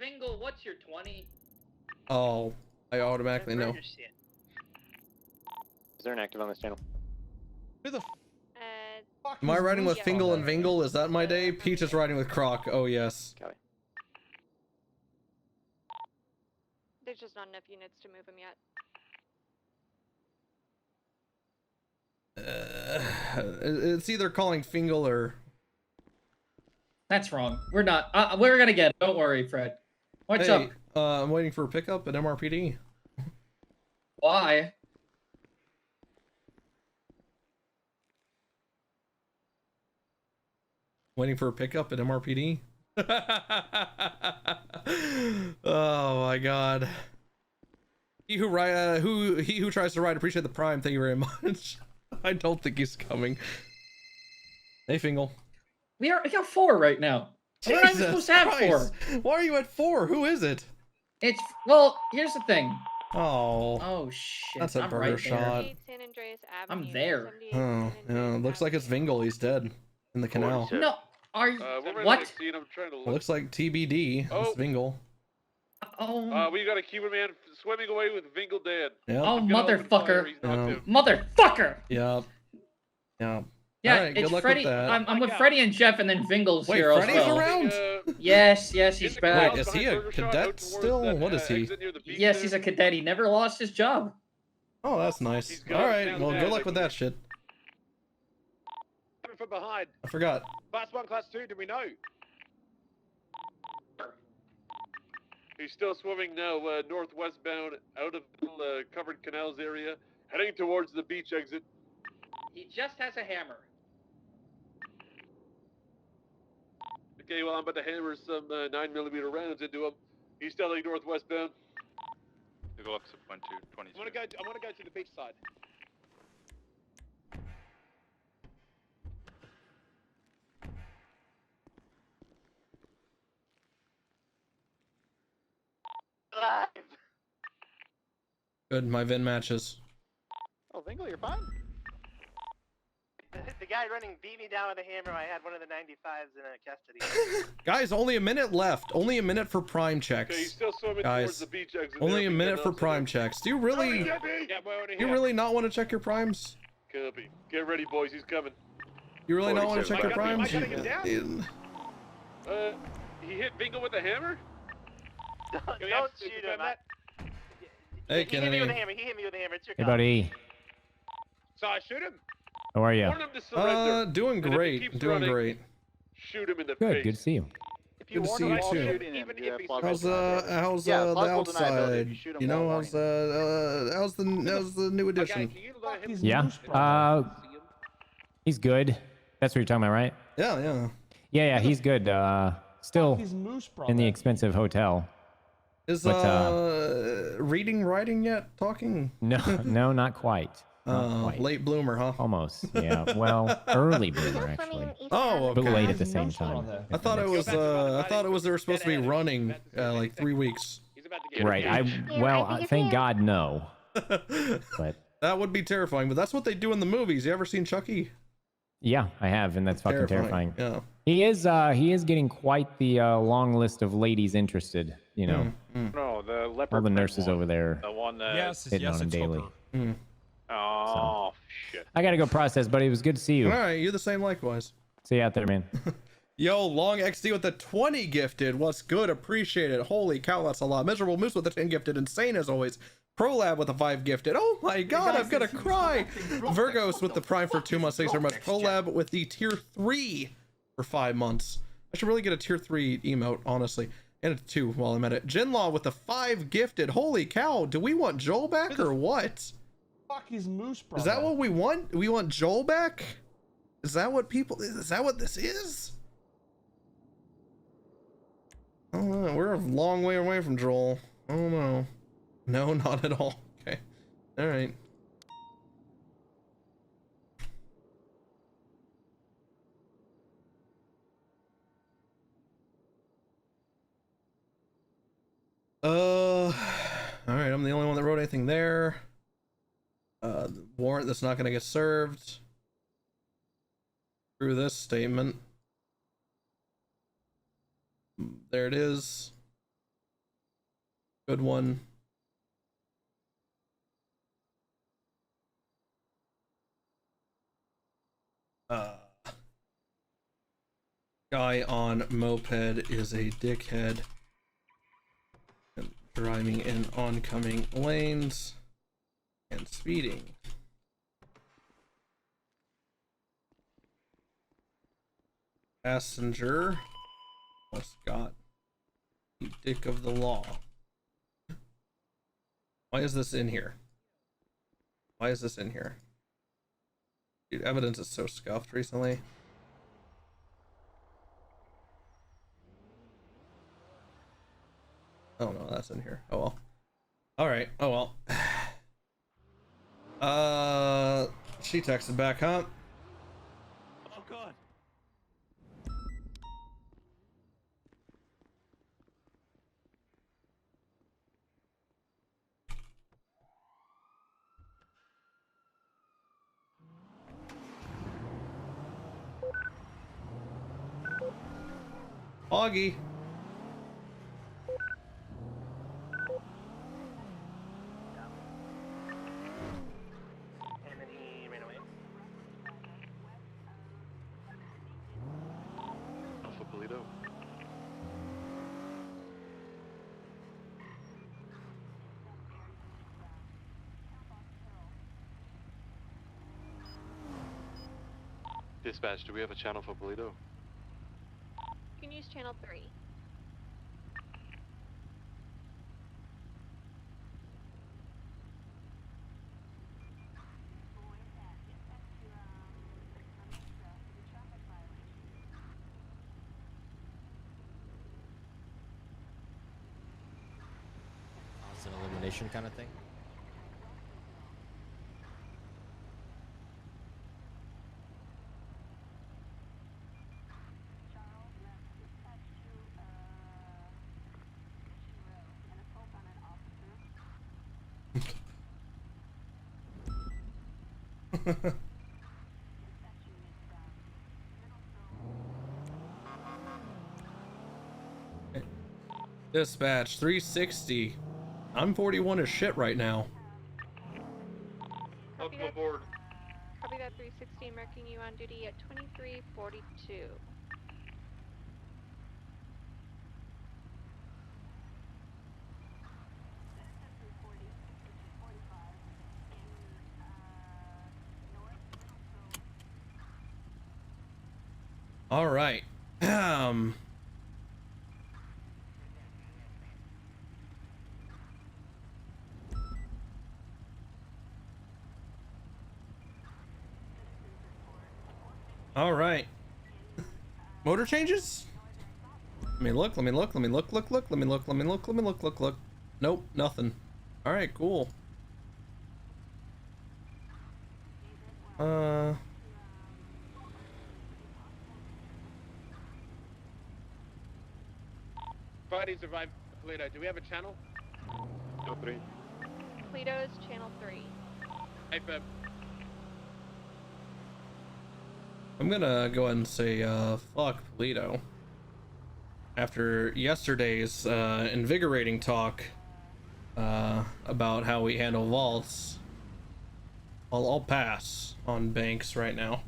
Vingle, what's your 20? Oh, I automatically know. Is there an active on this channel? Who the fuck am I is riding with Moose Fingal and Brother? Vingle? Is that my day? Peach is riding with Croc. Oh yes. Copy. There's just not enough units to move him yet. It's either calling Fingal or. That's wrong. We're not. We're gonna get it. Don't worry, Fred. What's up? I'm waiting for a pickup at MRPD. Why? Waiting for a pickup at MRPD. Oh my god. He who tries to ride, appreciate the prime. Thank you very much. I don't think he's coming. Hey Fingal. We got 4 right now. We're not even supposed to have 4. Why are you at 4? Who is it? It's well. Here's the thing. Oh. Oh shit. That's a I'm burger right shot. there. San Andreas I'm Avenue, there. Oh, yeah. Looks like it's Vingle. He's dead in the canal. No. Are you? What? Looks like TBD. Oh. It's Vingle. Oh. We got a Cuban man swimming away with Vingle dead. Yep. Oh, motherfucker. Yeah. Motherfucker. Yep. Yeah. Yeah, All right, it's good luck Freddy. with that. I'm with Freddy and Jeff, and then Vingle's Wait, here Freddy's as well. around? Yes, he's back. Wait, is he a cadet still? What is he? Yes, he's a cadet. He never lost his job. Oh, that's nice. All right, well, good luck with that shit. Coming from behind. I forgot. Class 1, Class 2, do we know? He's still swimming now, northwest bound, out of the covered canals area, heading towards the beach exit. He just has a hammer. Okay, well, I'm about to hammer some 9mm rounds into him. He's still heading northwest bound. You go up to 1, 2, 20. I want to go to the beach side. Good, my VIN matches. Oh, Vingle, you're fine. The guy running beat me down with a hammer. I had one of the 95s in custody. Guys, only a minute left. Only a minute for prime checks. Okay, he's still swimming towards the beach exit. Only there. a minute for prime checks. Do you really not want to check your primes? Copy. Get ready, boys. He's coming. You really not want to check your primes? He hit Vingle with a hammer? Don't shoot him. Hey, he hit me Kennedy. with a hammer. He hit me with a hammer. It's your Hey, call. buddy. So I shoot him? How are you? Warn him to surrender. Doing And if he great. keeps Doing running, great. Shoot him in the Good. face. Good to see you. Good to see you too. How's the outside? You know, how's the new addition? Yeah. He's good. That's what you're talking about, right? Yeah. Yeah. He's good. Still He's Moose in the Brother. expensive hotel. Is But, reading, writing yet? Talking? No, not quite. Not quite. Late bloomer, huh? Almost. Yeah. Well, early bloomer actually. Oh, okay. But late at the same time. I thought it was. They were supposed to be running like 3 weeks. Right. Thank God, no. But that would be terrifying. But that's what they do in the movies. You ever seen Chucky? yeah, I have, and that's fucking terrifying. Yeah. He is getting quite the long list of ladies interested. You know, No, the leopard. all the print nurses one. over there The one that. hitting on him daily. Oh, shit. I gotta go process, buddy. It was good to see you. All right, you're the same likewise. See you out there, man. Yo, Long XD with the 20 gifted. What's good? Appreciate it. Holy cow, that's a lot. Miserable Moose with the 10 gifted. Insane as always. ProLab with the 5 gifted. Oh my god, I'm gonna cry. Virgos with the Prime for 2 months. Thanks so much. ProLab with the tier 3 for 5 months. I should really get a tier 3 emote, honestly. And a 2 while I'm at it. Jinlaw with the 5 gifted. Holy cow, do we want Joel back or what? Fuck is Moose Brother. Is that what we want? We want Joel back? Is that what this is? I don't know. We're a long way away from Joel. I don't know. No, not at all. Okay. All right. All right. I'm the only one that wrote anything there. The warrant that's not going to get served through this statement. There it is. Good one. Guy on moped is a dickhead. Driving in oncoming lanes and speeding. Passenger must got the dick of the law. Why is this in here? Why is this in here? Dude, evidence is so scuffed recently. Oh no, that's in here. Oh well. All right. Oh well. She texted back, huh? Oh god. Augie. And then he ran away. Alpha Polito. Dispatch, do we have a channel for Polito? You can use channel 3. It's an elimination kind of thing. Dispatch 360. I'm 41 as shit right now. Copy Welcome that. aboard. Copy that 360, marking you on duty at 2342. All right. All right. Motor changes? Let me look, let me look, let me look, look, let me look, let me look, let me look. Nope, nothing. All right, cool. Friday survived Polito. Do we have a channel? No 3. Toledo is channel 3. Hey, Feb. I'm gonna go ahead and say, fuck Polito. After yesterday's, invigorating talk, about how we handle vaults, I'll pass on Banks right now.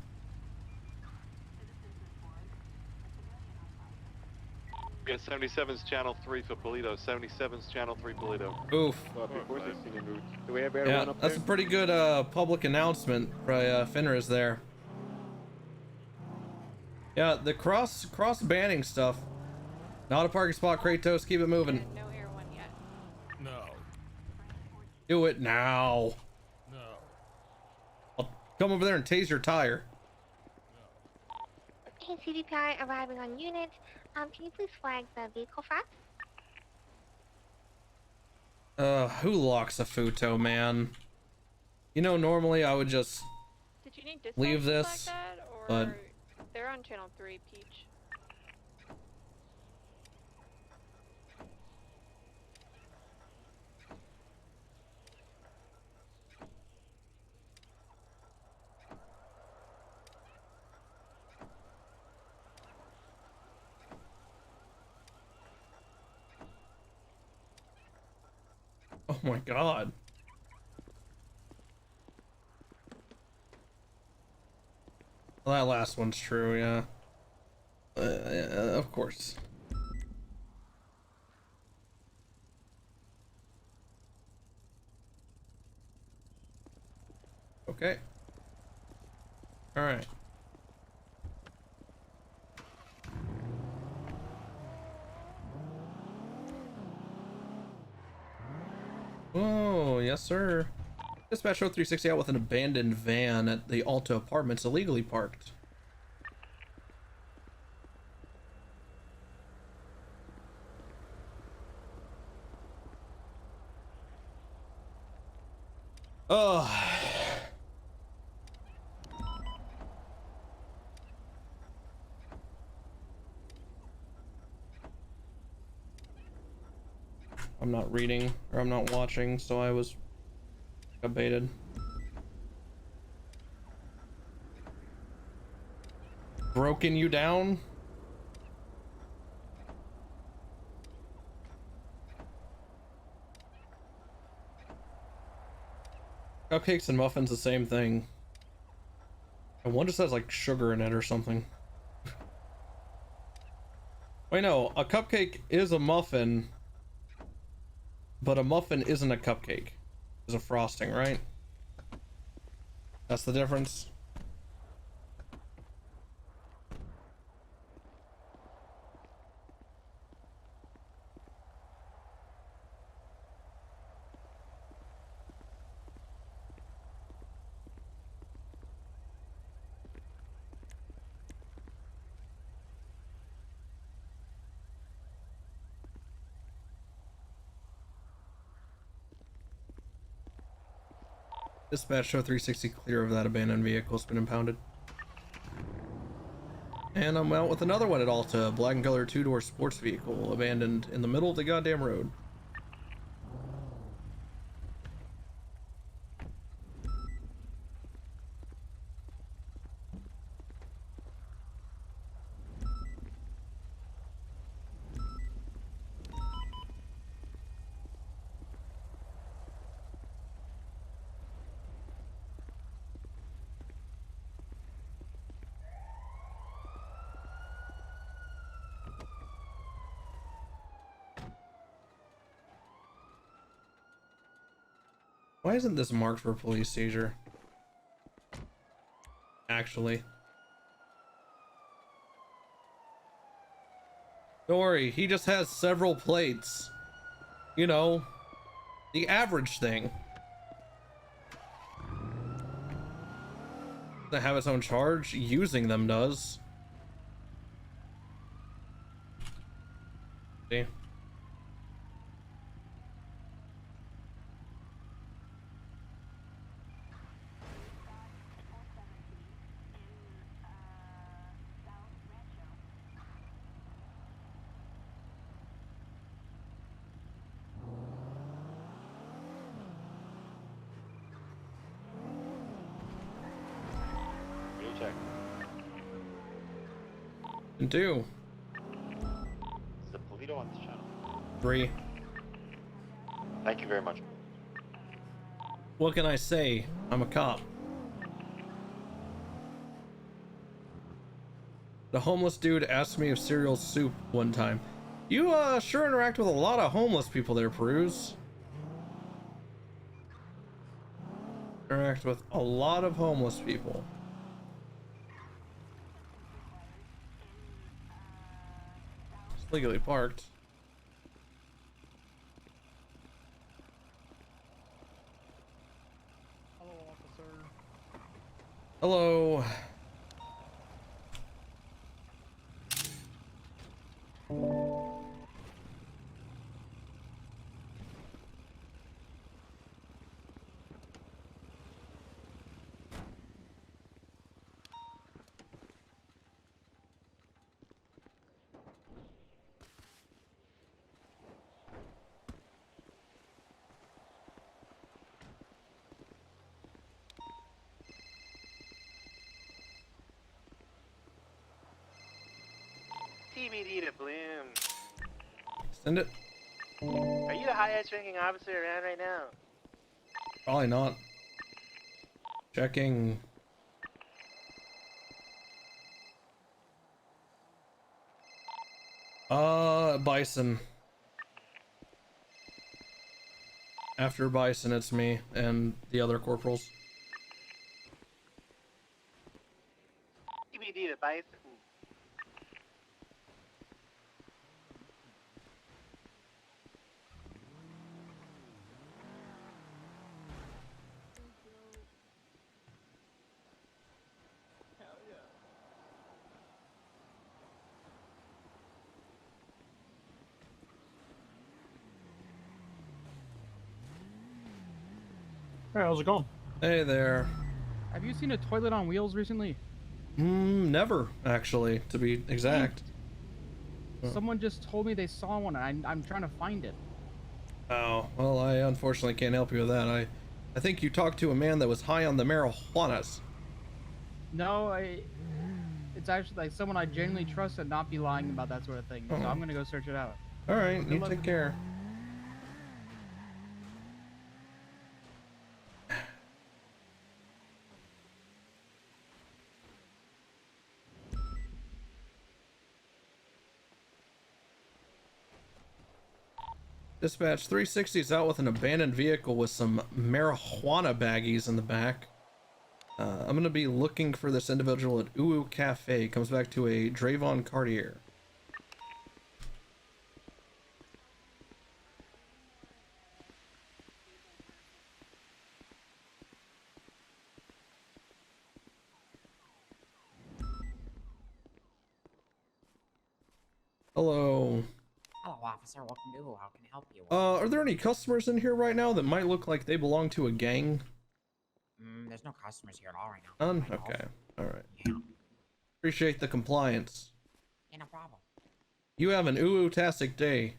We got 77's channel 3 for Polito. 77's channel 3 Polito. Oof. Before 16 in route. Do we have everyone Yeah, up that's there? a pretty good, public announcement by, Fenris there. Yeah, the cross banning stuff. Not a parking spot, Kratos. Keep it moving. And no air one yet. No. Do it now. No. I'll come over there and tase your tire. Okay, CDPI arriving on unit. Can you please flag the vehicle fact? Who locks a Futo, man? You know, normally I would just Did you need dispatch leave to this, flag that, or but they're on channel 3, Peach? my god. Well, that last one's true, yeah. Of course. Okay. All right. Oh, yes, sir. Dispatch 0360 out with an abandoned van at the Alta Apartments, illegally parked. Oh. I'm not reading, or I'm not watching, so I was baited. Broken you down? Cupcakes and muffins, the same thing. And one just has like sugar in it or something. Wait, no, a cupcake is a muffin, but a muffin isn't a cupcake. It's a frosting, right? That's the difference. Dispatch show 360 clear of that abandoned vehicle. It's been impounded. And I'm out with another one at Alta. Black and color two-door sports vehicle abandoned in the middle of the goddamn road. Why isn't this marked for police seizure? Actually. Don't worry, he just has several plates. You know, the average thing. Doesn't have its own charge, using them does. See? Check. And two. Is the Polito on this channel? 3. Thank you very much. What can I say? I'm a cop. The homeless dude asked me if cereal soup one time. You sure interact with a lot of homeless people there, Peruse. Interact with a lot of homeless people. It's legally parked. Hello, officer. Hello. TBD to Bloom. Send it. Are you the highest ranking officer around right now? Probably not. Checking. Bison. After Bison, it's me and the other corporals. TBD to Bison. Hey, how's it going? Hey there. Have you seen a toilet on wheels recently? Never, actually, to be exact. Someone just told me they saw one, and I'm trying to find it. Oh, well, I unfortunately can't help you with that. I think you talked to a man that was high on the marijuanas. No, it's actually like someone I genuinely trust and not be lying about that sort of thing. So I'm gonna go search it out. All right, you take care. Dispatch 360 is out with an abandoned vehicle with some marijuana baggies in the back. I'm gonna be looking for this individual at Uwu Cafe. Comes back to a Dravon Cartier. Hello. Hello, officer. Welcome to Uwu. How can I help you? Are there any customers in here right now that might look like they belong to a gang? There's no customers here at all right now. None? Okay. Alright. Appreciate the compliance. Yeah, no problem. You have an Uwu-tastic day.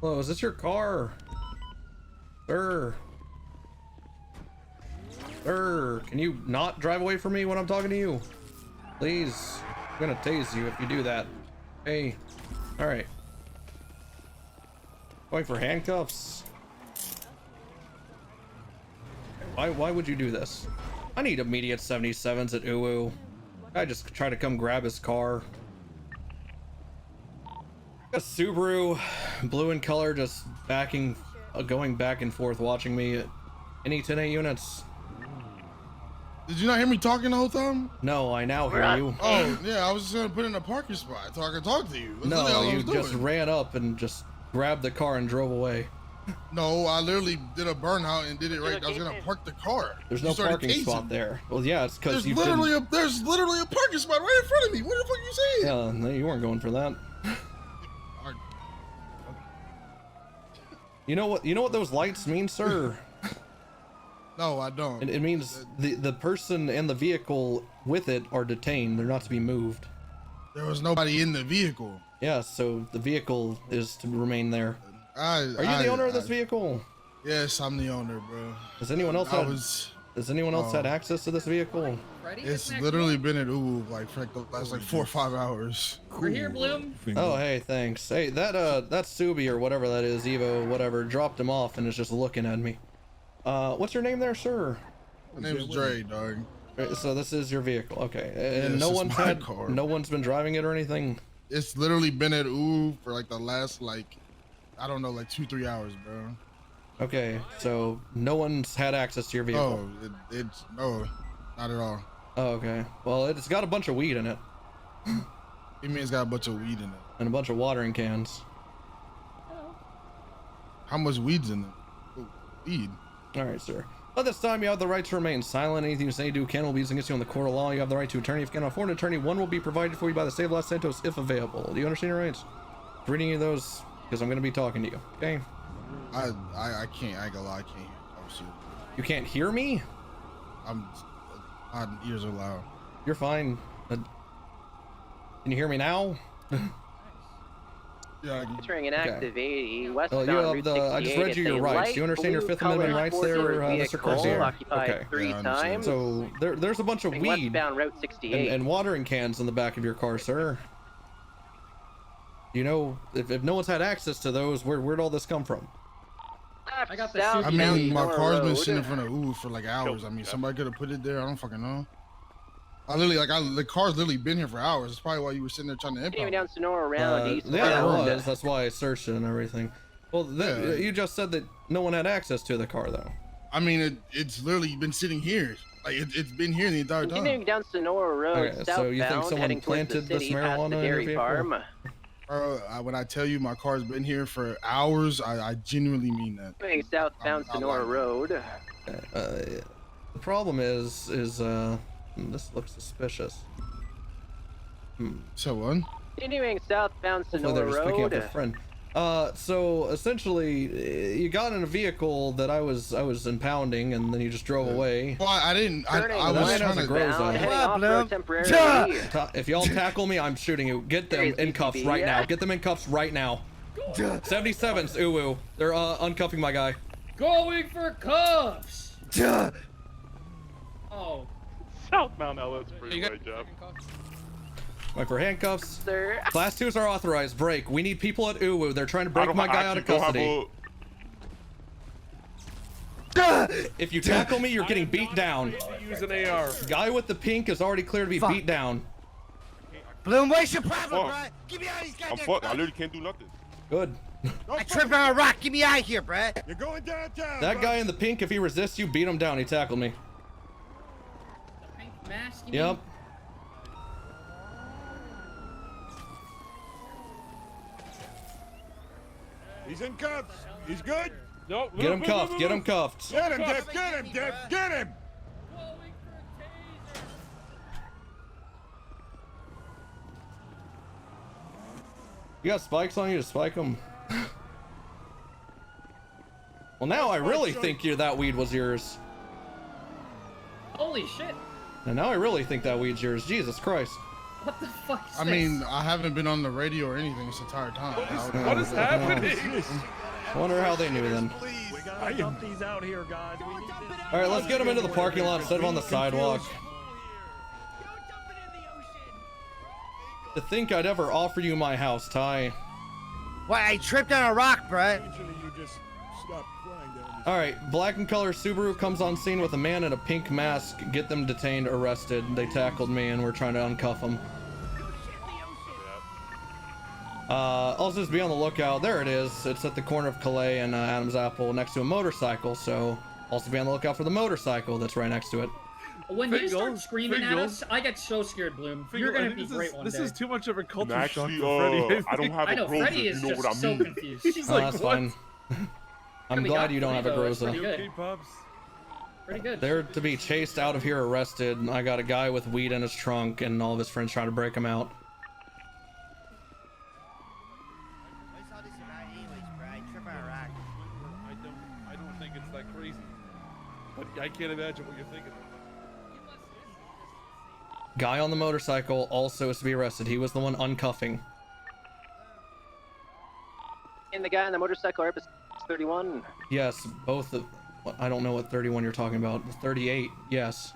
Hello, is this your car? Sir. Sir, can you not drive away from me when I'm talking to you? Please. I'm gonna tase you if you do that. Hey. Alright. Going for handcuffs. Why would you do this? I need immediate 77s at Uwu. I just try to come grab his car. A Subaru, blue in color, just going back and forth, watching me. Any 10A units? Did you not hear me talking the whole time? No, I now hear you. Oh, yeah, I was just gonna put in a parking spot so I could talk to you. That's No, all I you was just doing. ran up and just grabbed the car and drove away. No, I literally did a burnout and did it right. I was gonna park the car. There's You no started parking tasing. spot there. Well, yeah, it's because There's you literally didn't... there's literally a parking spot right in front of me. What the fuck you saying? Yeah, no, you weren't going for that. You know what those lights mean, sir? No, I don't. It means the person and the vehicle with it are detained. They're not to be moved. There was nobody in the vehicle. Yeah, so the vehicle is to remain there. Are you the owner of this vehicle? Yes, I'm the owner, bro. Does anyone else Does anyone else had access to this vehicle? It's literally been at Uwu like for the last 4 or 5 hours. We're here, Bloom. Oh, hey, thanks. Hey, that Subi or whatever that is, Evo, whatever, dropped him off and is just looking at me. What's your name there, sir? My name's Dre, dog. So this is your vehicle, okay? And Yes, it's my car. no one's been driving it or anything. It's literally been at Uwu for like the last I don't know, 2-3 hours, bro. Okay, so no one's had access to your vehicle. Oh, it's no, not at all. Oh, okay. Well, it's got a bunch of weed in it. You mean it's got a bunch of weed in it? And a bunch of watering cans. How much weed's in it? Oh, weed. All right, sir. At this time, you have the right to remain silent. Anything you say, do, can, will be used against you in the court of law. You have the right to attorney. If you cannot afford an attorney, one will be provided for you by the state of Los Santos if available. Do you understand your rights? Reading you those, because I'm going to be talking to you. Okay? I can't. I ain't gonna lie. I can't hear. Obviously. You can't hear me? My ears are loud. You're fine. Can you hear me now? Yeah. Entering an active 80 westbound you have Route the. 68. I just read you your rights. Do you understand your Fifth Amendment rights there, Mr. Garcia? Occupied 3 times. So there's a bunch of weed Westbound Route 68. and watering cans in the back of your car, sir. You know, if no one's had access to those, where'd all this come from? I got the I mean, my car's been sitting in front of Uwu for like hours. I mean, somebody could have put it there. I don't fucking know. The car's literally been here for hours. That's probably why you were sitting there trying to impound. Down Sonora around east. Yeah, it was. That's why I searched it and everything. Well, you just said that no one had access to the car, though. I mean, it's literally been sitting here. Like it's been here the entire time. Continuing down Sonora Road, Okay, so you think southbound, someone heading towards planted the this city, past marijuana the in your dairy vehicle? farm. Bro, when I tell you my car's been here for hours, I genuinely mean that. Continuing southbound Sonora Road. The problem is this looks suspicious. So what? Continuing southbound Hopefully Sonora they're just picking up Road. a friend. So essentially, you got in a vehicle that I was impounding, and then you just drove away. Well, I didn't. I was trying to. If y'all tackle me, I'm shooting you. Get them in cuffs right now. Get them in cuffs right now. 77's Uwu. They're uncuffing my guy. Going for cuffs. Oh. Southbound LS Freeway, Jeff. Wait for handcuffs. Sir. Class 2s are authorized. Break. We need people at Uwu. They're trying to break my guy out of custody. If you tackle me, you're getting beat down. Use an AR. Guy with the pink is already clear to be beat down. Bloom, what's your problem, bro? Get me out of these I'm goddamn fucked. I literally can't do nothing. Good. I tripped on a rock. Get me out of here, bro. You're going downtown. That guy in the pink, if he resists you, beat him down. He tackled me. The pink mask, you Yep. mean? He's in cuffs. He's good. No. Get him cuffed. Get him cuffed. Get him, Dip. Get him, Dip. Get him. You got spikes on you to spike them? Well, now I really think that weed was yours. Holy shit. And now I really think that weed's yours. Jesus Christ. What the fuck is I mean, I haven't been on the radio or anything this entire time. What is happening? I wonder how they knew then. We gotta dump these out here, guys. We need this. All right, let's get them into the parking lot instead of on the sidewalk. To think I'd ever offer you my house, Ty. What? I tripped on a rock, bro. All right, black and color Subaru comes on scene with a man in a pink mask. Get them detained, arrested. They tackled me and we're trying to uncuff them. Also just be on the lookout. There it is. It's at the corner of Calais and Adams Apple next to a motorcycle. So also be on the lookout for the motorcycle that's right next to it. When you start screaming at us, I get so scared, Bloom. You're gonna be great one day. This is too much of a culture shock for Freddy. I don't have I know, a Groza, Freddy is you know just what I so mean. confused. He's like, That's what? fine. I'm glad you don't have a Groza. Pretty good. They're to be chased out of here, arrested. I got a guy with weed in his trunk and all of his friends trying to break him out. I don't think it's that crazy. But I can't imagine what you're thinking. Guy on the motorcycle also is to be arrested. He was the one uncuffing. And the guy on the motorcycle are 31. Yes, both of... I don't know what 31 you're talking about. 38, yes.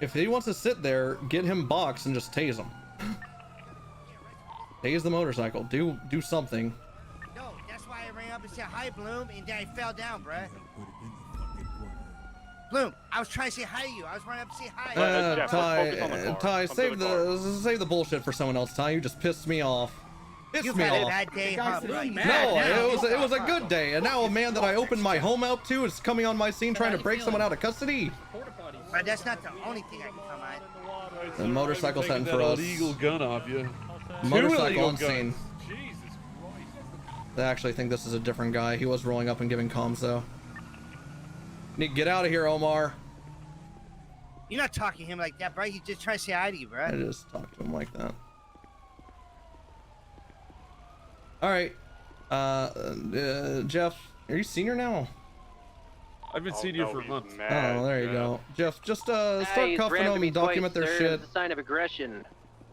If he wants to sit there, get him boxed and just tase him. Tase the motorcycle. Do something. No, that's why I ran up and said hi, Bloom, and then I fell down, bruh. Bloom, I was trying to say hi to you. I was running up to say hi. Jeff, focus on the car. Ty, Come to save the save the bullshit for someone else. Ty, you just pissed me off. You've Me had a off. bad day, huh? Right? No, it was a good day, and now a man that I opened my home out to is coming on my scene trying to break someone out of custody. But that's not the only thing I can come on. The motorcycle's heading for that us. illegal gun off you. Motorcycle on Two illegal scene. guns. Jesus Christ. I actually think this is a different guy. He was rolling up and giving comms though. Need to get out of here, Omar. You're not talking to him like that, bro. He's just trying to say hi to you, bro. I just talked to him like that. All right, Jeff, are you senior now? I've been senior for a month. Oh, there you go. Jeff, just start cuffing them and document their shit. It's a sign of aggression.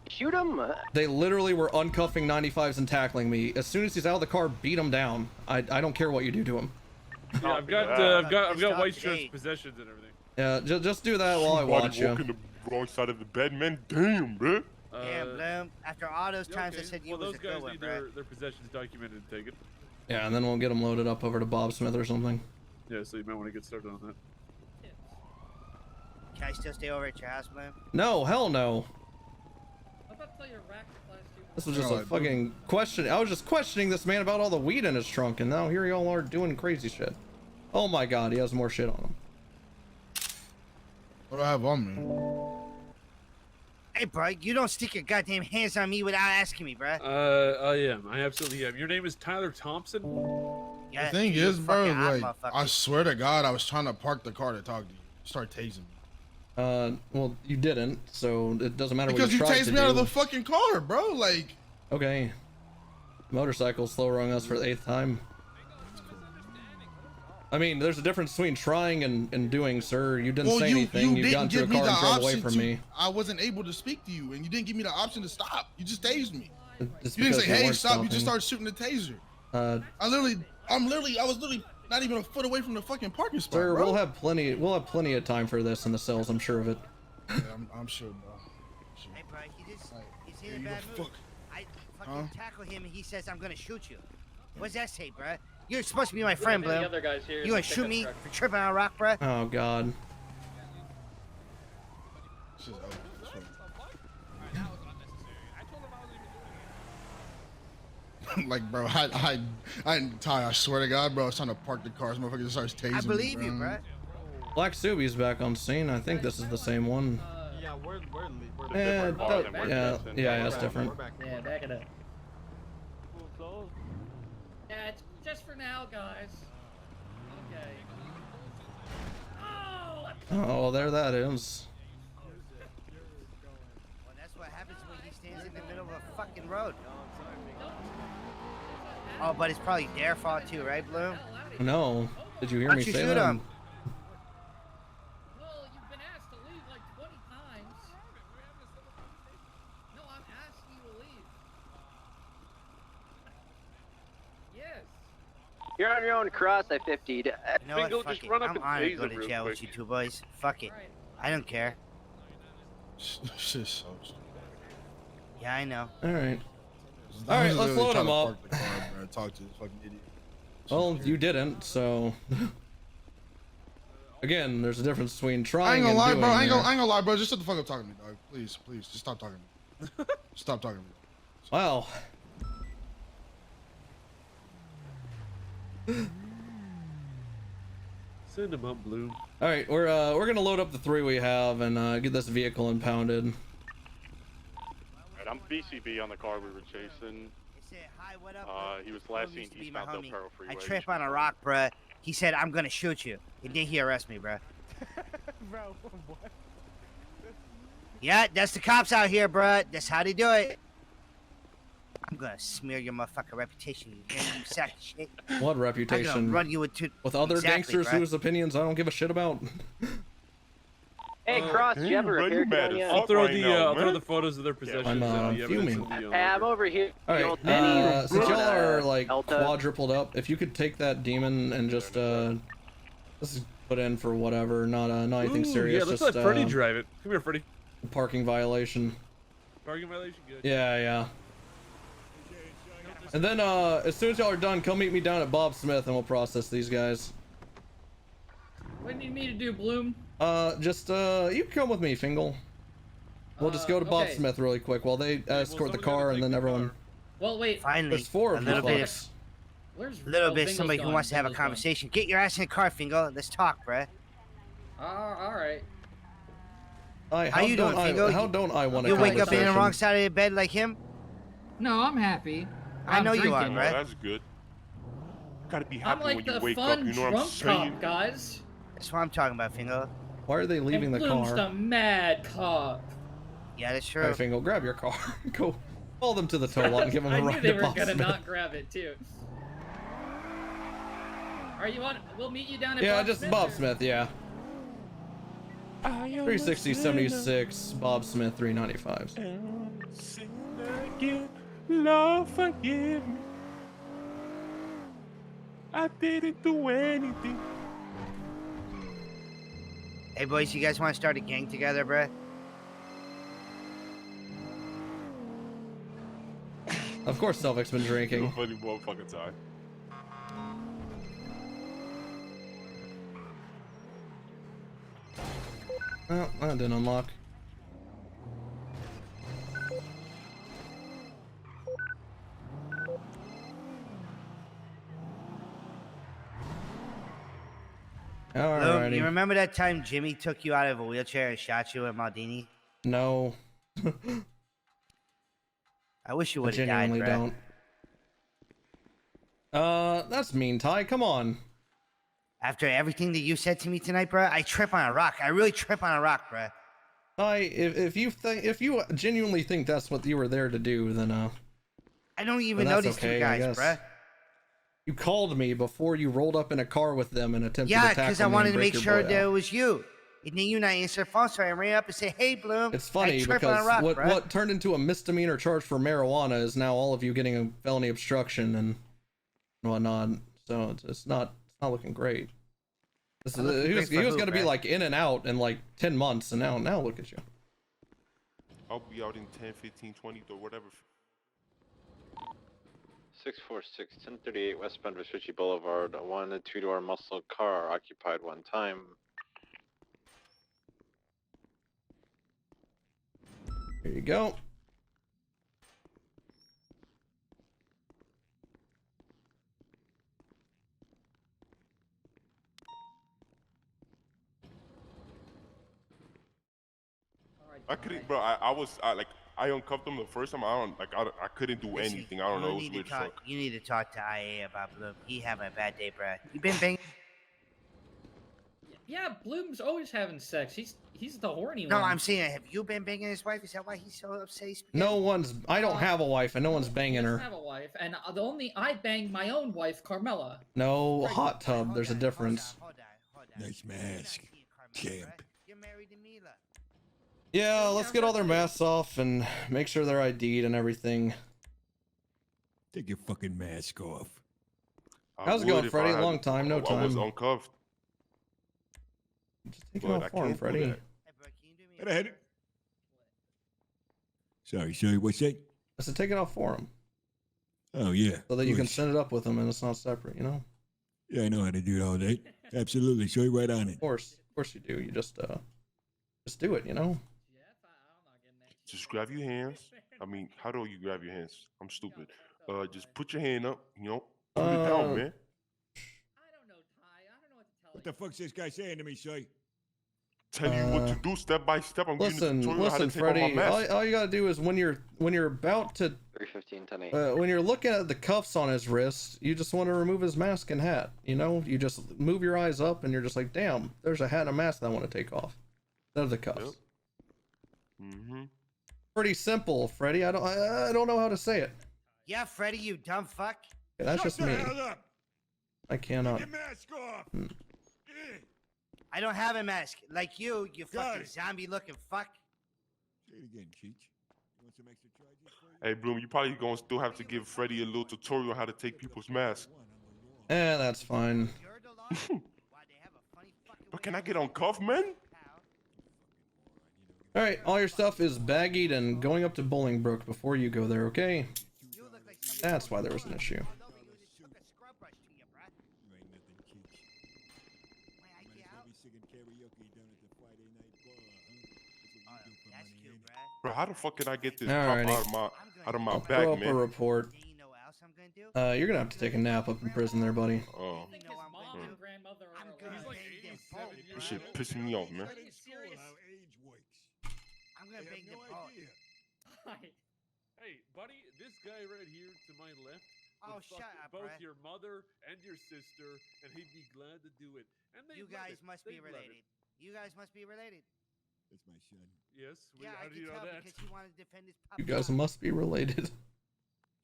Shoot him. They literally were uncuffing 95s and tackling me. As soon as he's out of the car, beat him down. I don't care what you do to him. Yeah, I've got white shirts, possessions, and everything. Yeah, just do that while I watch you. Walking the wrong side of the bed, man. Damn, bro. Damn, Bloom. After all those times I said you was a good one, need bro. their possessions documented and taken. Yeah, and then we'll get them loaded up over to Bob Smith or something. Yeah, so you might want to get started on that. Can I still stay over at your house, Bloom? No, hell no. I'm about to tell your rack last year. This was just a fucking question. I was just questioning this man about all the weed in his trunk, and now here y'all are doing crazy shit. Oh my god, he has more shit on him. What do I have on me? Hey, bro, you don't stick your goddamn hands on me without asking me, bro. I am. I absolutely am. Your name is Tyler Thompson? Yeah, The thing you is, bro, fucking like, motherfucker. I swear to God, I was trying to park the car to talk to you. Start tasing me. Well, you didn't, so it doesn't matter Because what you you tried tased to me out of do. the fucking car, bro. Like, Okay. Motorcycle slow rolling us for the 8th time. I mean, there's a difference between trying and doing, sir. You didn't say anything. You got into a car and drove away from me. I wasn't able to speak to you, and you didn't give me the option to stop. You just tased me. It's You didn't say, because "Hey, weren't stop!" You just stopping. started shooting the taser. Uh, I was literally not even a foot away from the fucking parking spot, Sir, bro. we'll have plenty of time for this in the cells. I'm sure of it. Yeah, I'm sure, bro. Sure. Hey, bro, he's in Yeah, a you bad the mood. I fucking tackle him and he says I'm gonna shoot you. What's that say, bro? You're supposed to be my friend, The Bloom. other guy's here. You gonna shoot me for tripping on a rock, bro? Oh God. This is over. This one. Like, bro, Ty, I swear to God, bro, I was trying to park the car. This motherfucker just starts tasing me. I believe you, bro. Black Subi's back on scene. I think this is the same one. Yeah, we're Yeah, it's different. Yeah, back it up. Yeah, it's just for now, guys. Okay. Oh, there that is. Well, that's what happens when he stands in the middle of a fucking road. Oh, but it's probably their fault too, right, Bloom? No. Did you hear Why me don't you say shoot that? him? Well, you've been asked to leave like 20 times. No, I'm asking you to leave. Yes. You're on your own cross, I 50'd. You know what? Bingo, Fuck just it. run up I'm and honored to tase go him to real jail with quick. you two boys. Fuck it. I don't care. Shit's so stupid. Yeah, I know. All right. I All right, was let's literally load trying him to up. park the car, bro, and talk to this fucking idiot. Well, you didn't, so. Again, there's a difference between I trying ain't gonna and lie, doing. bro. I ain't there. gonna lie, bro. Just shut the fuck up talking to me, dog. Please, just stop talking to me. Stop talking to me. Wow. Send him up, Blue. All right, we're gonna load up the 3 we have and get this vehicle impounded. Alright, I'm BCB on the car we were chasing. Hi, what up? He was Bloom last seen used to be eastbound my Del homie. Perro Freeway. I trip on a rock, bruh. He said, I'm gonna shoot you. And then he arrest me, bruh. Bro, what? Yeah, that's the cops out here, bruh. That's how they do it. I'm gonna smear your motherfucking reputation, you damn sack of shit. What I'm gonna reputation? run you into... With other Exactly, gangsters bruh. whose opinions I don't give a shit about. Hey, Cross, do you have a repair kit on you? I'll throw the photos of their possessions. I'm and the evidence fuming. of the, Hey, I'm over here. All The right, old Benny. since y'all are like Elta. quadrupled up, if you could take that demon and just let's put in for whatever, not anything Ooh, serious. Yeah, let's just let Freddy drive it. Come here, Freddy. Parking violation. Parking violation, good. Yeah. And then as soon as y'all are done, come meet me down at Bob Smith and we'll process these guys. When do you need me to do, Bloom? You can come with me, Fingal. We'll just go to Bob okay. Smith really quick while they escort the car, and then everyone. Well, wait. Finally, There's 4 of a you little bit, fucks. Where's little oh, bit Fingal's somebody who gone. wants to have a Fingal's gone. conversation. Get your ass in the car, Fingal. Let's talk, bruh. All right. How you doing, Fingal? How don't I want to? You wake up in the wrong side of the bed like him? No, I'm happy. I know you are, Oh, bruh. that's good. You gotta be I'm happy like when you the wake up. fun You know what I'm drunk saying? cop, guys. That's what I'm talking about, Fingal. Why are they leaving the Bloom's car? the mad cop. Yeah, that's true. Hey, Fingal, grab your car. Go. Call them to the tow lot and give them a I ride knew they to were Bob gonna Smith. not grab it too. Are you on? We'll meet you down at Yeah, Bob just Smith, Bob or- Smith, yeah. 360, 76, Bob Smith, 395. Lord, forgive me. I didn't do anything. Hey, boys, you guys want to start a gang together, bruh? Of course, Selvic's been drinking. No funny motherfucking time. Well, that didn't unlock. Alrighty. You remember that time Jimmy took you out of a wheelchair and shot you at Maldini? No. I wish you I would have died, genuinely bruh. don't. That's mean, Ty. Come on. After everything that you said to me tonight, bruh, I trip on a rock. I really trip on a rock, bruh. Ty, if you genuinely think that's what you were there to do, then I don't even then know that's these two okay, I guys, guess. bruh. You called me before you rolled up in a car with them and attempted to Yeah, tackle because I me wanted and to break make your sure boy that out. it was you. And then you not answer the phone, so I ran up and said, "Hey, Bloom." It's funny I trip on a because rock, what bruh. turned into a misdemeanor charge for marijuana is now all of you getting a felony obstruction and whatnot. So it's not looking great. He was going to be like in and out in like 10 months, and now look at you. I'll be out in 10, 15, 20, or whatever. 646, 1038 westbound Vespucci Boulevard. One 2-door muscle car occupied one time. Here you go. I couldn't, bro. I uncuffed them the first time. I couldn't do anything. I don't know. It was weird as fuck. You need to talk to IA about Bloom. He having a bad day, bruh. You been banging? Yeah, Bloom's always having sex. He's the horny No, one. I'm saying, have you been banging his wife? Is that why he's so upset? I don't have a wife, and no one's banging I her. have a wife, and I banged my own wife, Carmela. No, hot tub. There's a difference. Nice mask, champ. You're married to Mila. Yeah, let's get all their masks off and make sure they're ID'd and everything. Take your fucking mask off. How's it going, Freddy? Long time, no time. I was uncuffed. Just take it off for him, Freddy. Right ahead. Sorry, what's that? I said take it off for him. Oh, yeah. So that you can course. send it up with him and it's not separate, you know? Yeah, I know how to do it all day. Absolutely. Show you right on it. Of course you do. You just do it, you know? Just grab your hands. I mean, how do you grab your hands? I'm stupid. Just put your hand up, you know, put it down, man. What the fuck's this guy saying to me, Shay? Tell you what to do step by step. I'm Listen, giving you how to listen, take off my Freddy. mask. All you gotta do is when you're about to 315, 10-8. when you're looking at the cuffs on his wrist, you just want to remove his mask and hat. You know, you just move your eyes up and you're just like, damn, there's a hat and a mask that I want to take off. Instead of the cuffs. Yep. Pretty simple, Freddy. I don't know how to say it. Yeah, Freddy, you dumb fuck. Yeah, that's just me. Up. I cannot. Get your mask off. I don't have a mask. Like you fucking zombie-looking fuck. Say it again, Cheech. You want some extra charges for you? Hey, Bloom, you probably gonna still have to give Freddy a little tutorial on how to take people's masks. That's fine. But can I get on cuff, man? Alright, all your stuff is baggied and going up to Bolingbrook before you go there, okay? That's why there was an issue. Bro, how the fuck can I get this Alrighty. prop out of my I'll bag, throw up a man? report. You're gonna have to take a nap up in prison there, buddy. Oh. I think his mom and grandmother are alive. He's like 87 This years shit old. pissing me off, man. Are you serious? age works. I'm gonna They bring have the no boat. idea. Hey, buddy, this guy right here to my left Oh, would shut fuck up, both bruh. your mother and your sister, and he'd be glad to do it. And they You love guys it. must They be love it. related. You guys must be related. That's my son. Yes. Yeah, how I do can you know tell that? because he wanted to defend his papa. You guys must be related.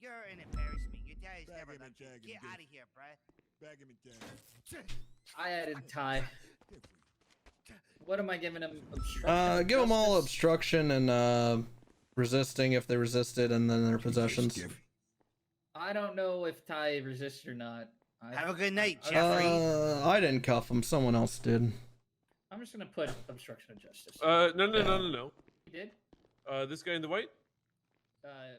You're an embarrassment. Your dad has Bag never him loved and you. tag him, Get dude. out of here, bruh. Bag him and tag. I added Ty. What am I giving him? Obstruction? Give them all Justice? obstruction and resisting if they resisted, and then their possessions. I don't know if Ty resists or not. Have a good night, Jeffrey. I didn't cuff him. Someone else did. I'm just gonna put obstruction of justice. No. He did? This guy in the white? Ty.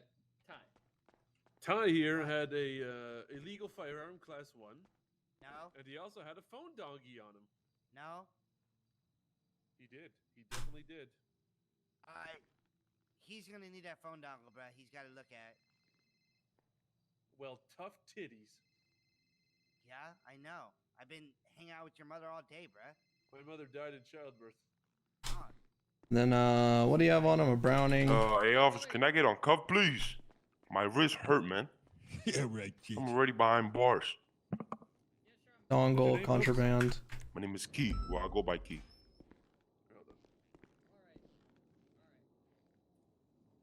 Ty here had a illegal firearm, class 1. No. And he also had a phone doggy on him. No. He did. He definitely did. He's gonna need that phone dongle, bruh. He's got to look at. Well, tough titties. Yeah, I know. I've been hanging out with your mother all day, bruh. My mother died in childbirth. Then what do you have on him? A Browning. Hey, officer, can I get on cuff, please? My wrist hurt, man. Yeah, right, kid. I'm already behind bars. Dongle, contraband. My name is Key. Well, I go by Key.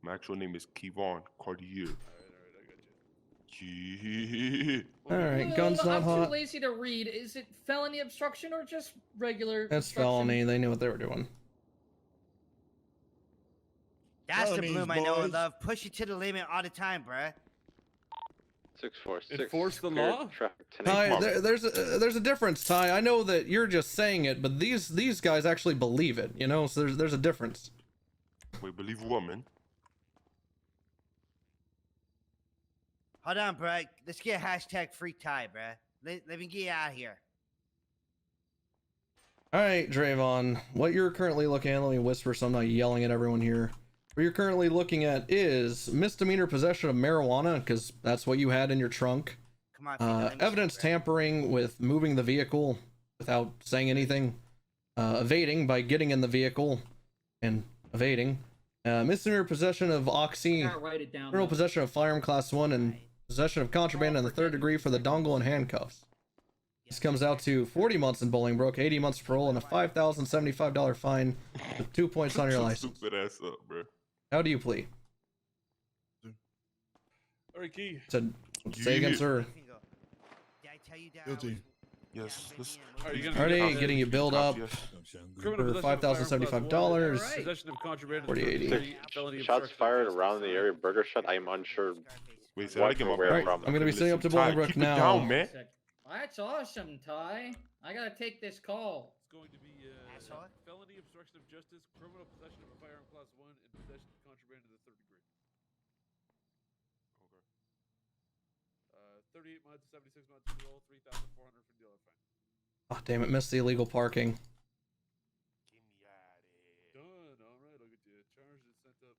My actual name is Kevon Cartier. Yeah. Alright, gun's not I'm hot. too lazy to read. Is it felony obstruction or just regular? That's obstruction? felony. They knew what they were doing. That's the Felonies, bloom I know and boys. love. Push it to the limit all the time, bruh. 646. Enforce the cleared law? Traffic 10 Ty, there's a difference, Ty. I know that you're just saying it, but these guys actually believe it. You know, so there's a difference. Wait, believe what, man? Hold on, bruh. Let's get hashtag free Ty, bruh. Let me get out of here. All right, Drayvon. What you're currently looking at, let me whisper so I'm not yelling at everyone here. What you're currently looking at is misdemeanor possession of marijuana, because that's what you had in your trunk. Come on, Fina, let me Evidence tampering with moving the vehicle without saying anything. Evading by getting in the vehicle and evading. Misdemeanor possession of oxy. Gotta write it down. Criminal though. possession of firearm class 1 and possession of contraband in the 3rd degree for the dongle and handcuffs. This comes out to 40 months in Bolingbroke, 80 months parole, and a $5,075 fine with 2 points on your license. Stupid ass up, bro. How do you plea? All right, Key. Say again, sir. Did I tell you that? Guilty. Yes. Are you gonna Already getting you billed up Yes. Don't sound good. Criminal for possession of firearm class $5,075. Right. Possession of contraband. 4080. Felony Shots obstruction. fired around the area burger shot. I am unsure Wait, say that what again, or my where bad. Alright, from. I'm gonna be sitting up to Ty, Bolingbroke keep it now. down, man. That's awesome, Ty. I gotta take this call. It's going to be Asshole. felony obstruction of justice, criminal possession of a firearm class 1, and possession of contraband in the 3rd degree. Okay. 38 months, 76 months parole, $3,450 fine. Oh, damn it, missed the illegal parking. Done. All right, I'll get you charged and sent up.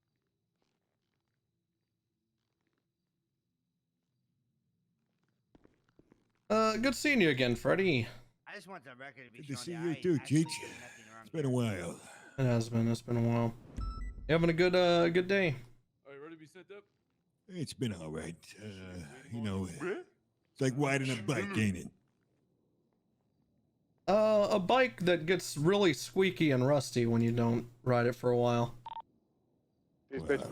Good seeing you again, Freddy. I just want the record to be Good to shown see that you I too, actually Cheech. did nothing wrong It's been a here. while. It has been. It's been a while. You having a good day? Are you ready to be sent up? It's been all right. You know, it's like riding a bike, ain't it? A bike that gets really squeaky and rusty when you don't ride it for a while.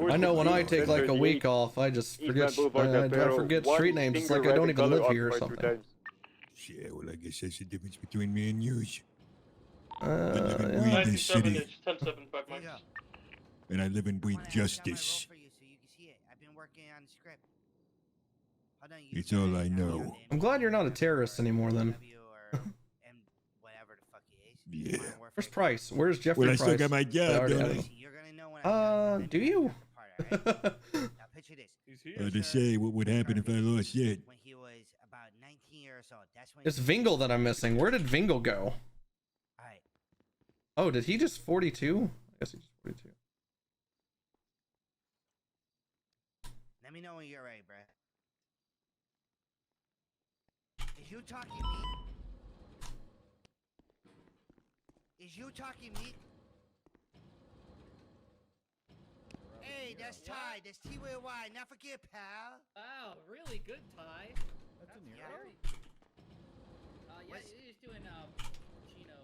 I know when I take like a week off, I just forget. I forget street names. It's like I don't even live here or something. Yeah, well, I guess that's the difference between me and you. I Yeah. live and breathe this city, 1075 There you go. and I live and breathe Wanna ask down my roll justice. for you so you can see it. I've been working on the script. Hold on, you It's can all say I it now, know. goddamn. I'm glad you're not a terrorist anymore then. W or M whatever the fuck it is. Yeah. Modern Warfare Where's Price? Where's Jeffrey Well, I Price? still got my I job, already don't had I? him. You're gonna know when I'm done. Let Do me you? get the part, all right? Now picture this. He's here. To say what would happen if I lost yet. When he was about 19 years old. That's when It's Vingle that I'm missing. Where did Vingle go? Alright. Oh, did he just 42? I guess he's 42. Let me know when you're ready, bruh. Is you talking meat? Is you talking meat? Hey, that's Ty. That's T-Y. Not forget, pal. Wow, really good tie. That's a very. Nero? Yeah, he's doing Chino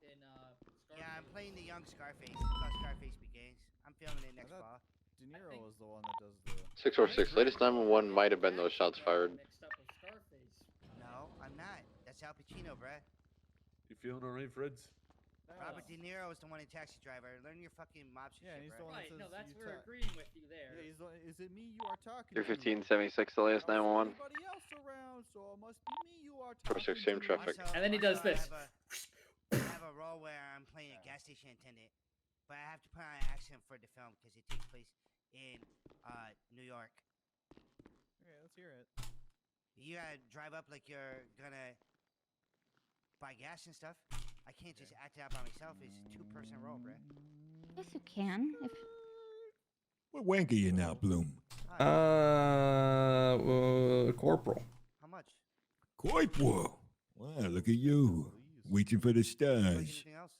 in Scarface. Yeah, I'm playing the young Scarface. It's called Scarface Begins. I'm filming it next fall. De Niro is the one that does the. 646. Latest 911 might have been those shots fired. Mixed up with Scarface. No, I'm not. That's Al Pacino, bruh. You feeling alright, Freds? Robert De Niro is the one in Taxi Driver. Learn your fucking mobster Yeah, shit, he's bruh. the one Right, that no, says that's you we're talk- agreeing with you there. Yeah, he's the, is it me you are talking 315-76, the latest 911. Nobody else around, so it must be me you are talking 46, same to. traffic. And then he does this. I have a role where I'm playing a gas station attendant, but I have to put on an accent for the film because it takes place in New York. Okay, let's hear it. You gotta drive up like you're gonna buy gas and stuff. I can't just act it out by myself. It's a two-person role, bruh. Yes, you can. If What wank are you now, Bloom? Corporal. How much? Corporal. Wow, look at you. Reaching for the stars. Anything else?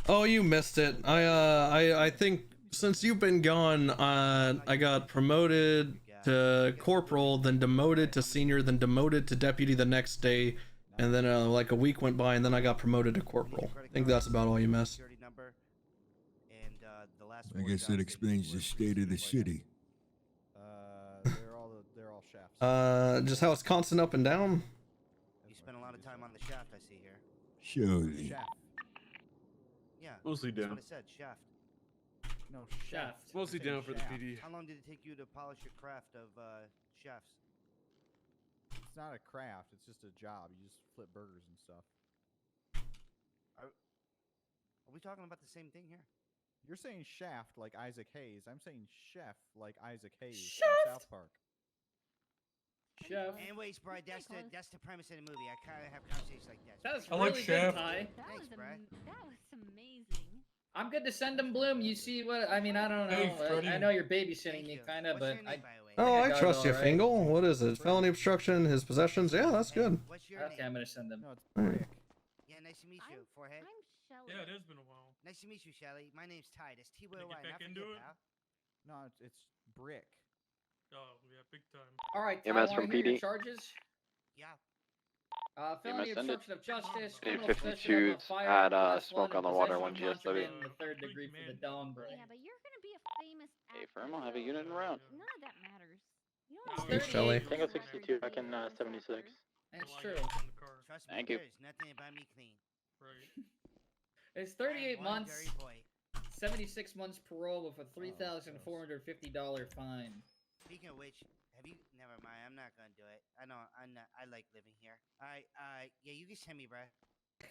Oh, you missed it. I think since you've been gone, I got promoted to corporal, then demoted to senior, then demoted to deputy the next day, and then like a week went by, and then I got promoted to corporal. I think that's about all you missed. I guess that explains the state of the city. They're all shafts. Just how it's constant up and down. You spend a lot of time on the shaft, I see here. Surely. Shaft. Yeah. Mostly that's down. what I said, shaft. No, Shaft. Mostly I said down for the shaft. PD. How long did it take you to polish your craft of shafts? It's not a craft. It's just a job. You just flip burgers and stuff. Are we talking about the same thing here? You're saying shaft like Isaac Hayes. I'm saying chef like Isaac Hayes Chef? from South Park. Chef. Anyways, bro, that's the premise of the movie. I kind of have conversations like that. That was I like really Chef. good, Ty. Thanks, bro. that was amazing. I'm good to send him Bloom. You see what I mean? I don't know. Hey, Freddie. I know you're babysitting Thank me, you. kind of, What's but your name, by the way? Oh, I got it trust you, all right. Fingal. What is it? Felony obstruction, his possessions? Yeah, that's good. What's your Okay, name? I'm gonna send him. No, it's brick. Yeah, nice to meet you, I'm forehead. Shelly. Yeah, it has been a while. Nice to meet you, Shelly. My name's Ty. That's T-Y-Y. Can I get back not into forget, it? pal. No, it's brick. Oh, yeah, big time. All right, EMS Ty, from wanna hear your PD. charges? Yeah. Felony EMS ended. obstruction of justice, Eight criminal possession of a 52s firearm, had, class smoke one, on the and water, possession one of GSW. contraband in the third degree for the down break. Yeah, but you're gonna be a famous Hey, actor. firm, I'll have a unit in round. None of that matters. You No, don't Thanks, Shelly. Tango 62 back in 76. That's Well, I true. got it in the car. Trust me, Thank you. there's nothing about me clean. Right. It's I am 38 one months, dirty boy. 76 months parole with a $3,450 fine. Speaking of which, have you? Never mind. I'm not gonna do it. I know. I'm not. I like living here. All right. Yeah, you can send me, bro.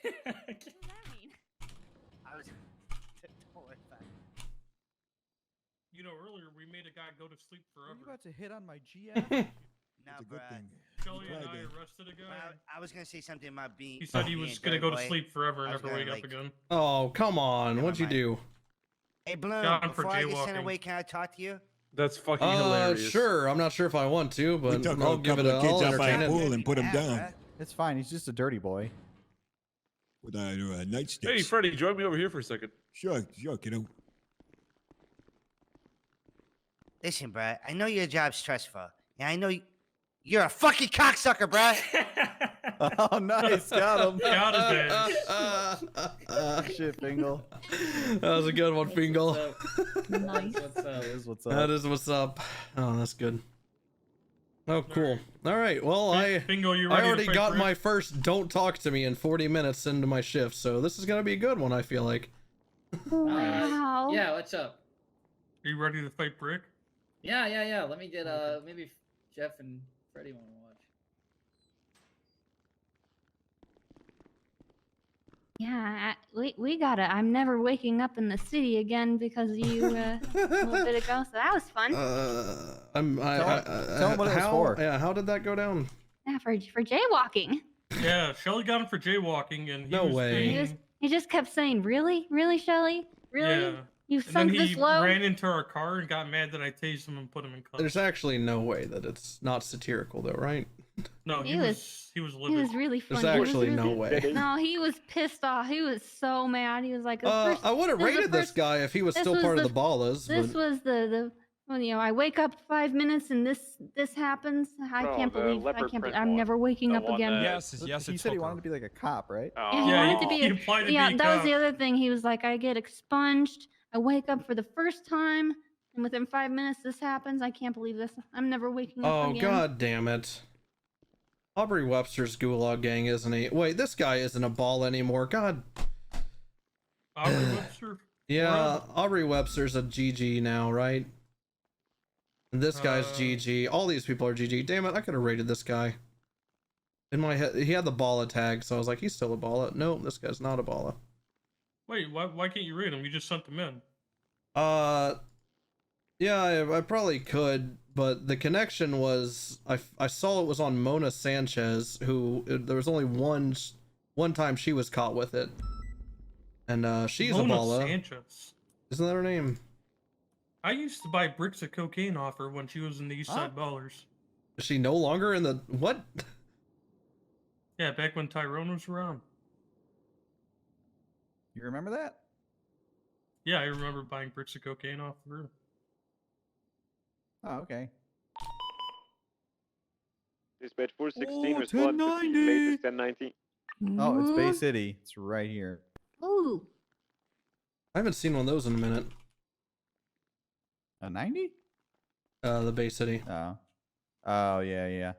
What does that mean? I was. Don't worry about it. You know, earlier we made a guy go to sleep Are you forever. about to hit on my GF? No, It's a bro. good thing. Shelly and I Friday. arrested a But guy. I was gonna say something about being. He said he being was a gonna dirty go to boy. sleep forever and I was never gonna, wake like- up again. Oh, come on. Never What'd you mind. do? Hey, Bloom. Gone for Before I get sent jaywalking. away, can I talk to you? That's fucking hilarious. Sure. I'm not sure if I want to, We but took I'll a give it couple a. of kids I'll out by entertain a it. pool and put them Yeah, down bruh. It's fine. He's just a dirty boy. with our nightsticks. Hey, Freddie, join me over here for a second. Sure, kiddo. Listen, bruh. I know your job's stressful, and I know you're a fucking cocksucker, bruh. Oh, nice. Got him. Got his ass. Shit, Fingal. That was a good one, Fingal. Nice. What's up? That is what's up. That is what's up. Oh, that's good. Oh, cool. All right. Well, Bingo, you I ready already to fight got Rick? my first "Don't talk to me" in 40 minutes into my shift, so this is gonna be a good one. I feel like. Wow. Yeah, what's up? Are you ready to fight Brick? Yeah. Let me get maybe Jeff and Freddie want to watch. Yeah, we got it. I'm never waking up in the city again because of you a little bit ago, so that was fun. Tell him what it was for. Yeah, how did that go down? Yeah, for jaywalking. Yeah, Shelly got him for jaywalking, and he No was way. being- He just kept saying, "Really, really, Shelly, really, Yeah. You've And then sunk this he low. ran into our car and got mad that I tased him and put him in cuffs. There's actually no way that it's not satirical, though, right? No, He he was livid. He was really funny. There's He was actually no really- way. No, he was pissed off. He was so mad. He was like, I would have rated this guy if he was still part of the ballas. This But was the well, you know, I wake up 5 minutes and this happens. I Oh, can't the believe leopard I'm print never waking up again. He said he wanted to be like a cop, right? Oh. Yeah, he wanted to be. he applied to Yeah, be a that was cop. the other thing. He was like, I get expunged. I wake up for the first time, and within 5 minutes, this happens. I can't believe this. I'm never waking up oh again. god damn it! Aubrey Webster's Gulag Gang, isn't he? Wait, this guy isn't a ball anymore. God. Aubrey Webster? Yeah, Aubrey Webster's a GG now, right? And this guy's GG. All these people are GG. Damn it! I could have rated this guy. In my head, he had the balla tag, so I was like, he's still a balla. No, this guy's not a balla. Wait, why can't you rate him? You just sent them in. Yeah, I probably could, but the connection was I saw it was on Mona Sanchez, who there was only one time she was caught with it, and she's Mona a balla. Sanchez. Isn't that her name? I used to buy bricks of cocaine off her when she was in the East Side Ballers. Is she no longer in the what? Yeah, back when Tyrone was around. You remember that? Yeah, I remember buying bricks of cocaine off of her. Oh, okay. Dispatch 416, Oh, respond to 1090. latest 1090. Oh, it's Bay City. It's right here. Ooh. I haven't seen one of those in a minute. A 90? The Bay City. Oh. Oh, yeah.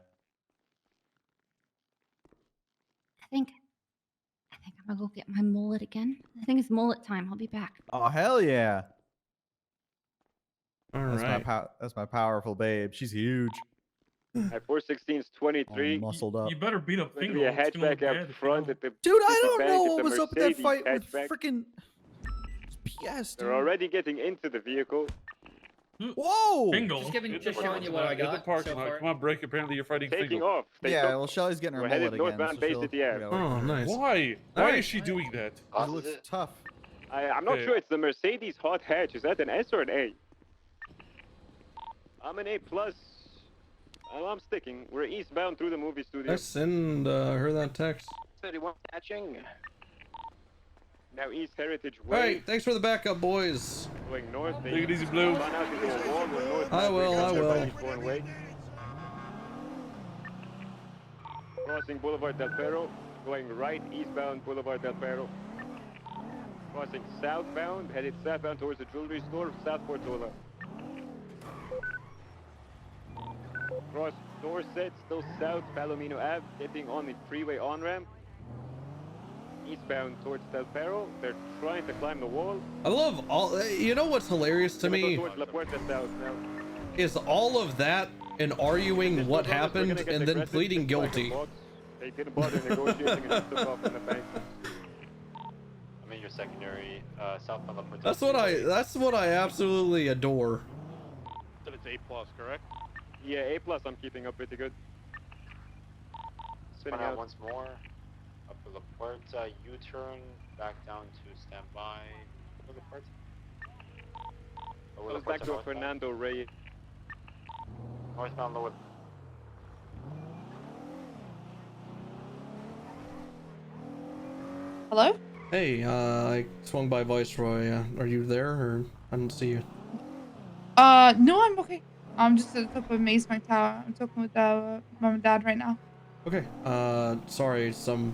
I think I'm gonna go get my mullet again. I think it's mullet time. I'll be back. Oh, hell yeah. All That's right. that's my powerful babe. She's huge. At 416's 23. All muscled up. You better beat up There's Fingal. gonna be a It's gonna look hatchback out bad if you front don't. at the Dude, I at the don't back know at what the was up with that Mercedes fight with hatchback. freaking PS, dude. They're already getting into the vehicle. Whoa! Fingal. Just showing you what I got so far. Come on, break. Apparently you're fighting Taking Fingal. off. They Yeah, took- well, Shelly's getting her We're mullet headed again. northbound so Bay she'll- City, yeah. Oh, nice. Why? Why Alright. is she doing that? It looks tough. I'm not Okay. sure it's the Mercedes hot hatch. Is that an S or an A? I'm an A plus. I'm sticking. We're eastbound through the movie studio. I send her that text. 31 hatching. Now East Heritage All Way. right, thanks for the backup, boys. Going north. Take it easy, Blue. Run out into a wall. We're north. I will. Going away. Crossing Boulevard Del Perro. Going right eastbound Boulevard Del Perro. Crossing southbound. Headed southbound towards the jewelry store. South Portola. Cross Dorset. Still south Palomino Ave. Getting on the freeway on-ramp. Eastbound towards Del Perro. They're trying to climb the wall. I love all. You know what's hilarious to Gonna go me towards La Puerta South now. is all of that and arguing what We're happened gonna get and then aggressive, pleading just like a guilty. box. They didn't bother negotiating and just took off in the bank. I'm in your secondary, south of La Puerta. That's what I absolutely adore. Said it's A plus, correct? Yeah, A plus. I'm keeping up pretty good. Spinning Run out out. once more. Up to La Puerta, U-turn, back down to standby. For La Puerta. Oh, La Goes back Puerta to a northbound. Fernando Reyes. Northbound lower. Hello? Hey, I swung by Viceroy. Are you there, or I didn't see you? No, I'm okay. I'm just at the top of Maze my tower. I'm talking with mom and dad right now. Okay. Sorry, some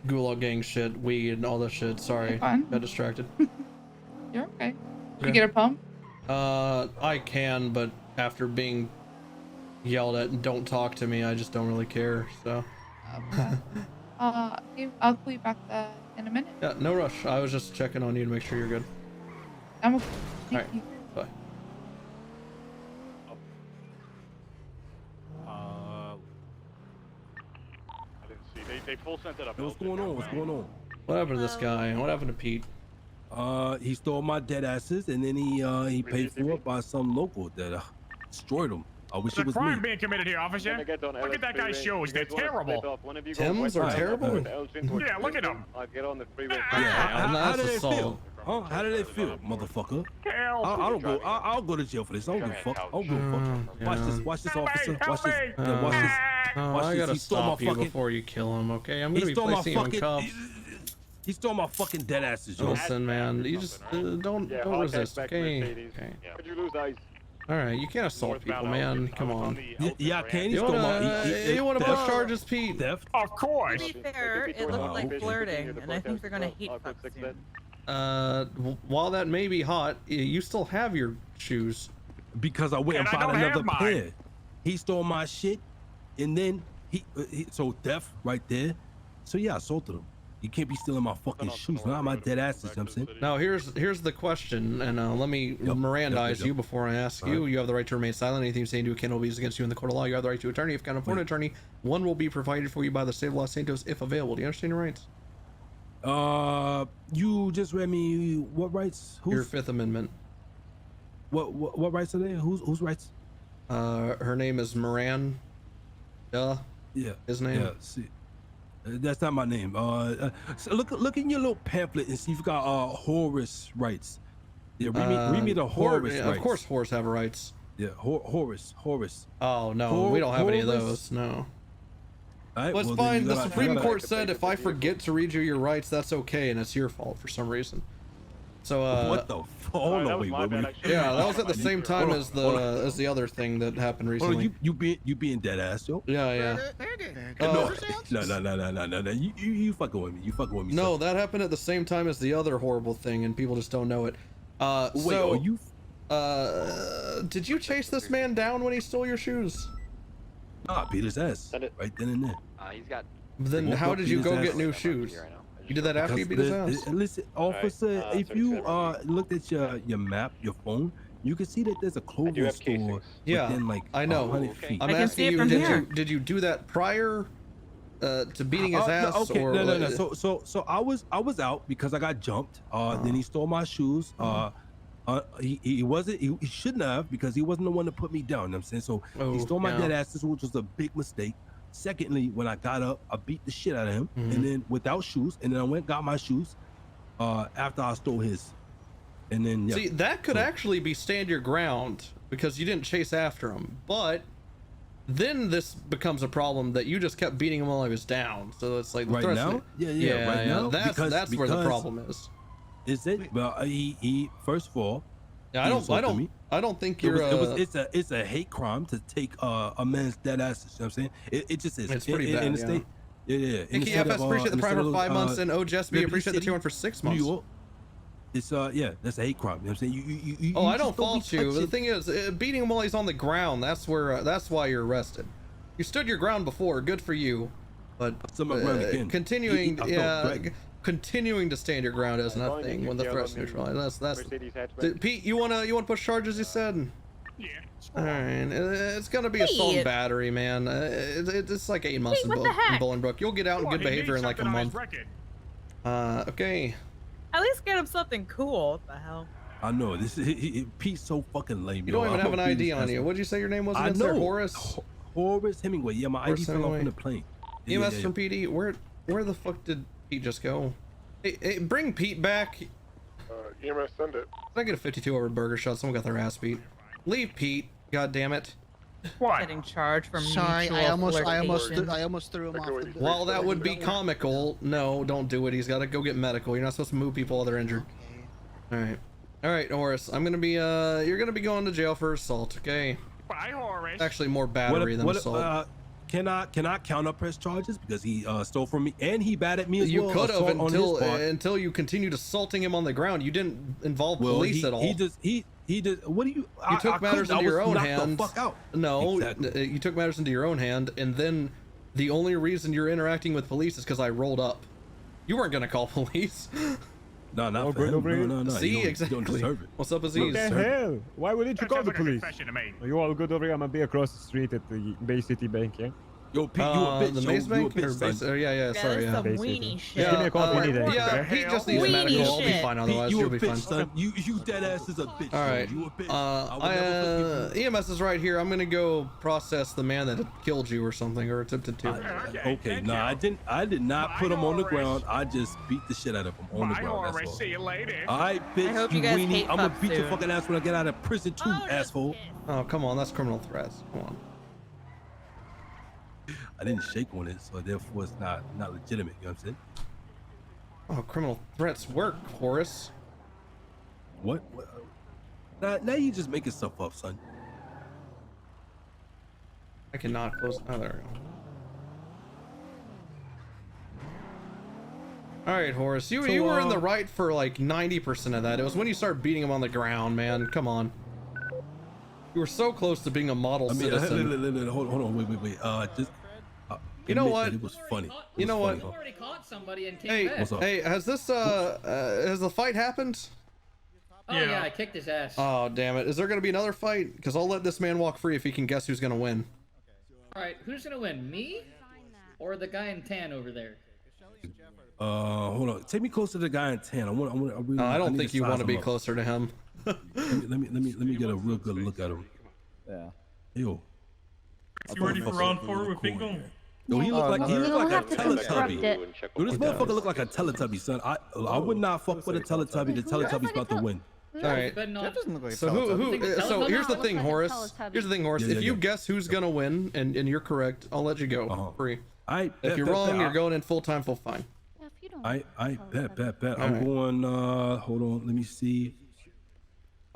Gulag Gang shit, weed, and all that shit. Sorry, Fine. got distracted. You're okay. Did Okay. you get a pump? I can, but after being yelled at and don't talk to me, I just don't really care. So. Okay. I'll call you back in a minute. Yeah, no rush. I was just checking on you to make sure you're good. I'm okay. All right. Bye. I didn't see. They full sent it up. What's going on? What's going on? What happened to this guy? What happened to Pete? He stole my dead asses, and then he paid for it by some local that destroyed them. I wish it was me. being committed here, officer. Look at that guy's shoes. They're terrible. Tim's are terrible? Yeah, look at them. I'll get on the freeway. Yeah, how that's did it assault. feel? Huh? How did they feel, motherfucker? Help! I'll go to jail for this. I don't give a fuck. I don't give a fuck. Watch this, officer. Watch this. Oh, Watch this. I gotta He stole my stop you fucking- before you kill him, okay? I'm gonna He be stole my placing you in fucking. cuffs. He stole my fucking dead asses, yo. Listen, man, you just don't resist, okay? Could you lose eyes? All right, you can't assault people, man. Come on. Yeah, I can. He You stole my. wanna push theft. charges, Pete? Theft. Of course. To be fair, it looked like flirting, and I think they're gonna hate fuck soon. While that may be hot, you still have your shoes. Because I went and And I bought don't have another mine. pair. He stole my shit, and then he so theft right there. So yeah, I assaulted him. You can't be stealing my fucking shoes, not my dead asses. You know what I'm saying? Now here's the question, and let me Mirandize you before I ask you. You have the right to remain silent. Anything you say and do can be used against you in the court of law. You have the right to attorney. If you can't afford an attorney, one will be provided for you by the state of Los Santos if available. Do you understand your rights? You just read me what rights? Your Fifth Amendment. What rights are there? Whose rights? Her name is Moran. Yeah. His name. Yeah. See, that's not my name. So look in your little pamphlet and see if you got Horace rights. Yeah, read me the Horace rights. Of course, Horace have rights. Yeah, Horace. Oh no, we don't have any of those. No. All right, Well, it's well, then fine. you The gotta- Supreme Court said if I forget to read you your rights, that's okay, and it's your fault for some reason. So what the? Hold on, wait. Yeah, that was at the same time Hold on, as hold on. the other thing that happened Hold on, recently. you being dead ass, yo. Yeah. No. You fucking with me. You fucking with me. No, that happened at the same time as the other horrible thing, and people just don't know it. Wait, are you? Did you chase this man down when he stole your shoes? Nah, beat his ass. Right then and there. He's got. Then Woke how up, did beat you his go ass. get new shoes? You did that after you beat his ass? Listen, officer, if you looked at your map, your phone, you can see that there's a clothing store within like I know. 100 feet. I'm asking you, did you do that prior to beating his ass? Okay, or no. So I was out because I got jumped. Then he stole my shoes. He shouldn't have, because he wasn't the one to put me down. You know what I'm saying? So he stole my dead asses, which was a big mistake. Secondly, when I got up, I beat the shit out of him, and then without shoes, and then I went and got my shoes after I stole his. And then See, that could actually be stand your ground because you didn't chase after him. But then this becomes a problem that you just kept beating him while he was down. So it's like the Right threats now? that- Yeah, right now. That's where the problem is. Is it? Well, he first of all. Yeah, I don't think you're. It's a hate crime to take a man's dead asses. You know what I'm saying? It just is. It's pretty bad. In the state. Yeah. Thank you, FS. Appreciate the prime for 5 months, and Jesse, appreciate the tier 1 for 6 months. New York, it's that's a hate crime. You know what I'm saying? You I just don't fault be you. The touching- thing is, beating him while he's on the ground. That's why you're arrested. You stood your ground before. Good for you. But continuing, continuing to stand your ground isn't a thing when the threat's neutralized. That's Pete. You wanna push charges? You said. Yeah. All right, it's gonna be assault and battery, man. It's like 8 months in Bolingbrook. You'll get out in good behavior in like a month. Okay. At least get him something cool. What the hell? I know this. Pete's so fucking lame. You don't even have an ID on you. What'd you say your name was again, sir? Horace. Horace Hemingway. Yeah, my ID fell off in the plane. EMS from PD. Where the fuck did Pete just go? Hey, bring Pete back. EMS, send it. Did I get a 52 over Burger Shot? Someone got their ass beat. Leave Pete. God damn it. What? Getting charged from Sorry, I almost threw him off. While that would be comical, no, don't do it. He's got to go get medical. You're not supposed to move people while they're injured. All right, Horace. I'm gonna be you're gonna be going to jail for assault. Okay. Bye, Horace. Actually, more battery than assault. Can I counter press charges because he stole from me and he batted me as you well? You could have until you continued assaulting him on the ground. You didn't involve police at all. He did. What do you? You took matters into your own hand. The fuck out. No, exactly. You took matters into your own hand, and then the only reason you're interacting with police is because I rolled up. You weren't gonna call police. No, not for him. No. See, exactly. You don't deserve it. What's up, Aziz? What the hell? Why wouldn't you call the police? To me. Are you all good over here? I'm gonna be across the street at the Bay City Bank, yeah? Yo, Pete, you a bitch. The yo, Maze you a Bank? bitch, Or son. base, yeah, sorry, yeah. Some weenie shit. Yeah, Give me a call if you need anything, yeah, okay? Pete just needs Weenie medical. I'll be shit. fine Pete, otherwise. you You'll a be bitch, fine. son. You dead ass is a bitch. All right. You a bitch. I would never forgive you. EMS is right here. I'm gonna go process the man that killed you or something, or attempted to. Okay, no, I did not put him on the ground. I just beat the shit out of him on the ground. That's all. See you later. All right, bitch, I hope you you guys weenie. hate I'm gonna fuck beat your soon. fucking ass when I get out of prison too, asshole. Oh, come on, that's criminal threats. Come on. I didn't shake on it, so therefore it's not legitimate. You know what I'm saying? Oh, criminal threats work, Horace. What? Now you just making stuff up, son. I cannot close. Oh, there we go. All right, Horace, you were in the right for like 90% of that. It was when you started beating him on the ground, man. Come on. You were so close to being a model citizen. Hold on, wait. Just. You know what? It was funny. You know what? You already caught somebody and came Hey, back. What's up? hey, has the fight happened? Oh yeah, I kicked his ass. Oh, damn it. Is there going to be another fight? Because I'll let this man walk free if he can guess who's going to win. All right, who's gonna win, me or the guy in tan over there? Hold on. Take me closer to the guy in tan. I don't think you want to be closer to him. let me get a real good look at him. Yeah. Yo. You ready for round 4 with Bingo? Yo, he look like a Teletubby. Yo, this He motherfucker does. look like a Teletubby, son. I would not fuck with a Teletubby. The Teletubby's about to win. All right. Jeff doesn't look like a So Teletubby. so here's the thing, Looks like a Horace. Teletubby. Here's the thing, Horace. Yeah, If you yeah. guess who's gonna win and you're correct, I'll let you go free. If you're wrong, you're going in full time, full fine. Yeah, if you don't I bet. All I'm right. going. Hold on. Let me see.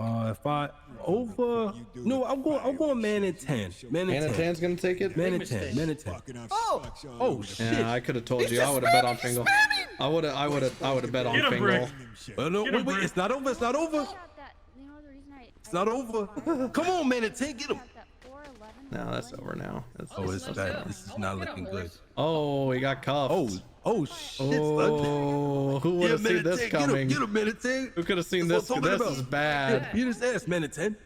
If I over. No, I'm going man in 10. Man in 10. Tan's gonna take it. Man in 10. Man in 10. Oh shit. Yeah, I could have told you. I would have bet on Fingal. I would have bet on Get him, Fingal. Brick. No, Get him, wait. Brick. It's not over. It's not over. It's not over. Come on, man in 10. Get him. No, that's over now. Oh, it's bad. This is not looking good. Oh, he got cuffed. Oh shit. Oh, who would have seen this coming? Get him, man in 10. Who could have seen That's this? what I'm talking This about. is bad. Beat his ass, man in 10.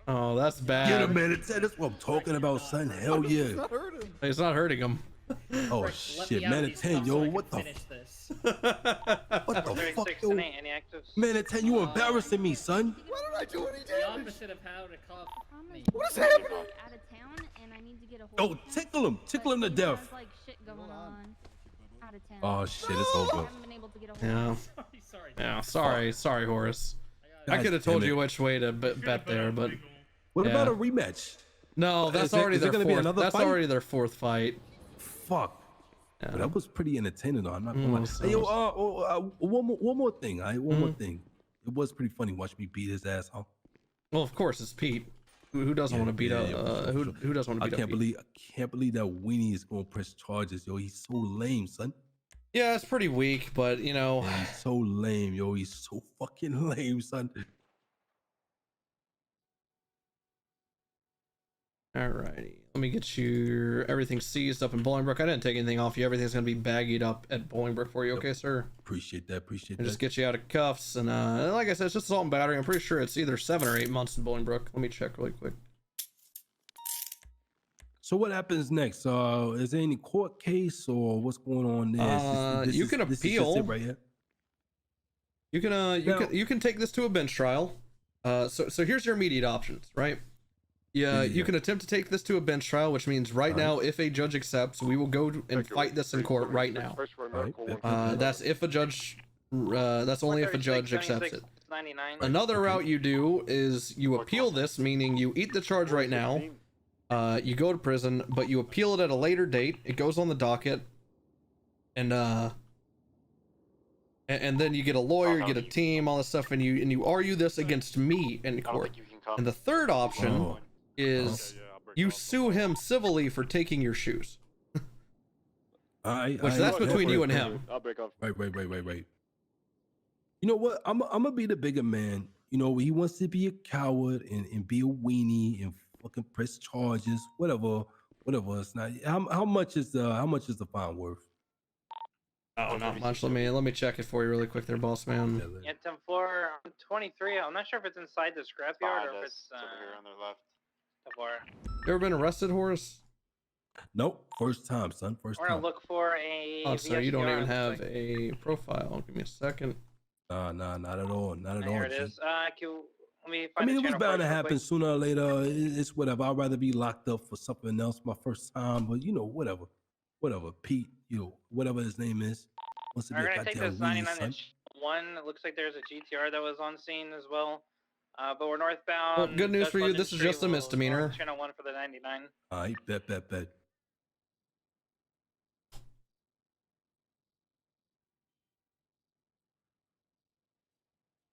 Oh, that's bad. Get him, man in 10. That's what I'm talking about, son. Hell yeah. It's not hurting him. Oh shit, man in 10, yo. What the? What the fuck, yo? Any actives? Man in 10, you embarrassing me, son. What did I do any The damage? opposite of how to cuff me. What is happening? out of town and I need to get a hold Oh, of him. tickle him to But he death. has, like, shit going on out of town. Oh shit, it's over. I haven't been able to get a hold of Yeah. him. Yeah. Sorry, Horace. I God could have damn told it. you which way to bet there, but What yeah. about a rematch? No, that's already their gonna be fourth. another That's fight? already their fourth fight. Fuck. Yeah. But that was pretty entertaining, though. I'm not gonna lie. so Hey, yo, one more thing. All right, one more thing. It was pretty funny watching me beat his ass, huh? Well, of course, it's Pete. Who doesn't want to beat up? Who doesn't want to beat up? I can't believe that Weenie is gonna press charges, yo. He's so lame, son. Yeah, it's pretty weak, but you know, Yeah, he's so lame, yo. He's so fucking lame, son. alrighty. Let me get you everything seized up in Bolingbrook. I didn't take anything off you. Everything's gonna be baggied up at Bolingbrook for you, okay, sir? Appreciate that. Appreciate And that. just get you out of cuffs, and like I said, it's just assault and battery. I'm pretty sure it's either 7 or 8 months in Bolingbrook. Let me check really quick. So what happens next? Is there any court case or what's going on there? You can this is just appeal. it right here. You can you can take this to a bench trial. So here's your immediate options, right? Yeah, you can attempt to take this to a bench trial, which means right now, if a judge accepts, we will go and fight this in court right now. That's if a judge. That's only if a judge accepts it. 99. Another route you do is you appeal this, meaning you eat the charge right now. You go to prison, but you appeal it at a later date. It goes on the docket, and then you get a lawyer, you get a team, all this stuff, and you argue this against me in court. And the third option is you sue him civilly for taking your shoes. That's between you and him. Right. You know what? I'm gonna be the bigger man. You know, he wants to be a coward and be a weenie and fucking press charges, whatever. It's not. How much is the fine worth? Oh, not much. Let me check it for you really quick there, boss man. Yeah, 10-4, 23. I'm not sure if it's inside the scrapyard or if it's over here on their left. 10-4. You ever been arrested, Horace? Nope, first time, son. First We're gonna time. look for a. Oh, so you don't VSDR, even it looks have like. a profile. Give me a second. Nah, not at all. Not at all. Here it G. is. Let me I find mean, the it was channel bound to first real happen quick. sooner or later. It's whatever. I'd rather be locked up for something else my first time, but you know, whatever. Pete, whatever his name is. Wants to be We're a gonna take goddamn this weenie, 99 son. inch one. It looks like there's a GTR that was on scene as well. But we're northbound. Well, good news Dutch for you. London This is Street. just a We'll misdemeanor. channel 1 for the 99. All right, bet.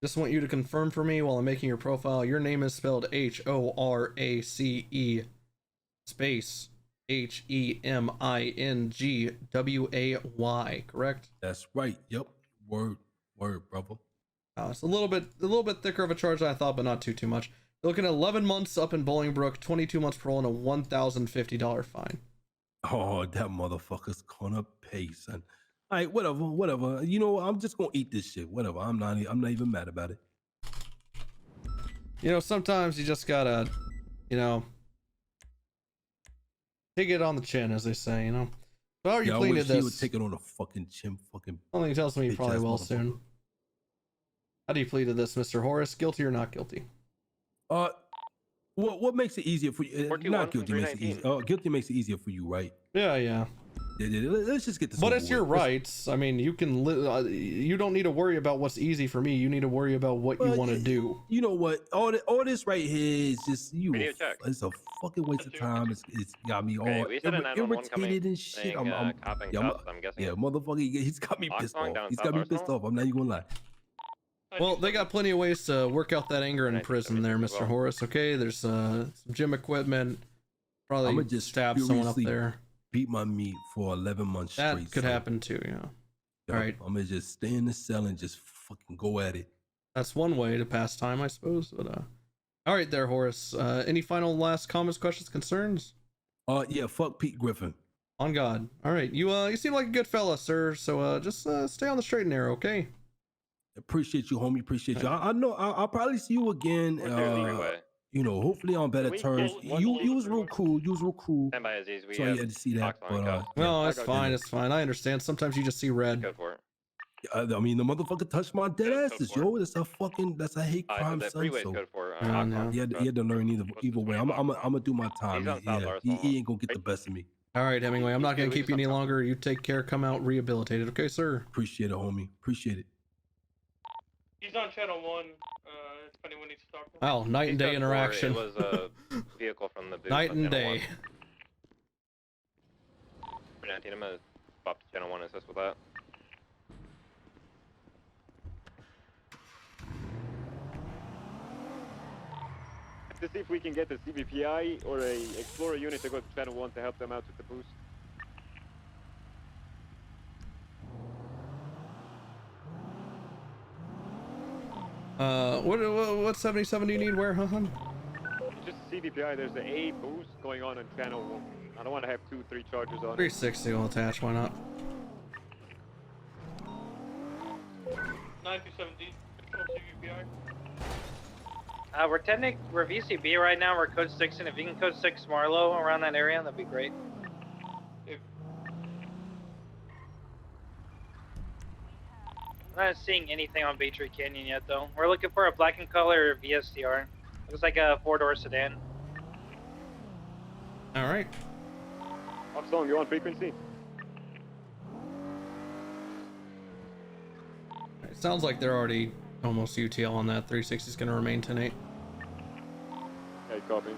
Just want you to confirm for me while I'm making your profile. Your name is spelled Horace space HEMINGWAY, correct? That's right. Yep. Word, brother. It's a little bit thicker of a charge than I thought, but not too much. You're looking at 11 months up in Bolingbrook, 22 months parole, and a $1,050 fine. Oh, that motherfucker's gonna pay, son. All right, whatever. You know, I'm just gonna eat this shit. Whatever. I'm not even mad about it. You know, sometimes you just gotta, take it on the chin, as they say. So how are you I pleading wish to he this? would take it on the fucking chin, fucking. Only tells me you bitch probably ass will motherfucker. soon. How do you plead to this, Mr. Horace? Guilty or not guilty? What makes it easier for you? Not guilty makes it easy. Guilty makes it easier for you, right? Yeah. Let's just get this. But over it's your with. rights. I mean, you can. You don't need to worry about what's easy for me. You need to worry about what you want to do. You know what? All this right here is just you. Radio check. It's a fucking waste of time. It's got me Okay, all we said a 911 coming, irritated and shit. saying, I'm cop and yeah, cuffs, I'm guessing. yeah, motherfucker. He's got me pissed Foxconn off. down He's South got me pissed Arsenal? off. I'm not even gonna lie. Well, they got plenty of ways to work out that anger in prison there, Mr. Horace. Okay, there's some gym equipment. Probably I'ma just stab someone up furiously there. Beat my meat for 11 months That straight. could son. happen too, yeah. Yup, All right. I'm gonna just stay in the cell and just fucking go at it. That's one way to pass time, I suppose. But all right, there, Horace. Any final last comments, questions, concerns? Yeah, fuck Pete Griffin. On God. All right, you seem like a good fella, sir. So just stay on the straight and narrow, okay? Appreciate you, homie. Appreciate you. I know I'll probably see you again. You know, hopefully on better terms. You was real cool. You was real cool. Stand by, Aziz. We So have you had to see that. Foxconn But cuffs. No, it's fine. It's fine. I understand. Sometimes you just see red. Go for it. I mean, the motherfucker touched my dead asses, yo. That's a hate So crime, that son. freeway's So good for he had to learn either way. I'm gonna do my time. He's on South Arsenal. He ain't gonna get the best of me. All right, Hemingway. I'm not gonna keep you any longer. You take care. Come out rehabilitated, okay, sir? Appreciate it, homie. Appreciate it. He's on channel 1. If anyone needs to talk to him. Wow, night and day interaction. It was a vehicle from the booth. Night on and channel day. 19, I'm gonna pop to channel 1 and assist with that. To see if we can get a CVPI or a Explorer unit to go to channel 1 to help them out with the boost. What 77 do you need? Where, huh? Just CVPI, there's an A boost going on channel 1. I don't want to have 2-3 charges on it. 360 will attach. Why not? 927D. Control CVPI. We're VCB right now. We're code 6, and if you can code 6 Marlowe around that area, that'd be great. I'm not seeing anything on Baytree Canyon yet, though. We're looking for a black and color VSDR. Looks like a 4-door sedan. All right. Upstone, you're on frequency. It sounds like they're already almost UTL on that. 360 is going to remain 10-8. Okay, copy.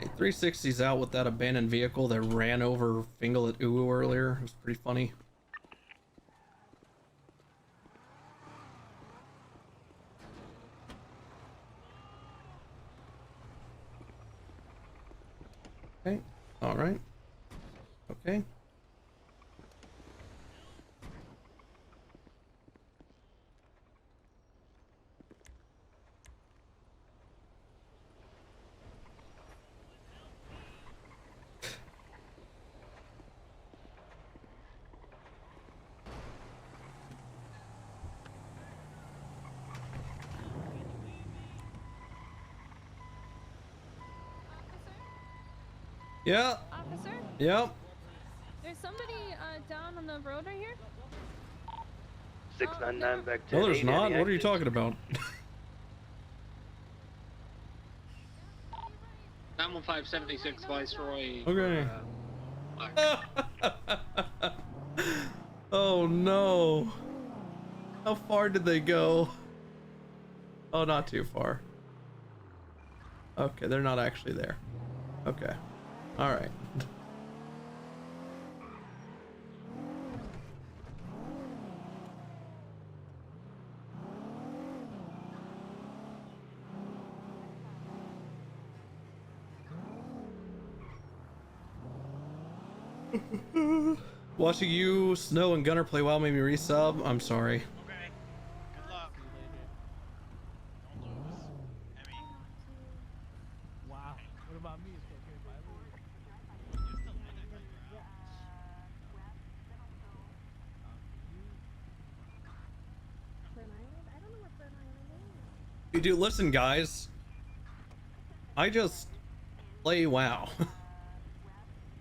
Okay, 360's out with that abandoned vehicle that ran over Fingal at Uwu earlier. It was pretty funny. Okay. All right. Okay. Yeah. Officer? Yep. There's somebody down on the road right here? 699 back to No, there's not. What are you talking about? 91576 Viceroy. Okay. Oh no. How far did they go? Oh, not too far. Okay, they're not actually there. Okay. All right. Watching you, Snow, and Gunner play WoW made me resub. I'm sorry. Okay. Good luck. Wow. What about me? It's okay if I Dude, listen, guys. I just play WoW.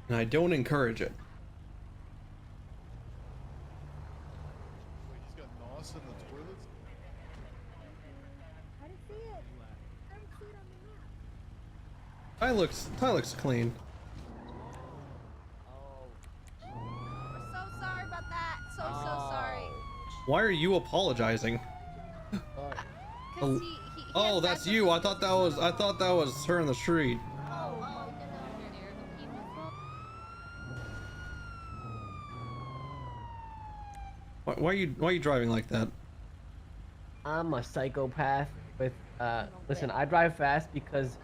And I don't encourage it. Wait, he's got NOS in the toilets? I didn't see it. I didn't see it on the map. Ty looks clean. We're so sorry about that. So sorry. Why are you apologizing? Oh, that's you. I thought that was her in the street. Why are you driving like that? I'm a psychopath with listen, I drive fast because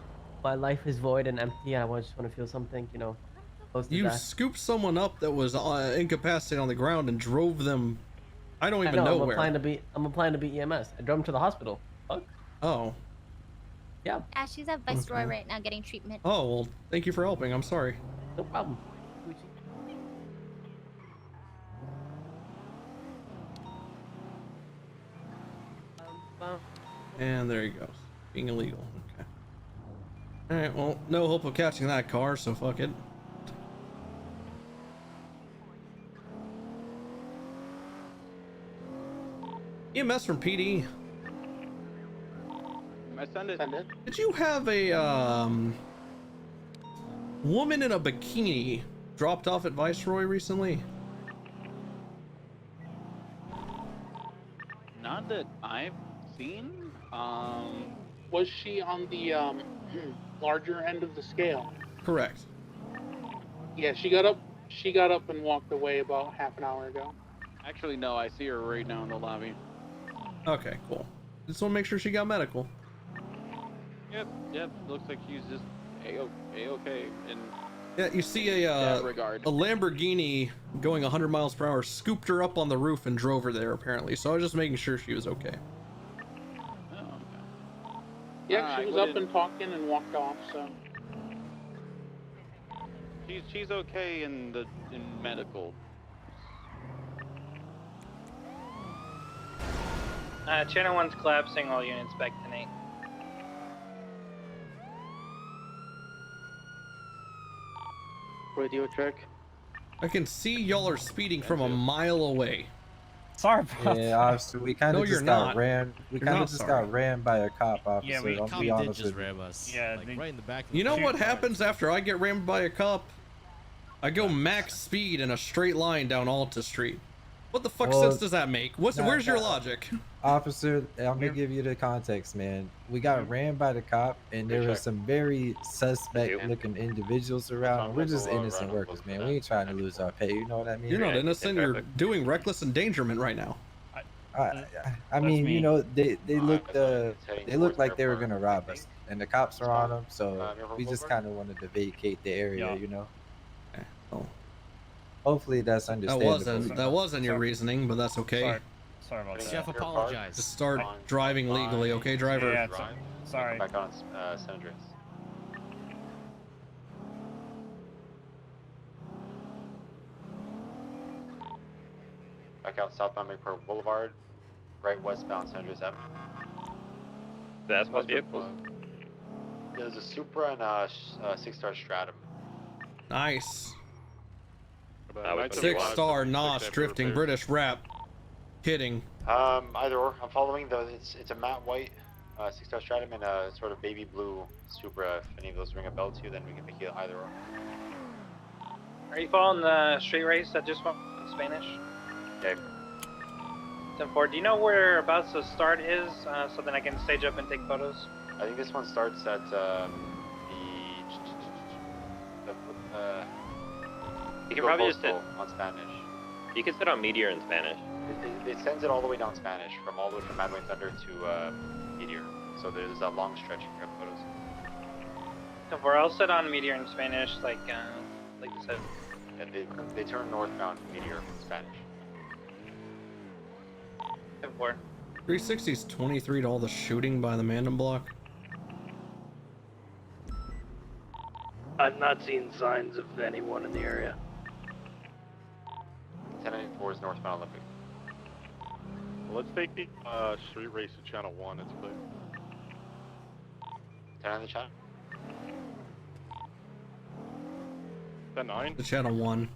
my life is void and empty and I just want to feel something, you know, close to You death. scooped someone up that was incapacitated on the ground and drove them. I don't even know I'm where. I'm applying to be EMS. I drove him to the hospital. Fuck. Oh. Yeah. Yeah, she's at Viceroy Okay. right now getting treatment. Oh, well, thank you for helping. I'm sorry. No problem. And there he goes. Being illegal. Okay. Alright, well, no hope of catching that car, so fuck it. EMS from PD. Did you have a woman in a bikini dropped off at Viceroy recently? Not that I've seen. Was she on the larger end of the scale? Correct. Yeah, she got up and walked away about half an hour ago. Actually, no, I see her right now in the lobby. Okay, cool. Just want to make sure she got medical. Yep, looks like she's just A-okay. And Yeah, you see a that regard. Lamborghini going 100 miles per hour scooped her up on the roof and drove her there apparently. So I was just making sure she was okay. Yeah, she was up and talking and walked off, so. She's okay in medical. Channel 1's collapsing, all units back to Nate. Radio check. I can see y'all are speeding from a mile away. Sorry about that. Officer, we kind of No, you're just got not. rammed. We You're kind not of just sorry. got rammed by a cop officer. Yeah, we I'll be honest with you. Yeah, right in the back. You know what happens after I get rammed by a cop? I go max speed in a straight line down Alta Street. What the fuck Well, sense does that make? Where's your nah. logic? Officer, I'm gonna give you the context, man. We got rammed by the cop, and there were some very suspect-looking individuals around. We're just innocent workers, man. We ain't trying to lose our pay. You know what I mean? You're not innocent. You're doing reckless endangerment right now. I mean, me. you know, they looked It's heading they looked towards like they were Miramar, gonna rob us, and the cops are on them. So Miramar we just Boulevard? kind of wanted to vacate the area, you know. Oh. Hopefully that's That understandable. wasn't your reasoning, but that's okay. Sorry about that. Jeff, apologize. Just start driving legally, okay, driver? Yeah, sorry. Back on San Andreas. Back out southbound Mayport Boulevard, right westbound San Andreas Avenue. That's my vehicle. There's a Supra and a 6-star Stratum. Nice. About 6-star NOS drifting British rap. Kidding. Either or. I'm following it's a matte white 6-star Stratum and a sort of baby blue Supra. If any of those ring a bell to you, then we can make it either or. Are you following the street race that just went in Spanish? Okay. 10-4, do you know whereabouts the start is, so then I can stage up and take photos? I think this one starts at You can probably just on Spanish. You can sit on Meteor in Spanish. It sends it all the way down Spanish, from all the way from Madway Thunder to Meteor. So there's that long stretch you can grab photos. 10-4, I'll sit on Meteor in Spanish, like you said. And they turn northbound Meteor in Spanish. 10-4. 360's 23 to all the shooting by the Mandem block. I've not seen signs of anyone in the area. 1094 is northbound Olympic. Well, let's take the street race to channel 1. It's clear. 10 on the channel. 10-9. The channel 1.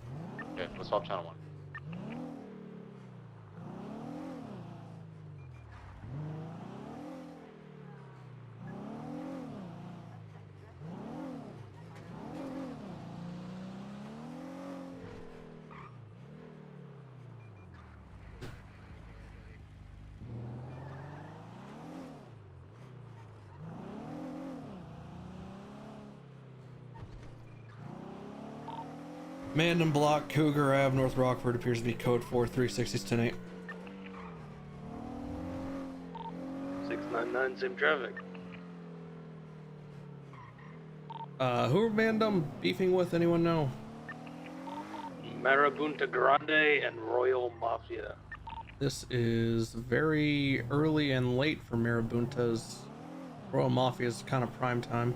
Okay, let's swap channel 1. Mandem block, Cougar Ave, North Rockford appears to be code 4, 360's 10-8. 699, same traffic. Who are Mandem beefing with? Anyone know? Marabunta Grande and Royal Mafia. This is very early and late for Marabunta's. Royal Mafia's kind of prime time.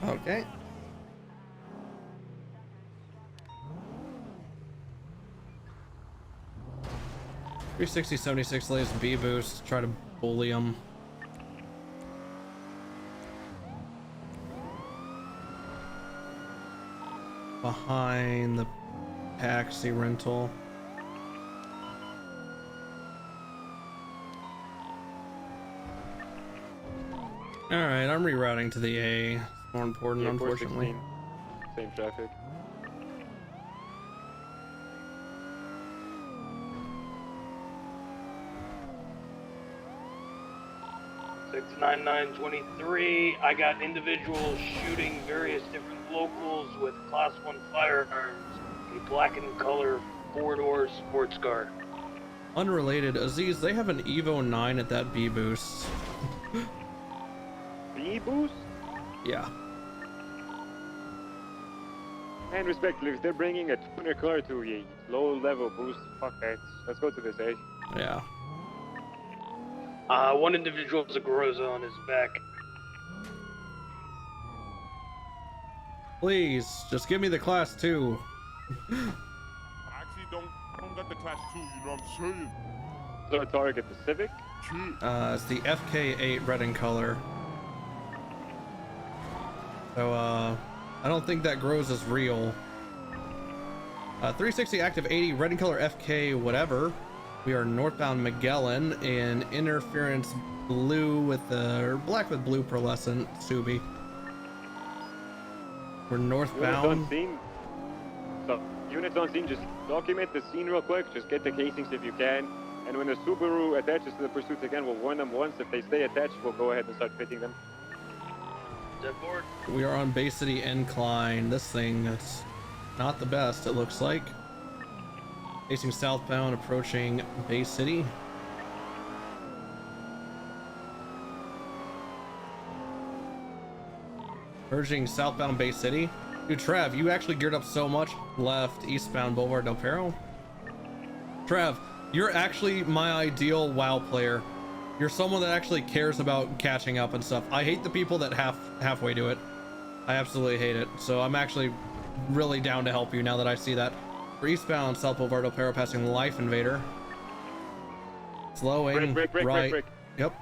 Okay. $360.76 lays B boost. Try to bully him. Behind the taxi rental. All right, I'm rerouting to the A. It's more important, Yeah, unfortunately. 416. Same traffic. Six 9923. I got individuals shooting various different locals with Class 1 firearms. A black and color 4-door sports car. Unrelated, Aziz, they have an Evo 9 at that B boost. B boost? Yeah. And respectfully, if they're bringing a tuner car to a low level boost, fuck that. Let's go to this A. Yeah. One individual has a Groza on his back. Please, just give me the class 2. I actually don't get the class 2, you know what I'm saying? Is our target the Civic? It's the FK8 red in color. So, I don't think that grows as real. 360 active 80 red in color FK whatever. We are northbound Magellan in interference blue with or black with blue pearlescent Subi. We're northbound. Units on scene. So, units on scene, just document the scene real quick. Just get the casings if you can. And when the Subaru attaches to the pursuits again, we'll warn them once. If they stay attached, we'll go ahead and start fitting them. We are on Bay City Incline. This thing, it's not the best, it looks like. Facing southbound, approaching Bay City. Merging southbound Bay City. Dude, Trav, you actually geared up so much. Left, eastbound Boulevard Del Perro. Trav, you're actually my ideal WoW player. You're someone that actually cares about catching up and stuff. I hate the people that halfway do it. I absolutely hate it. So I'm actually really down to help you now that I see that. We're eastbound South Boulevard Del Perro, passing Life Invader. Slowing right. Yep.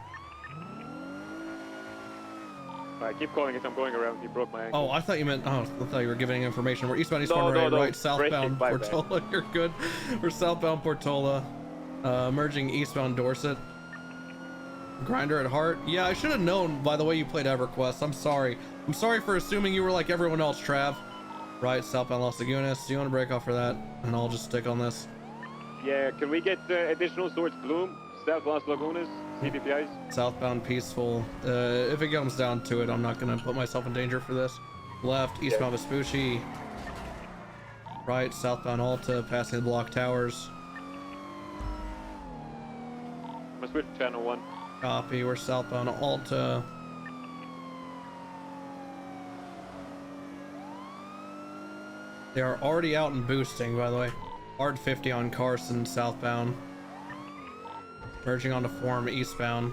Alright, keep calling it. I'm going around. You broke my ankle. Oh, I thought you meant. Oh, I thought you were giving information. We're eastbound, right, southbound Portola. You're good. We're southbound Portola, merging eastbound Dorset. Grinder at heart. Yeah, I should have known by the way you played EverQuest. I'm sorry. I'm sorry for assuming you were like everyone else, Trav. Right, southbound Los Lagunas. Do you want to break off for that? And I'll just stick on this. Yeah, can we get additional towards Bloom, South Los Lagunas, CPPIs? Southbound Peaceful. If it comes down to it, I'm not gonna put myself in danger for this. Left, eastbound Vespucci. Right, southbound Alta, passing the block towers. I'm gonna switch to channel 1. Copy, we're southbound Alta. They are already out and boosting, by the way. Hard 50 on Carson, southbound. Merging onto Forum, eastbound.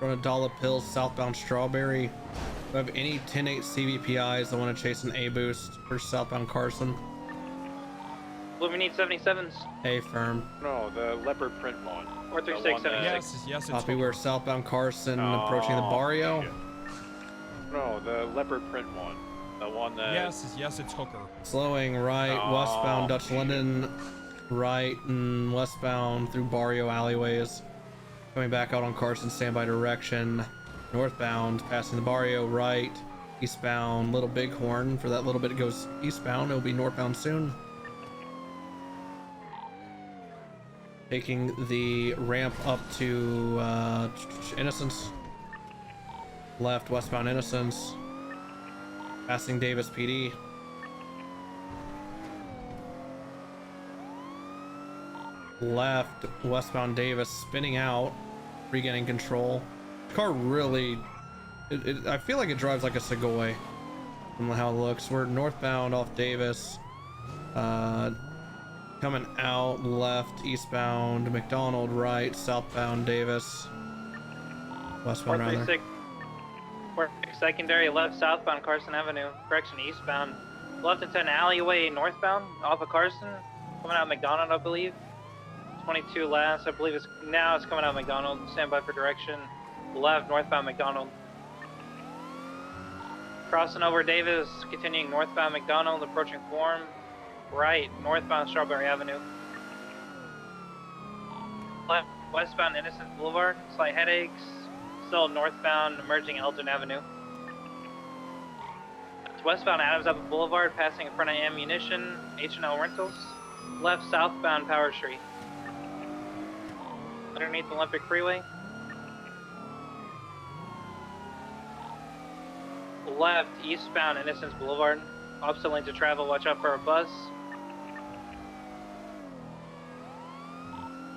Run a Dollop Hills, southbound Strawberry. Do I have any 10-8 CVPIs that want to chase an A boost for southbound Carson? Blue, we need 77s. A firm. No, the leopard print one. 436, 76. Yes, it's Copy, we're southbound Carson, approaching the barrio. Shit. No, the leopard print one. The one that... Yes, it's Hooker. Slowing right, westbound Dutch shit. Linden, right and westbound through barrio alleyways. Coming back out on Carson, standby direction. Northbound, passing the barrio, right. Eastbound, Little Bighorn. For that little bit it goes eastbound, it'll be northbound soon. Taking the ramp up to Innocence. Left, westbound Innocence. Passing Davis PD. Left, westbound Davis, spinning out, regaining control. Car really, I feel like it drives like a Segoy from how it looks. We're northbound off Davis. Coming out left, eastbound McDonald, right, southbound Davis. Westbound rather. 436 secondary, left southbound Carson Avenue. Correction, eastbound. Left into an alleyway northbound off of Carson. Coming out McDonald, I believe. 22 last, I believe it's coming out McDonald. Stand by for direction. Left, northbound McDonald. Crossing over Davis, continuing northbound McDonald, approaching Forum. Right, northbound Strawberry Avenue. Left, westbound Innocence Boulevard. Slight headaches. Still northbound, emerging Elton Avenue. It's westbound Adams Apple Boulevard, passing in front of Ammunition, H&L Rentals. Left, southbound Power Street. Underneath Olympic Freeway. Left, eastbound Innocence Boulevard. Opposite lane to travel, watch out for a bus.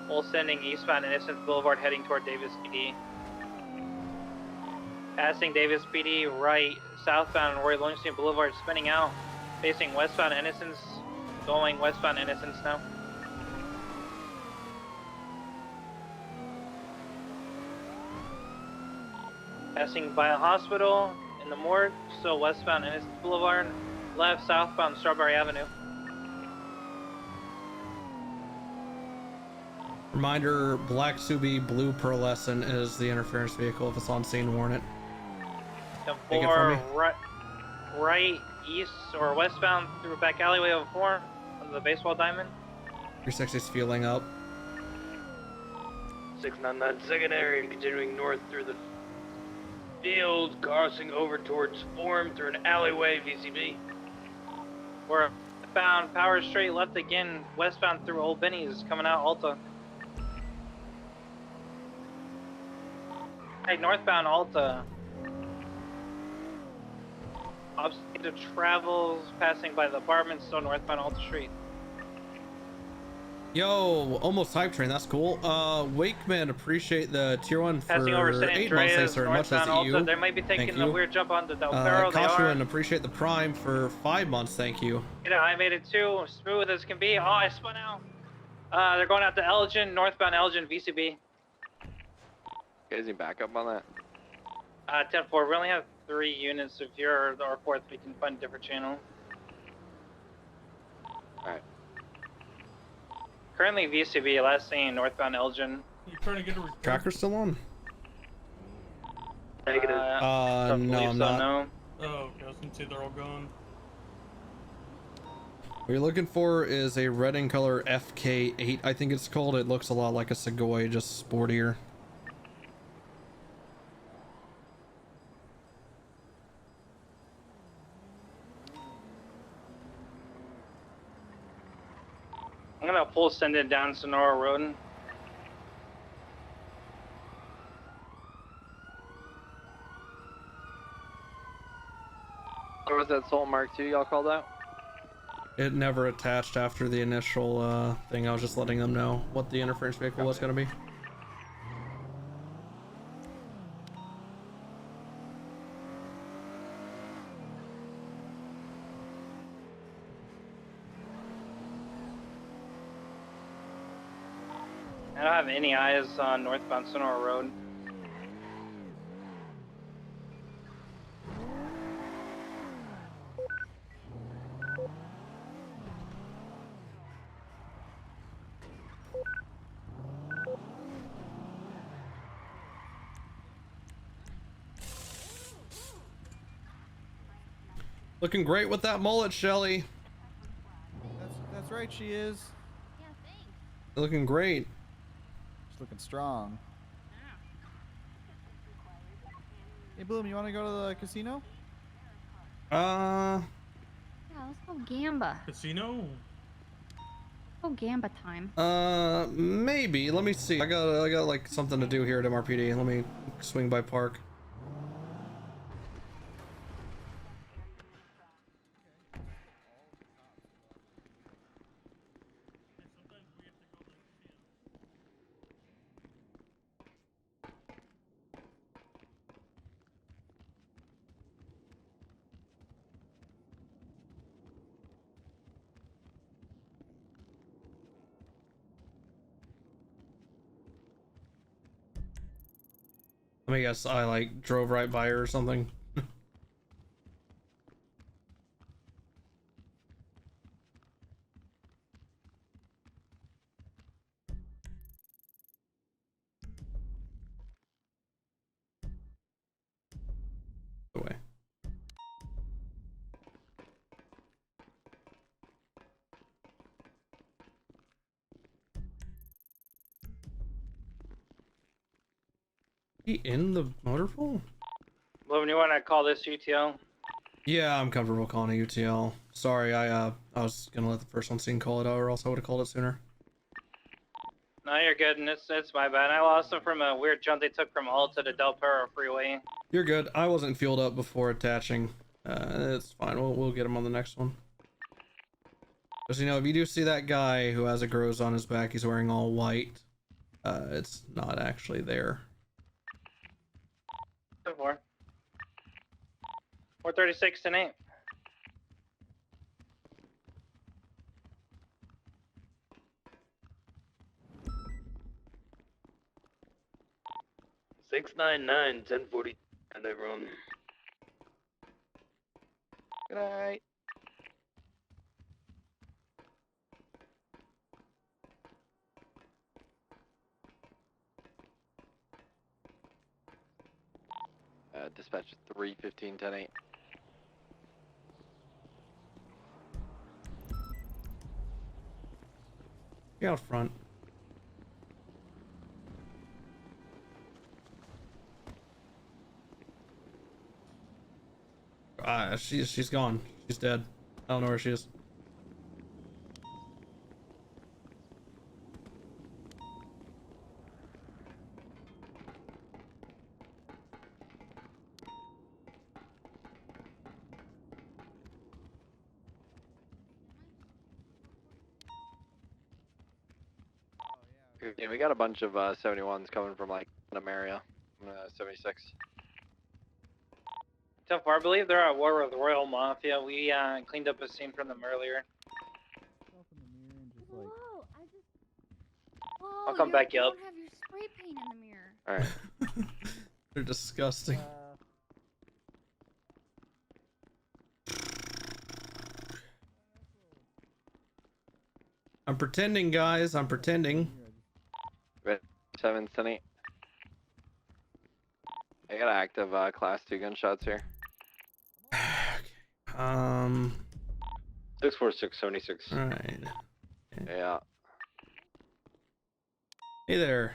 Full sending eastbound Innocence Boulevard, heading toward Davis PD. Passing Davis PD, right, southbound Roy Lowenstein Boulevard, spinning out, facing westbound Innocence, going westbound Innocence now. Passing by a hospital in the morgue, still westbound Innocence Boulevard, left southbound Strawberry Avenue. Reminder, black Subi, blue pearlescent is the interference vehicle. If it's on scene, warn it. Take it from me. Right, east, or westbound through a back alleyway of Forum, under the baseball diamond. 360's fueling up. 699 secondary, continuing north through the field, crossing over towards Form through an alleyway, VCB. We're bound, power straight left again, westbound through Old Benny's, coming out Alta. Hey, northbound Alta. Opposite of travels, passing by the apartments, still northbound Alta Street. Yo, almost hype train. That's cool. Wakeman, appreciate the tier 1 for Passing over San 8 months. Thanks Andreas, very much. That's northbound Alta. you. They might be Thank taking the you. weird jump onto Del Perro. They Kashuan, are. appreciate the prime for 5 months. Thank you. You know, I made it too smooth as can be. Oh, I spun out. They're going out to Elgin, northbound Elgin, VCB. Guys, any backup on that? 10-4. We only have 3 units. If you're our 4th, we can find a different channel. Alright. Currently VCB, last seen northbound Elgin. You trying to get a report? Tracker's still on? Negative. No, I'm not. No. Oh, okay. I was gonna say they're all gone. What you're looking for is a red in color FK8, I think it's called. It looks a lot like a Segoy, just sportier. I'm gonna full send it down Sonora Road. Or was that Soul Mark II y'all called out? It never attached after the initial thing. I was just letting them know what the interference vehicle was going to be. I don't have any eyes on northbound Sonora Road. Looking great with that mullet, Shelly. That's right, she is. Looking great. She's looking strong. Hey, Bloom, you want to go to the casino? Yeah, let's go Gamba. Casino? Go Gamba time. Maybe. Let me see. I got like something to do here at MRPD. Let me swing by Park. Let me guess, I like drove right by her or something. Away. He in the motor pool? Logan, you want to call this UTL? Yeah, I'm comfortable calling it UTL. Sorry, I was gonna let the first one scene call it out, or else I would have called it sooner. No, you're good, and it's my bad. I lost them from a weird jump they took from Alta to Del Perro Freeway. You're good. I wasn't fueled up before attaching. It's fine. We'll get him on the next one. Because you know, if you do see that guy who has a grows on his back, he's wearing all white. It's not actually there. 4. 436 and 8. Six 1040, and everyone. Good night. Dispatch 315 10-8. Get out front. She's gone. She's dead. I don't know where she is. Yeah, we got a bunch of 71s coming from like Random area. 76. So far, I believe they're at war with the Royal Mafia. We cleaned up a scene from them earlier. Whoa, I'll come you back up. don't have your spray paint in the mirror. All right. They're disgusting. I'm pretending, guys. I'm pretending. 7, 10, 8. I got active class 2 gunshots here. 646, 76. All right. Yeah. Hey there.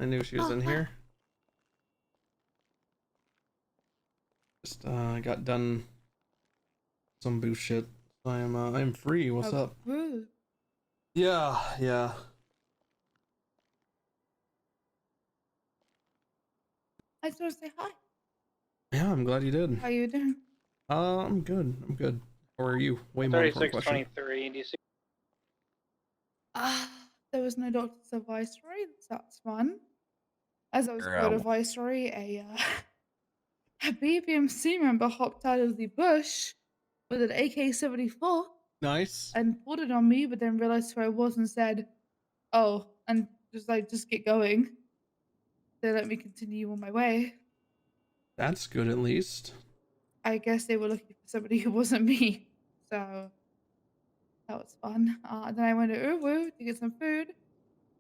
I knew she was in here. Just got done some boost shit. I'm free. What's up? Yeah, yeah. I just want to say hi. Yeah, I'm glad you did. How you doing? I'm good. I'm good. How are you? Way more important question. 3623. Do you see? There was no doctor's advisory. That's fun. As I was told advisory, a BBMC member hopped out of the bush with an AK-74 Nice. and pulled it on me, but then realized who I was and said, "Oh," and just get going. They let me continue on my way. That's good, at least. I guess they were looking for somebody who wasn't me, so that was fun. Then I went to Uwu to get some food.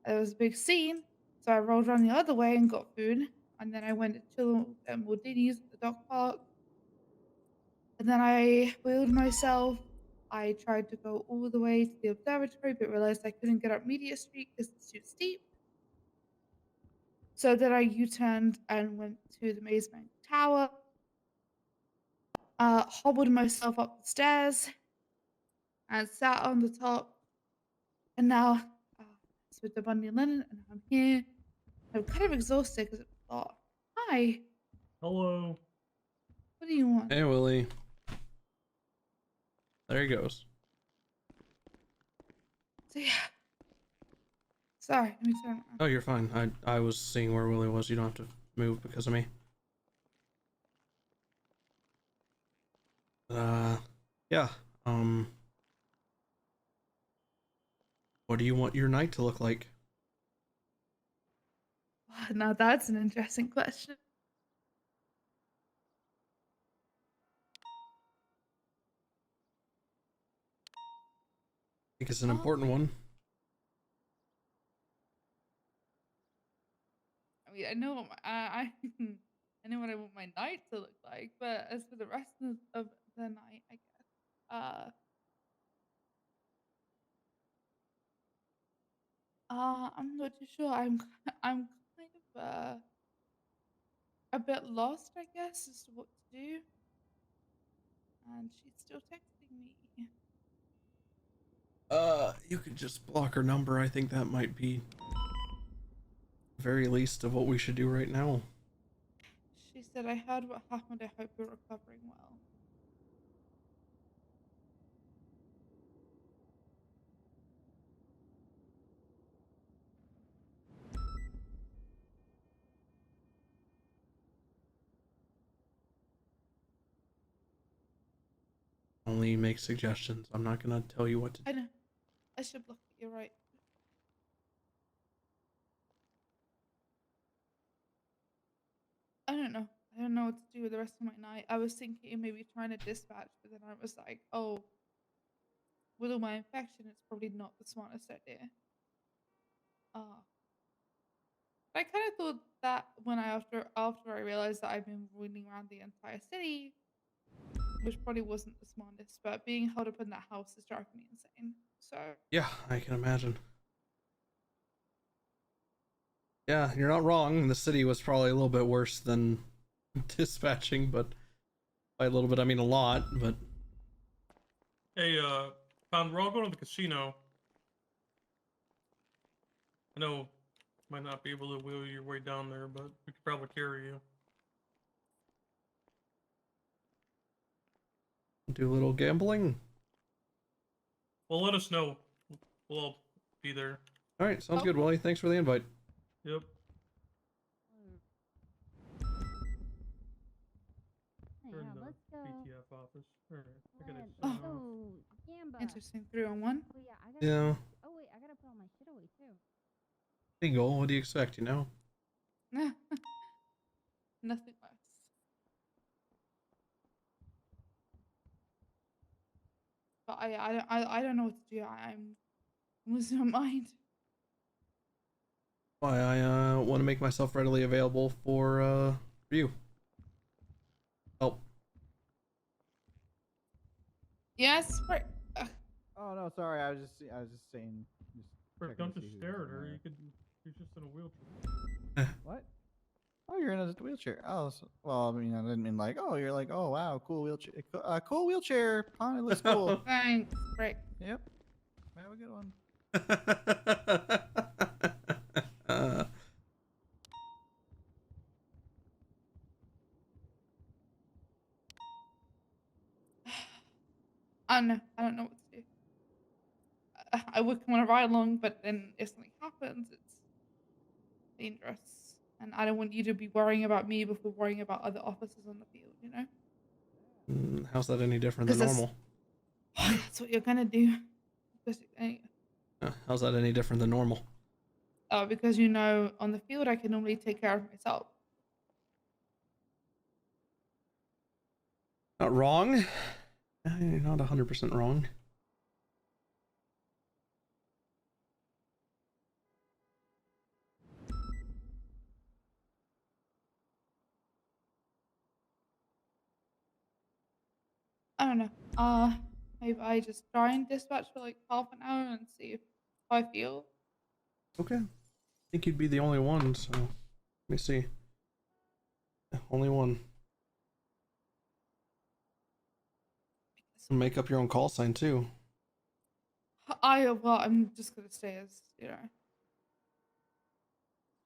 There was a big scene, so I rolled around the other way and got food. And then I went to chill at Mordini's at the dog park. And then I wheeled myself. I tried to go all the way to the observatory, but realized I couldn't get up Media Street because it's too steep. So then I U-turned and went to the Maze Bank Tower. Hobbled myself up the stairs and sat on the top. And now it's with the Bundy Linen, and I'm here. I'm kind of exhausted because I thought, hi, Hello. what do you want? Hey, Willie. There he goes. So yeah. Sorry, let me turn around. Oh, you're fine. I was seeing where Willie was. You don't have to move because of me. Yeah. What do you want your night to look like? Now that's an interesting question. I think it's an important one. I mean, I know what I know what I want my night to look like, but as for the rest of the night, I guess. I'm not too sure. I'm kind of a bit lost, I guess, as to what to do. And she's still texting me. You could just block her number. I think that might be the very least of what we should do right now. She said, I heard what happened. I hope you're recovering well. Only make suggestions. I'm not gonna tell you what to do. I know. I should block it. You're right. I don't know. I don't know what to do with the rest of my night. I was thinking maybe trying to dispatch, but then I was like, oh, with all my infection, it's probably not the smartest idea. I kind of thought that when after I realized that I've been running around the entire city which probably wasn't the smartest, but being held up in that house is driving me insane. So Yeah, I can imagine. Yeah, you're not wrong. The city was probably a little bit worse than dispatching, but by a little bit I mean a lot, but Hey, Pound, we're all going to the casino. I know might not be able to wheel your way down there, but we could probably carry you. do a little gambling. Well, let us know. We'll all be there. All right, sounds good, Willie. Thanks for the invite. Yep. We're in the let's go. BTF office. All right, I gotta Oh. sign off. Gamba. Interesting. 3-on-1. Oh yeah, I gotta. Yeah. Oh wait, I gotta put all my shit away too. Legal, what do you expect, you know? Nothing less. But I don't know what to do. I'm losing my mind. Why I want to make myself readily available for you. Help. Yes. Right. Oh no, sorry. I was just saying. Rick, don't just stare at her. You're just in a wheelchair. What? Oh, you're in a wheelchair. Oh, well, I mean, I didn't mean like, oh, you're like, oh, wow, cool wheelchair. Cool wheelchair. Huh? It looks cool. Thanks. Right. Yep. Have a good one. I don't know what to do. I would want to ride along, but then if something happens, it's dangerous. And I don't want you to be worrying about me before worrying about other officers on the field, you know? How's that any different than normal? That's what you're gonna do. How's that any different than normal? Because you know, on the field I can normally take care of myself. Not wrong. You're not 100% wrong. I don't know. Maybe I just try and dispatch for like half an hour and see how I feel. Okay. I think you'd be the only one, so let me see. Yeah, only one. Make up your own call sign too. Well, I'm just gonna stay as, you know.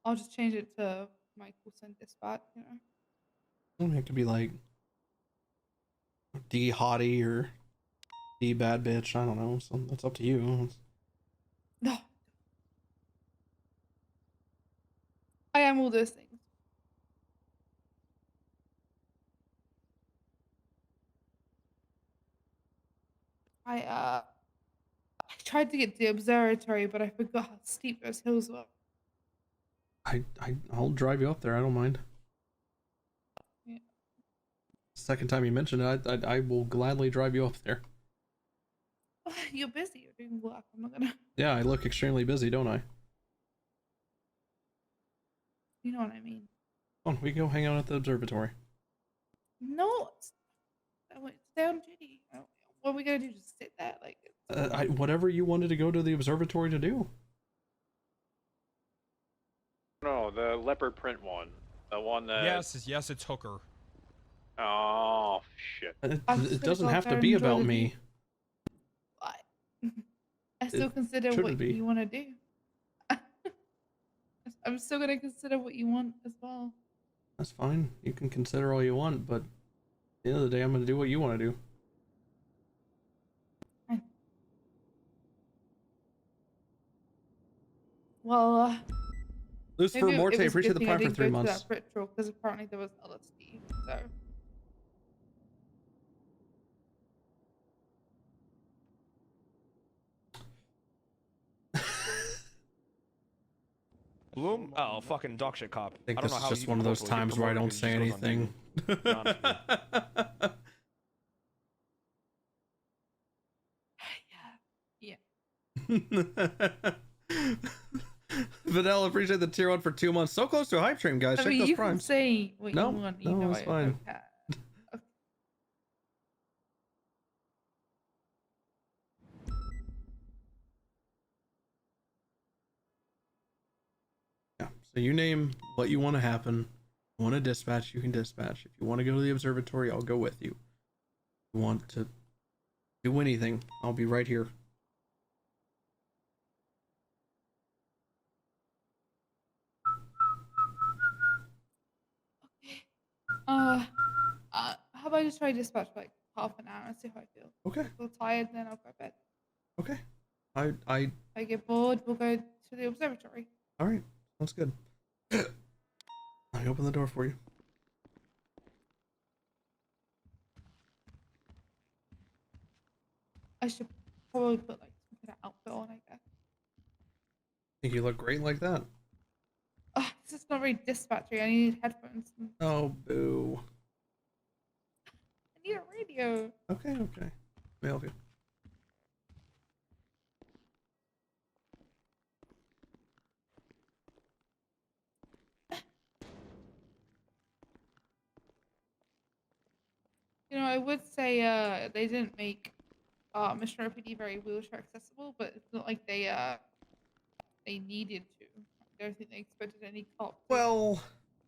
I'll just change it to my call sign dispatch, you know. It could be like D hottie or D bad bitch. I don't know. So that's up to you. No. I am all those things. I tried to get to the observatory, but I forgot how steep those hills were. I'll drive you up there. I don't mind. Yeah. Second time you mentioned it, I will gladly drive you up there. You're busy. You're doing work. I'm not gonna. Yeah, I look extremely busy, don't I? You know what I mean. Come on, we can go hang out at the observatory. No. Stay on duty. What are we gonna do? Just sit there, like. Whatever you wanted to go to the observatory to do. No, the leopard print one. The one that... Yes, it's Hooker. Oh, shit. It doesn't have to be about me. I still consider what you want to do. I'm still gonna consider what you want as well. That's fine. You can consider all you want, but at the end of the day, I'm gonna do what you want to do. Well, Luz for Morte, appreciate the prime for 3 months. Because apparently there was LSD, so. Bloom? Oh, fucking dog shit cop. I think don't this know is how just you one of can those locally get times where I promoted don't because say he just goes on Yeah. Vanilla, appreciate the tier 1 for 2 months. So close to a hype train, guys. I Check mean, those you primes. can say what No, you want. no, it's fine. So you name what you want to happen. If you want to dispatch, you can dispatch. If you want to go to the observatory, I'll go with you. If you want to do anything, I'll be right here. How about I just try dispatch for like half an hour and see how I feel. Okay. If I feel tired, then I'll go to bed. Okay. I If I get bored, we'll go to the observatory. All right. That's good. Let me open the door for you. I should probably put like some kind of outfit on, I guess. Think you look great like that? This is not very dispatchy. I need headphones. Oh, boo. I need a radio. Okay. Let me help you. You know, I would say they didn't make Mission RPD very wheelchair accessible, but it's not like they needed to. I don't think they expected any cop. Well,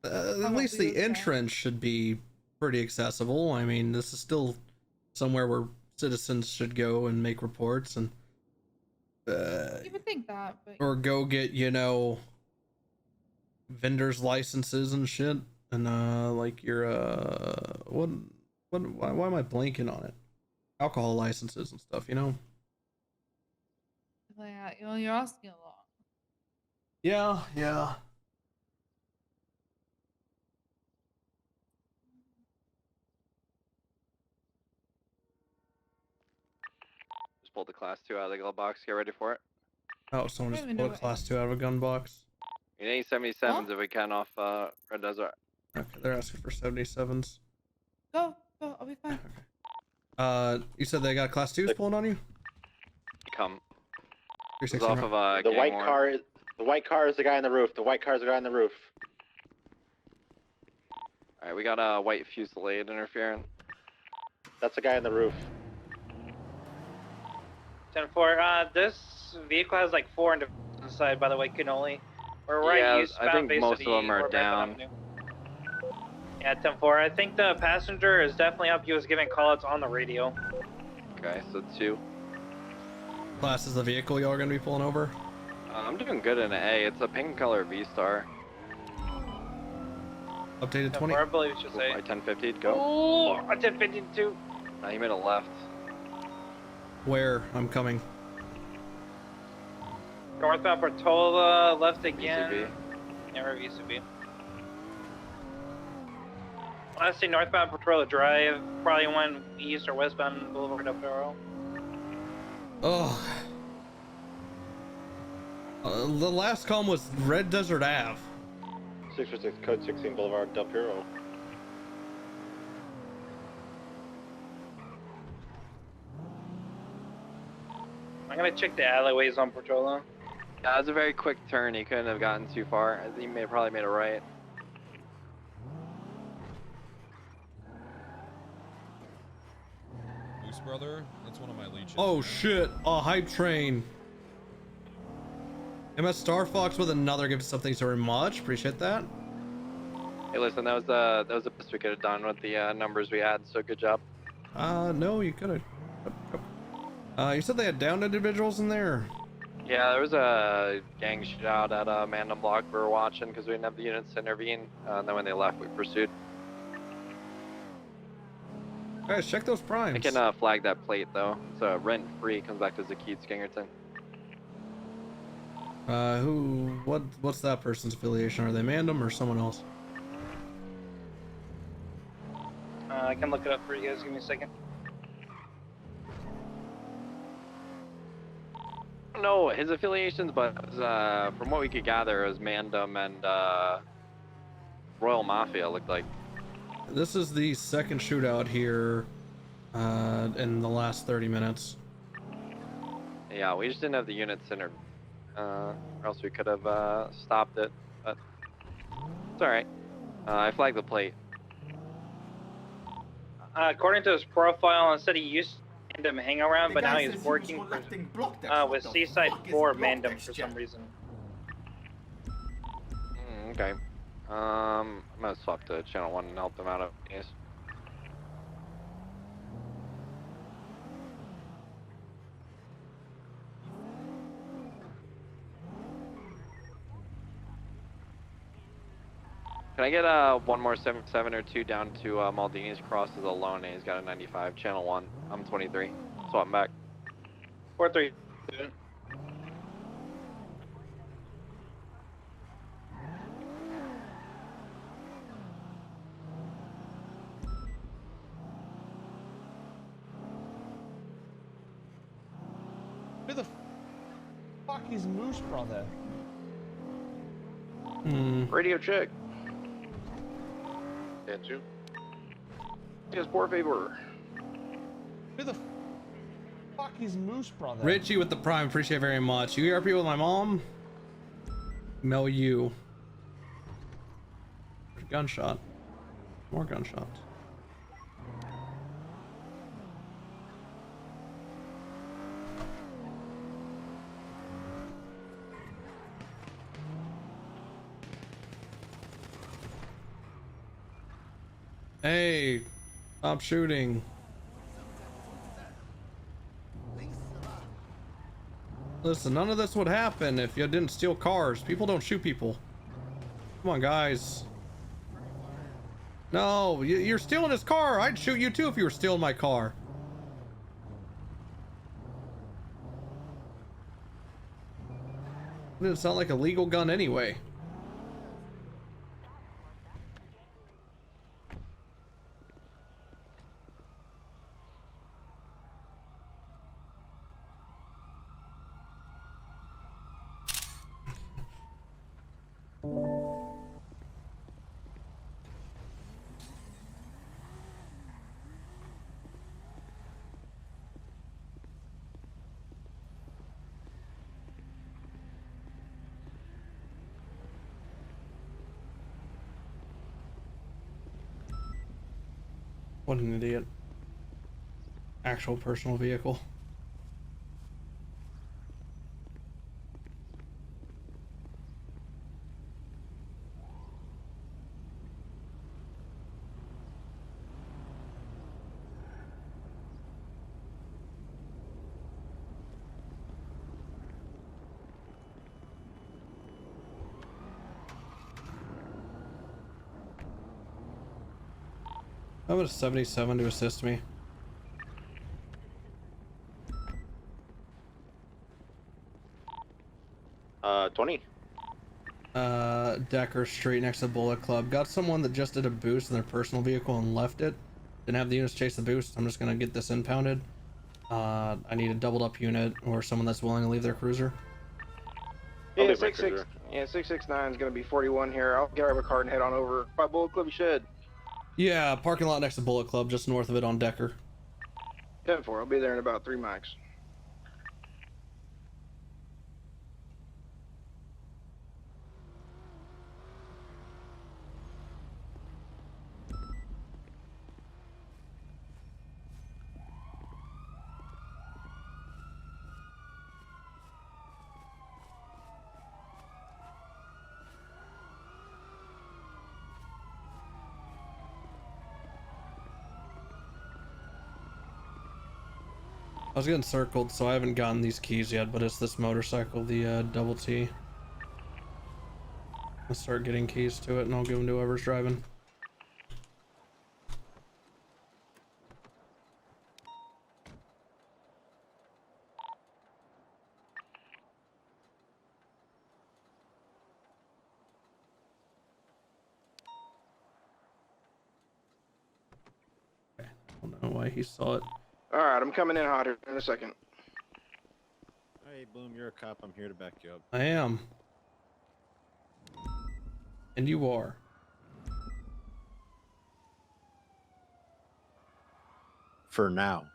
How at least the wheelchair? entrance should be pretty accessible. I mean, this is still somewhere where citizens should go and make reports and You would think that, but or go get, vendors licenses and shit, and like your why am I blanking on it? Alcohol licenses and stuff, yeah, you're asking a lot. Yeah. Just pulled the class 2 out of the glove box. Get ready for it. Oh, someone I just don't even pulled know a class 2 out of a gun box. We need 77s if we can off Red Desert. Okay, they're asking for 77s. Go, I'll be fine. You said they got class 2s pulling on you? Come. You're It's off of The Gang white War. car. The white car is the guy on the roof. The white car is the guy on the roof. All right, we got a white Fusillade interfering. That's the guy on the roof. 10-4. This vehicle has like 4 individuals inside, by the way, cannoli. We're right Yeah, eastbound, I think base most of of them the are North American down. Avenue. Yeah, 10-4. I think the passenger is definitely up. He was giving callouts on the radio. Okay, so 2. Class is the vehicle y'all are gonna be pulling over? I'm doing good in an A. It's a pink color V-Star. Updated 20. 10-4, I believe it should say. 1050, go. Oh, 1052. He made a left. Where? I'm coming. Northbound Portola, left again. VCB. Yeah, we're VCB. I see northbound Portola Drive. Probably went east or westbound Boulevard Del Perro. Oh. The last column was Red Desert Ave. 646, code 16, Boulevard Del Perro. I'm gonna check the alleyways on Portola. That was a very quick turn. He couldn't have gotten too far. I think he probably made a right. MooseBrother, that's one of my leeches. Oh shit, a hype train. MS Star Fox with another gift stuff. Thanks very much. Appreciate that. Hey, listen, that was the best we could have done with the numbers we had. So good job. No, you could have. You said they had downed individuals in there. Yeah, there was a gang shootout at a Mandem block we were watching because we didn't have the units to intervene. And then when they left, we pursued. Guys, check those primes. I can flag that plate though. So rent free comes back to Zakid Skingerton. What's that person's affiliation? Are they Mandem or someone else? I can look it up for you guys. Give me a second. No, his affiliations, but from what we could gather, it was Mandem and Royal Mafia. Looked like. This is the second shootout here in the last 30 minutes. Yeah, we just didn't have the units in or else we could have stopped it. But it's all right. I flagged the plate. According to his profile, instead he used Mandem hang around, but now he's working for, with Seaside 4 Mandem for some reason. Okay. I'm gonna swap to channel 1 and help them out of these. Can I get one more 77 or 2 down to Maldini's crosses alone? He's got a 95, channel 1. I'm 23. Swap back. 4-3. Who the fuck is MooseBrother? Radio check. 10-2. Yes, por favor. Who the fuck is MooseBrother? Richie with the prime, appreciate it very much. You ERP with my mom? Mel you. Gunshot. More gunshots. Hey, stop shooting. Listen, none of this would happen if you didn't steal cars. People don't shoot people. Come on, guys. No, you're stealing his car. I'd shoot you too if you were stealing my car. It didn't sound like a legal gun anyway. What an idiot. Actual personal vehicle. How about a 77 to assist me? Uh, 20. Decker Street next to Bullet Club. Got someone that just did a boost in their personal vehicle and left it. Didn't have the units chase the boost. I'm just gonna get this impounded. I need a doubled up unit or someone that's willing to leave their cruiser. Yeah, 669 is gonna be 41 here. I'll get out of a car and head on over by Bullet Club Shed. Yeah, parking lot next to Bullet Club, just north of it on Decker. 10-4. I'll be there in about 3 mics. I was getting circled, so I haven't gotten these keys yet, but it's this motorcycle, the double T. I'll start getting keys to it and I'll give them to whoever's driving. Okay. I don't know why he saw it. Alright, I'm coming in hot here in a second. Hey, Bloom, you're a cop. I'm here to back you up. I am. And you are. For now.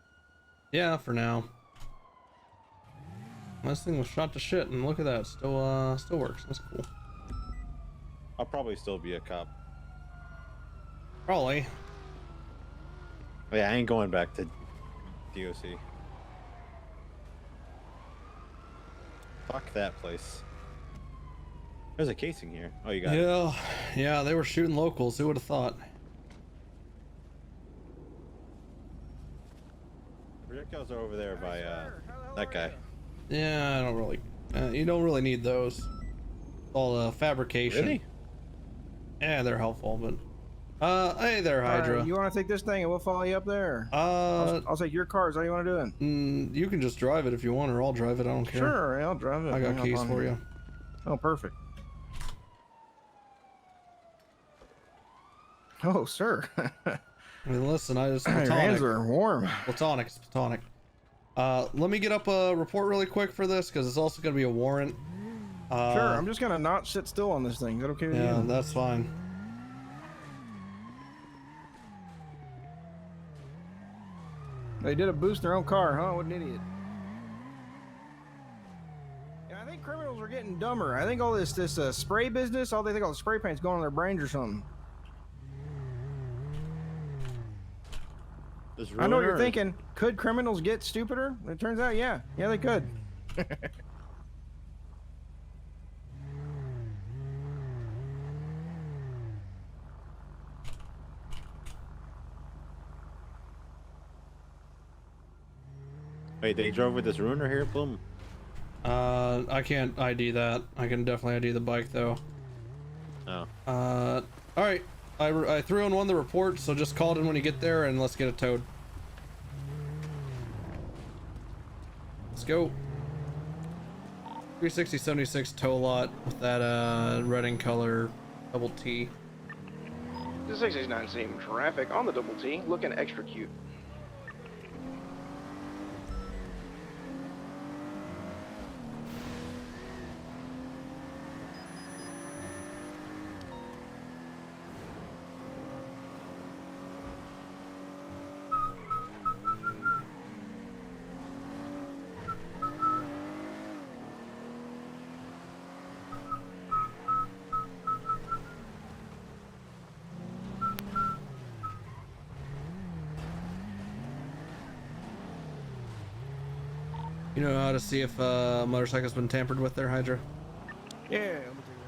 Yeah, for now. This thing was shot to shit, and look at that. Still works. That's cool. I'll probably still be a cop. Probably. Yeah, I ain't going back to DOC. Fuck that place. There's a casing here. Oh, you got it. Yeah, they were shooting locals. Who would have thought? Projectiles are over there by that guy. Yeah, I don't really. You don't really need those. All fabrication. Really? Yeah, they're helpful, but. Hey there, Hydra. Right, you want to take this thing and we'll follow you up there? I'll take your car. Is that what you want to do? You can just drive it if you want, or I'll drive it. I don't care. Sure, I'll drive it. I got keys for you. Oh, perfect. Oh, sir. I mean, listen, I just your hands are warm. Platonic, it's platonic. Let me get up a report really quick for this because it's also going to be a warrant. Sure, I'm just gonna not sit still on this thing. Is that okay with you? Yeah, that's fine. They did a boost their own car, huh? What an idiot. Yeah, I think criminals are getting dumber. I think all this spray business, all they think all the spray paint's going on their brains or something. I know what you're thinking. Could criminals get stupider? It turns out, yeah. Yeah, they could. Wait, they drove with this ruiner here, Bloom? I can't ID that. I can definitely ID the bike though. Oh. All right. I threw in one of the reports, so just call it in when you get there and let's get it towed. Let's go. 360-76 tow lot with that red and color double T. 669 same traffic on the double T, looking extra cute. You know how to see if a motorcycle's been tampered with there, Hydra? Yeah, let me take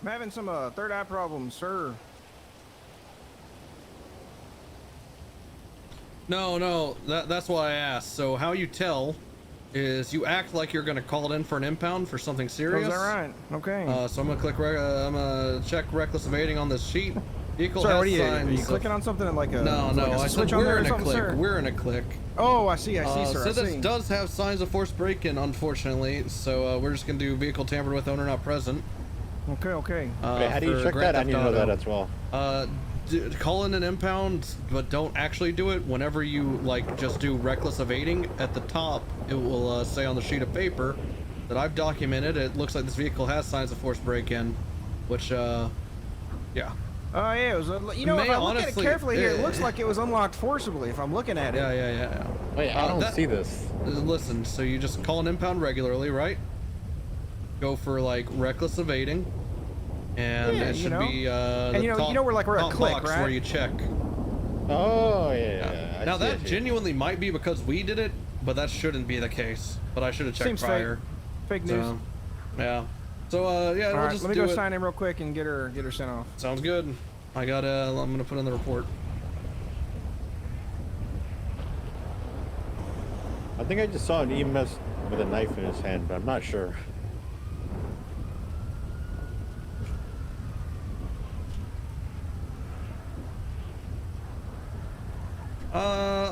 that. I'm having some third eye problems, sir. No, that's why I asked. So how you tell is you act like you're gonna call it in for an impound for something serious. Oh, is that right? Okay. So I'm gonna click. I'm gonna check reckless evading on this sheet. Vehicle Sorry, has what are you? signs Are you clicking on something like a? No, like a I switch said on we're there or in a something, click. sir? We're in a click. Oh, I see, sir. So I this see. does have signs of forced break-in, unfortunately. So we're just gonna do vehicle tampered with, owner not present. Okay. Wait, how do you check that? I need to know that as well. Call in an impound, but don't actually do it. Whenever you just do reckless evading, at the top it will say on the sheet of paper that I've documented. It looks like this vehicle has signs of forced break-in, which yeah. Oh yeah, it was. You know, if I look at it carefully here, it looks like it was unlocked forcibly. If I'm looking at it. Yeah. Wait, I don't see this. Listen, so you just call an impound regularly, right? Go for reckless evading, and it should be and you know we're a top click, box right? where you check. Oh yeah. Now that genuinely might be because we did it, but that shouldn't be the case. But I should have checked Seems prior. Fake news. So, yeah. So yeah, All we'll right, just let me do go it. sign in real quick and get her sent off. Sounds good. I'm gonna put in the report. I think I just saw an EMS with a knife in his hand, but I'm not sure.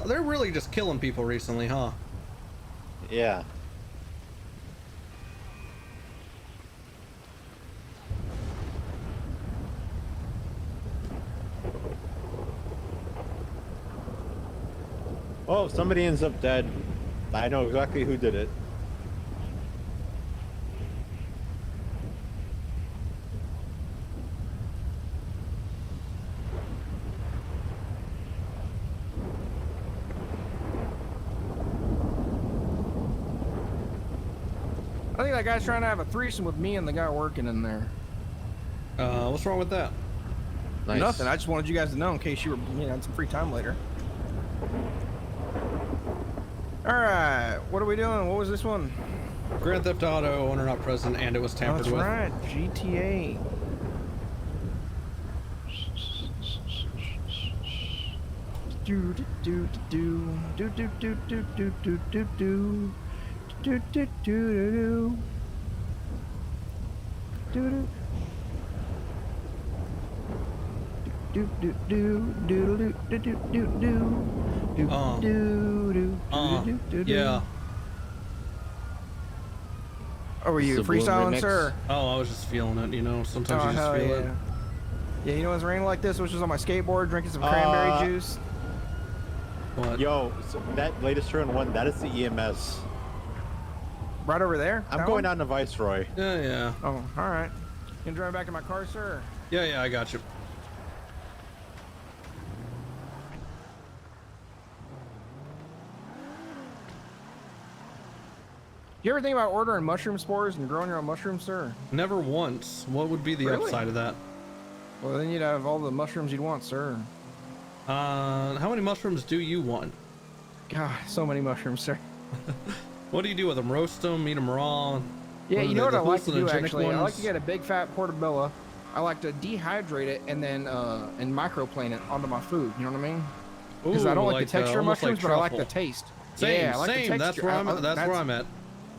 They're really just killing people recently, huh? Yeah. Oh, if somebody ends up dead, I know exactly who did it. I think that guy's trying to have a threesome with me and the guy working in there. What's wrong with that? Nice. Nothing. I just wanted you guys to know in case you were, had some free time later. All right, what are we doing? What was this one? Grand Theft Auto, owner not present, and it was tampered That's with. right, GTA. Do do do do do do do do do do do do do do do do. Do do do do do do do do do do. Yeah. Oh, were you freestyling, sir? Oh, I was just feeling it, you know. Sometimes you just hell feel yeah. it. Yeah, you know what's raining like this? Which was on my skateboard, drinking some cranberry juice. What? Yo, so that latest turn one, that is the EMS. Right over there? I'm going down to Viceroy. Yeah, yeah. Oh, all right. You can drive back to my car, sir? Yeah, yeah, I got you. You ever think about ordering mushroom spores and growing your own mushrooms, sir? Never once. What would be the Really? upside of that? Well, then you'd have all the mushrooms you'd want, sir. How many mushrooms do you want? God, so many mushrooms, sir. What do you do with them? Roast them? Eat them raw? Yeah, you know what I like to do hallucinogenic actually? I like ones? to get a big fat portobello. I like to dehydrate it and then and microplane it onto my food. You know what I mean? Because I don't Ooh, like the texture of almost like mushrooms, but I like the truffle. taste. Same, yeah, I like same. the That's texture. where I'm. That's where I'm at.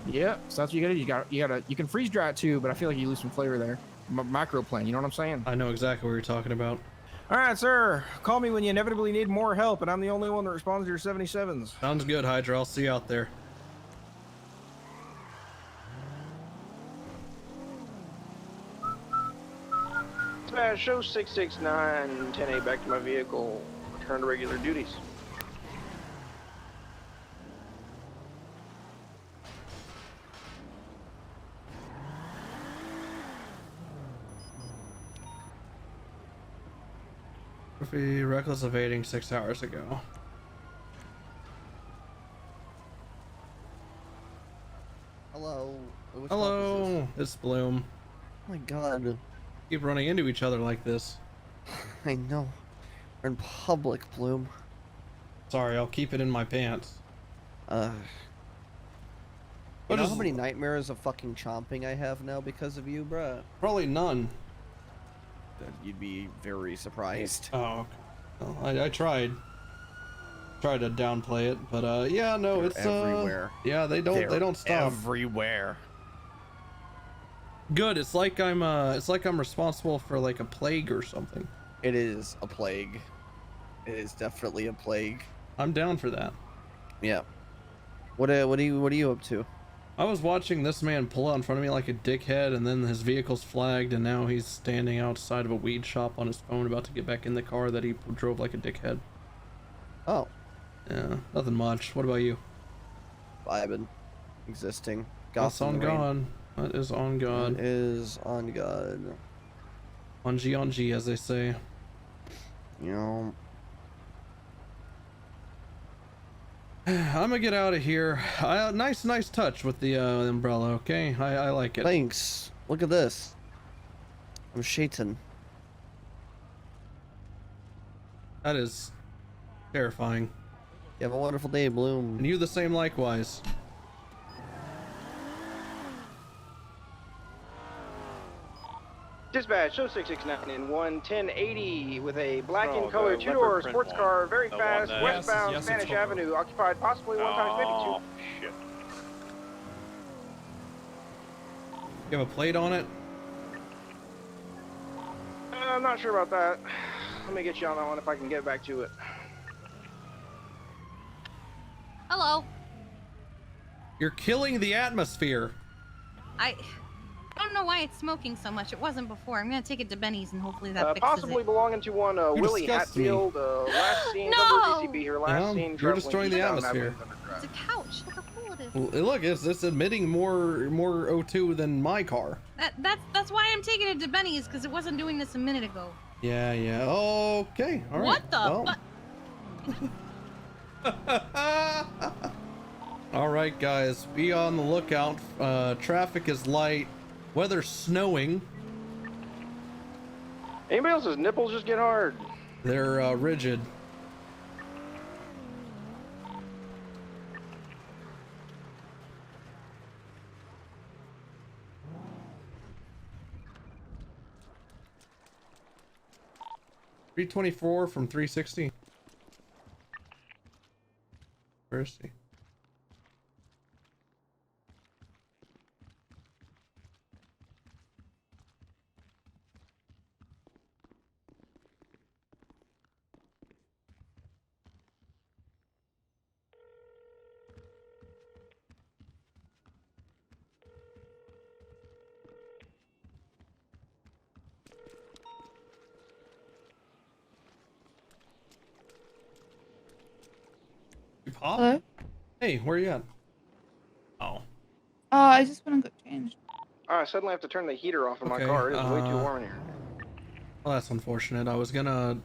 Yeah, so that's what you gotta do. You can freeze dry it too, but I feel like you lose some flavor there. Microplane, you know what I'm saying? I know exactly what you're talking about. All right, sir. Call me when you inevitably need more help, and I'm the only one that responds to your 77s. Sounds good, Hydra. I'll see you out there. Show 669, 10A back to my vehicle. Return to regular duties. Reckless evading 6 hours ago. Hello. Which cop is Hello, it's Bloom. Oh my god. Keep running into each other like this. I know. We're in public, Bloom. Sorry, I'll keep it in my pants. You What know is- how many nightmares of fucking chomping I have now because of you, bruh? Probably none. Then you'd be very surprised. Oh, okay. Well, I tried. Tried to downplay it, but yeah, no, They're it's everywhere. Yeah, they don't stop. Everywhere. Good. It's like I'm responsible for like a plague or something. It is a plague. It is definitely a plague. I'm down for that. Yeah. What are you up to? I was watching this man pull out in front of me like a dickhead, and then his vehicle's flagged, and now he's standing outside of a weed shop on his phone about to get back in the car that he drove like a dickhead. Oh. Yeah, nothing much. What about you? Vibing. Existing. That's on in the rain. God. That is on God. That is on God. On G, as they say. You know. I'm gonna get out of here. Nice touch with the umbrella, okay? I like it. Thanks. Look at this. I'm Shaitan. That is terrifying. You have a wonderful day, Bloom. And you the same likewise. Dispatch, show 669 in 1080 with a black Oh, in color the two-door leopard print sports one. car, very The fast, one that- westbound Yes, Spanish it's over. Avenue, occupied possibly one times, maybe Oh, two. shit. You have a plate on it? I'm not sure about that. Let me get you on that one if I can get back to it. Hello. You're killing the atmosphere. I don't know why it's smoking so much. It wasn't before. I'm gonna take it to Benny's and hopefully that fixes Possibly it. belonging to one Willie disgust me. Hatfield. Last seen No! WDCB here. Last Well, seen you're traveling destroying the eastbound atmosphere. It's a couch. Look how cool it is. Well, look, it's emitting more O2 than my car. That's why I'm taking it to Benny's because it wasn't doing this a minute ago. Yeah. Okay. All right. What the fuck? All right, guys, be on the lookout. Traffic is light. Weather's snowing. Anybody else's nipples just get hard? They're rigid. 324 from 360. Where is he? You pop? Hello? Hey, where you at? Oh. I just went and got changed. I suddenly have to turn the heater off in my Okay, car. It is way too warm in here. Well, that's unfortunate. I was gonna...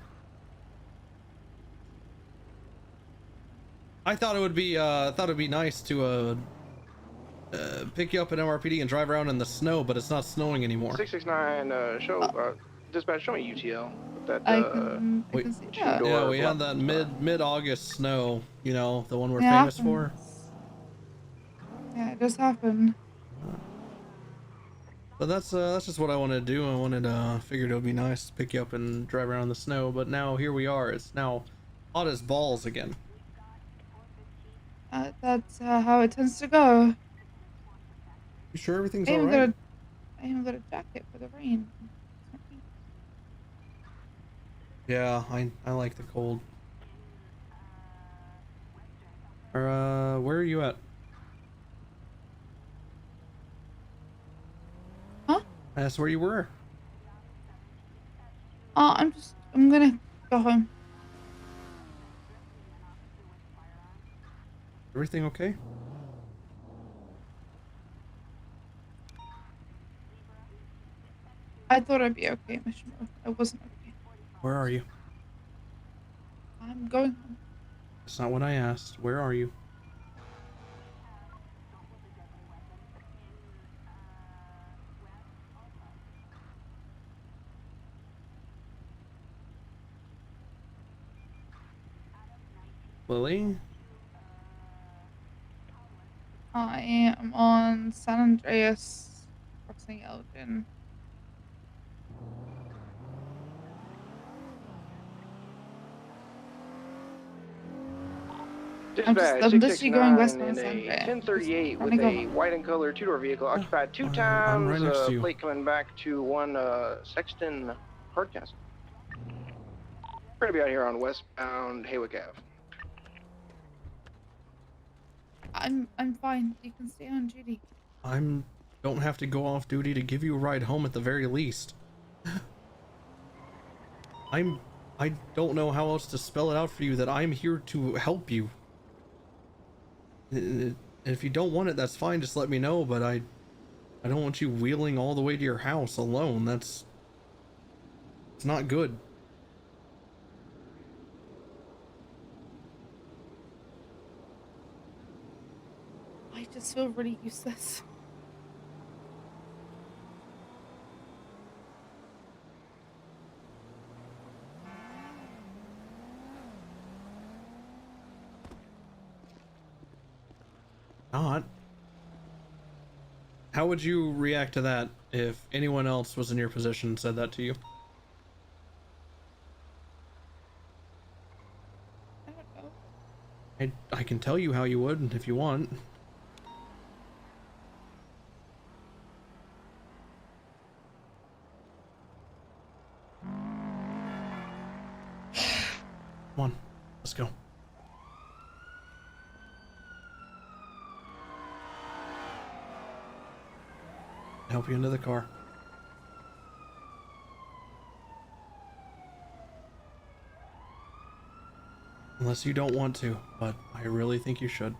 I thought it'd be nice to pick you up at MRPD and drive around in the snow, but it's not snowing anymore. 669, dispatch, show me UTL. That, I can see that. Yeah, we had that mid-August snow, you know, the one we're Yeah, famous for. Yeah, it just happened. But that's just what I wanted to do. I figured it would be nice to pick you up and drive around in the snow, but now here we are. It's now hot as balls again. That's how it tends to go. You sure everything's I even alright? I even got a jacket for the rain. Yeah, I like the cold. Or, where are you at? Huh? That's where you were. I'm gonna go home. Everything okay? I thought I'd be okay, Mission. I wasn't okay. Where are you? I'm going home. That's not what I asked. Where are you? Lily? I am on San Andreas, crossing Elgin. Dispatch, I'm literally going west on in San a Andreas. 1038 Trying with to go a home. white and color two-door vehicle occupied two I'm right times. next to you. Plate coming back to 1 Sexton Hardcastle. We're gonna be out here on westbound Haywick Ave. I'm fine. You can stay on duty. Don't have to go off duty to give you a ride home at the very least. I don't know how else to spell it out for you that I'm here to help you. If you don't want it, that's fine, just let me know, but I don't want you wheeling all the way to your house alone. It's not good. I just feel really useless. Not. How would you react to that if anyone else was in your position and said that to you? I don't know. I can tell you how you would if you want. Come on, let's go. Help you into the car. Unless you don't want to, but I really think you should.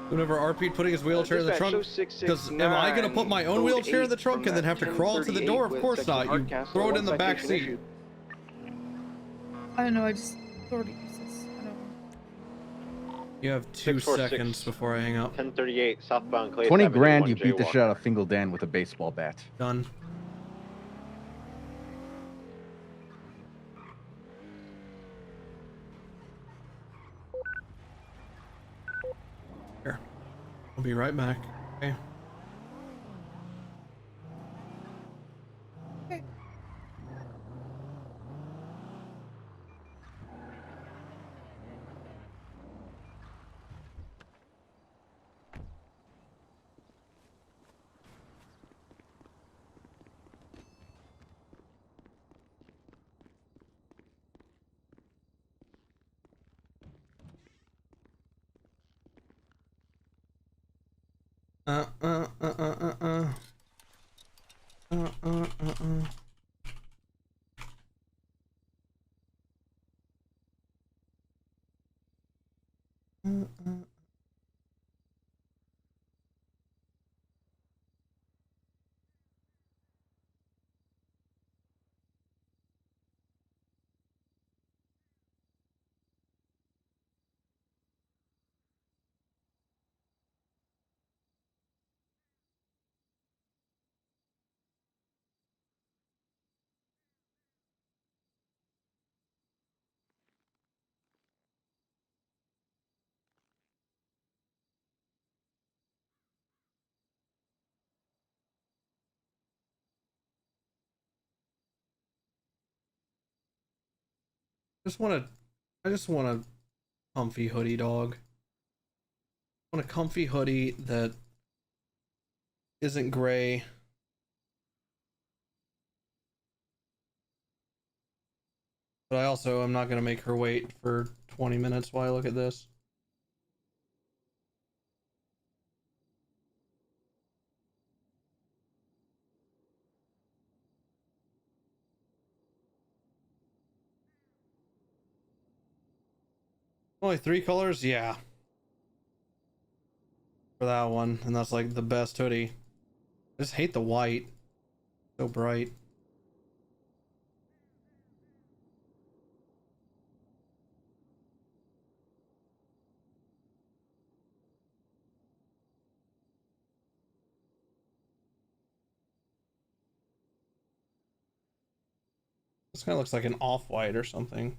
Whenever RP putting his wheelchair in the Dispatch, trunk, because am I gonna put my own code wheelchair in the 8 trunk from and then that have to crawl to the 1038 door? Of with course section not. You Hardcastle, throw it one in the back citation seat. issued. I don't know. I just sort of useless. I don't know. You have 2 seconds before I hang up. 1038 southbound Clay 20 Avenue, grand, one you beat the jaywalker. shit out of Fingal Dan with a baseball bat. Done. Here. I'll be right back. Okay. I just want a comfy hoodie, dog. I want a comfy hoodie that isn't gray. But I also am not going to make her wait for 20 minutes while I look at this. Only 3 colors? Yeah. For that one. And that's like the best hoodie. I just hate the white. So bright. This kind of looks like an off-white or something.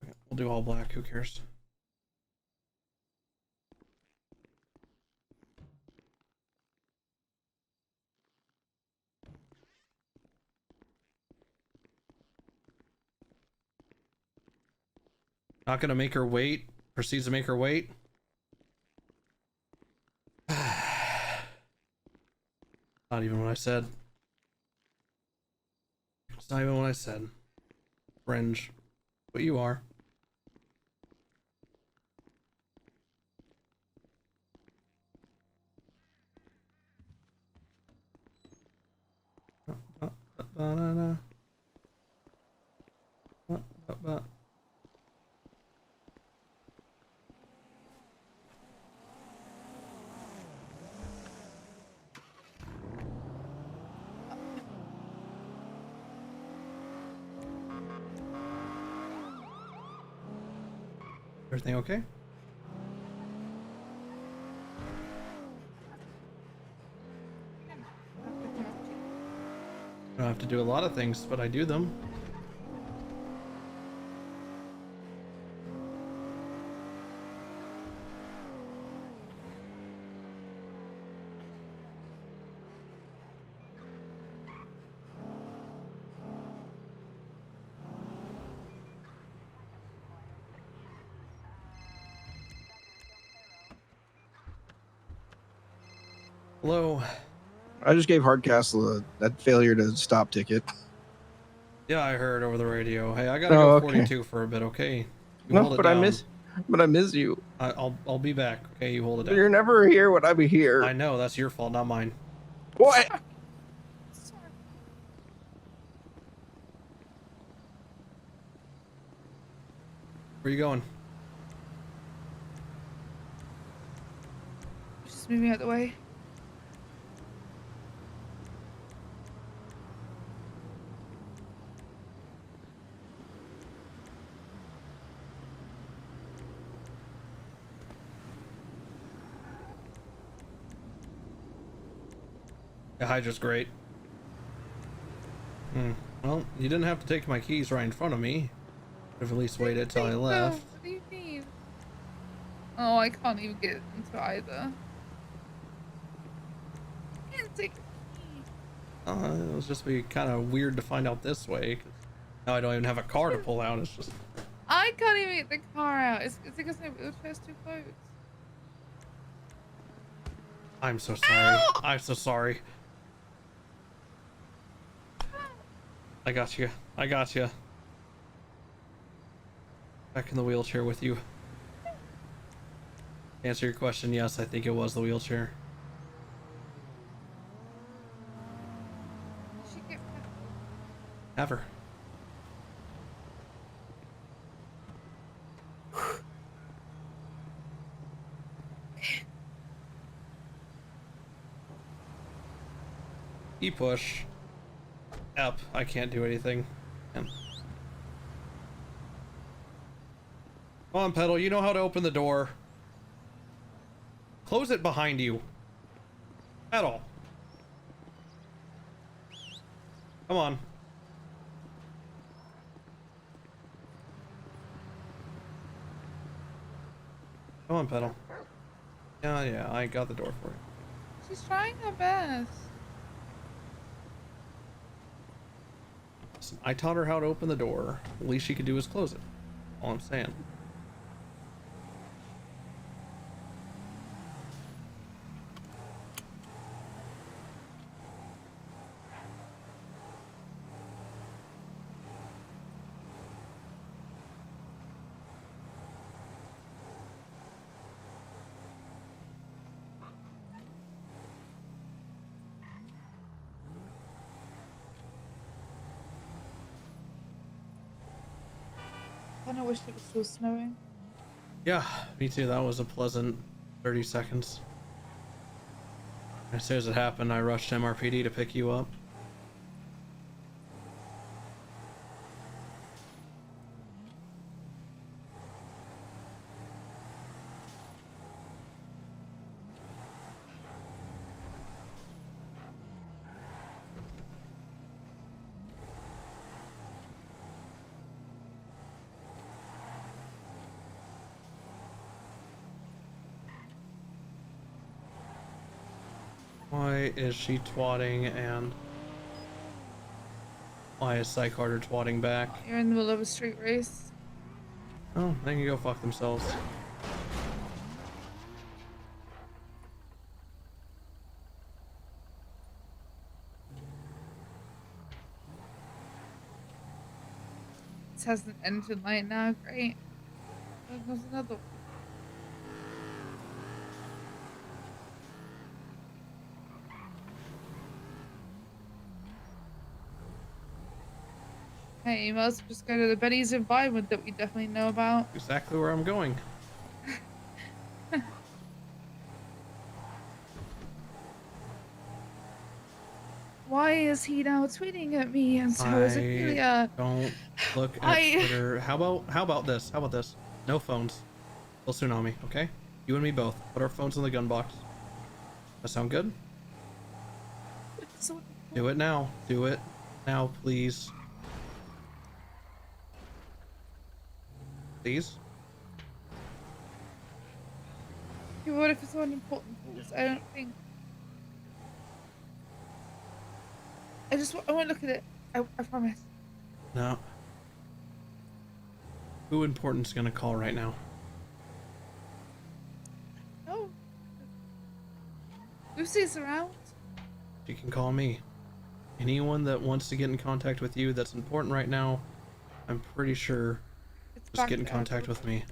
Okay, we'll do all black. Who cares? Not gonna make her wait. Proceeds to make her wait. Not even what I said. It's not even what I said. Fringe. But you are. Everything okay? I don't have to do a lot of things, but I do them. Hello. I just gave Hardcastle that failure to stop ticket. Yeah, I heard over the radio. Hey, I gotta Oh, go okay. 42 for a bit, okay? You No, hold it but down. I miss you. I'll be back. Okay, you hold it But down. you're never here when I'm here. I know, that's your fault, not mine. What? Where you going? just moving out the way. The Hydra's great. Well, you didn't have to take my keys right in front of me. Could have at least waited till I left. What do you mean? Oh, I can't even get into either. I can't take It was just be kind of weird to find out this way. 'Cause now I don't even have a car to pull out. It's just. I can't even get the car out. It's because my wheelchair's too close. I'm so sorry. I'm so sorry. I got you. I got you. Back in the wheelchair with you. To answer your question, yes, I think it was the wheelchair. Have her. E-push. Up. I can't do anything. Come on, Pedal. You know how to open the door. Close it behind you. Pedal. Come on. Come on, Pedal. Yeah, I got the door for you. She's trying her best. I taught her how to open the door. The least she could do is close it. All I'm saying. I kind of wish it was still snowing. Yeah, me too. That was a pleasant 30 seconds. As soon as it happened, I rushed MRPD to pick you up. Why is she twatting and why is Psych Harder twatting back? You're in the middle of a street race. Oh, they can go fuck themselves. This has an engine light now. Great. There's another one. Hey, you must just go to the Betty's environment that we definitely know about. Exactly where I'm going. Why is he now tweeting at me? And so is Amelia. Don't look at Twitter. How about this? How about this? No phones. Till tsunami, okay? You and me both. Put our phones in the gun box. That sound good? Do it now. Do it now, please. Please? What if it's one important calls? I don't think. I won't look at it. I promise. No. Who important's gonna call right now? No. Lucy's around. You can call me. Anyone that wants to get in contact with you that's important right now, I'm pretty sure just get in contact with me.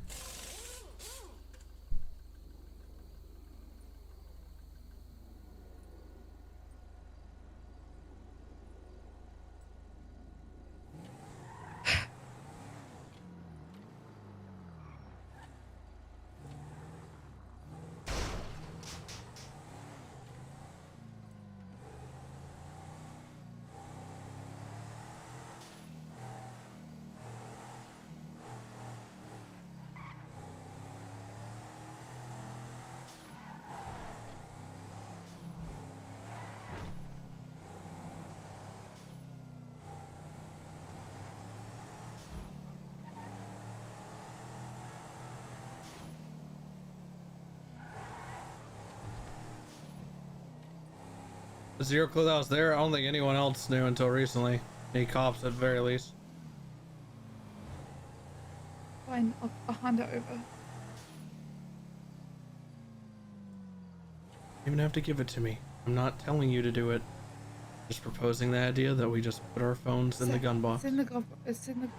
Zero clue that I was there. I don't think anyone else knew until recently. Any cops at the very least. Fine, I'll hand it over. You don't even have to give it to me. I'm not telling you to do it. Just proposing the idea that we just put our phones in the gun box. It's in the gun. It's in the.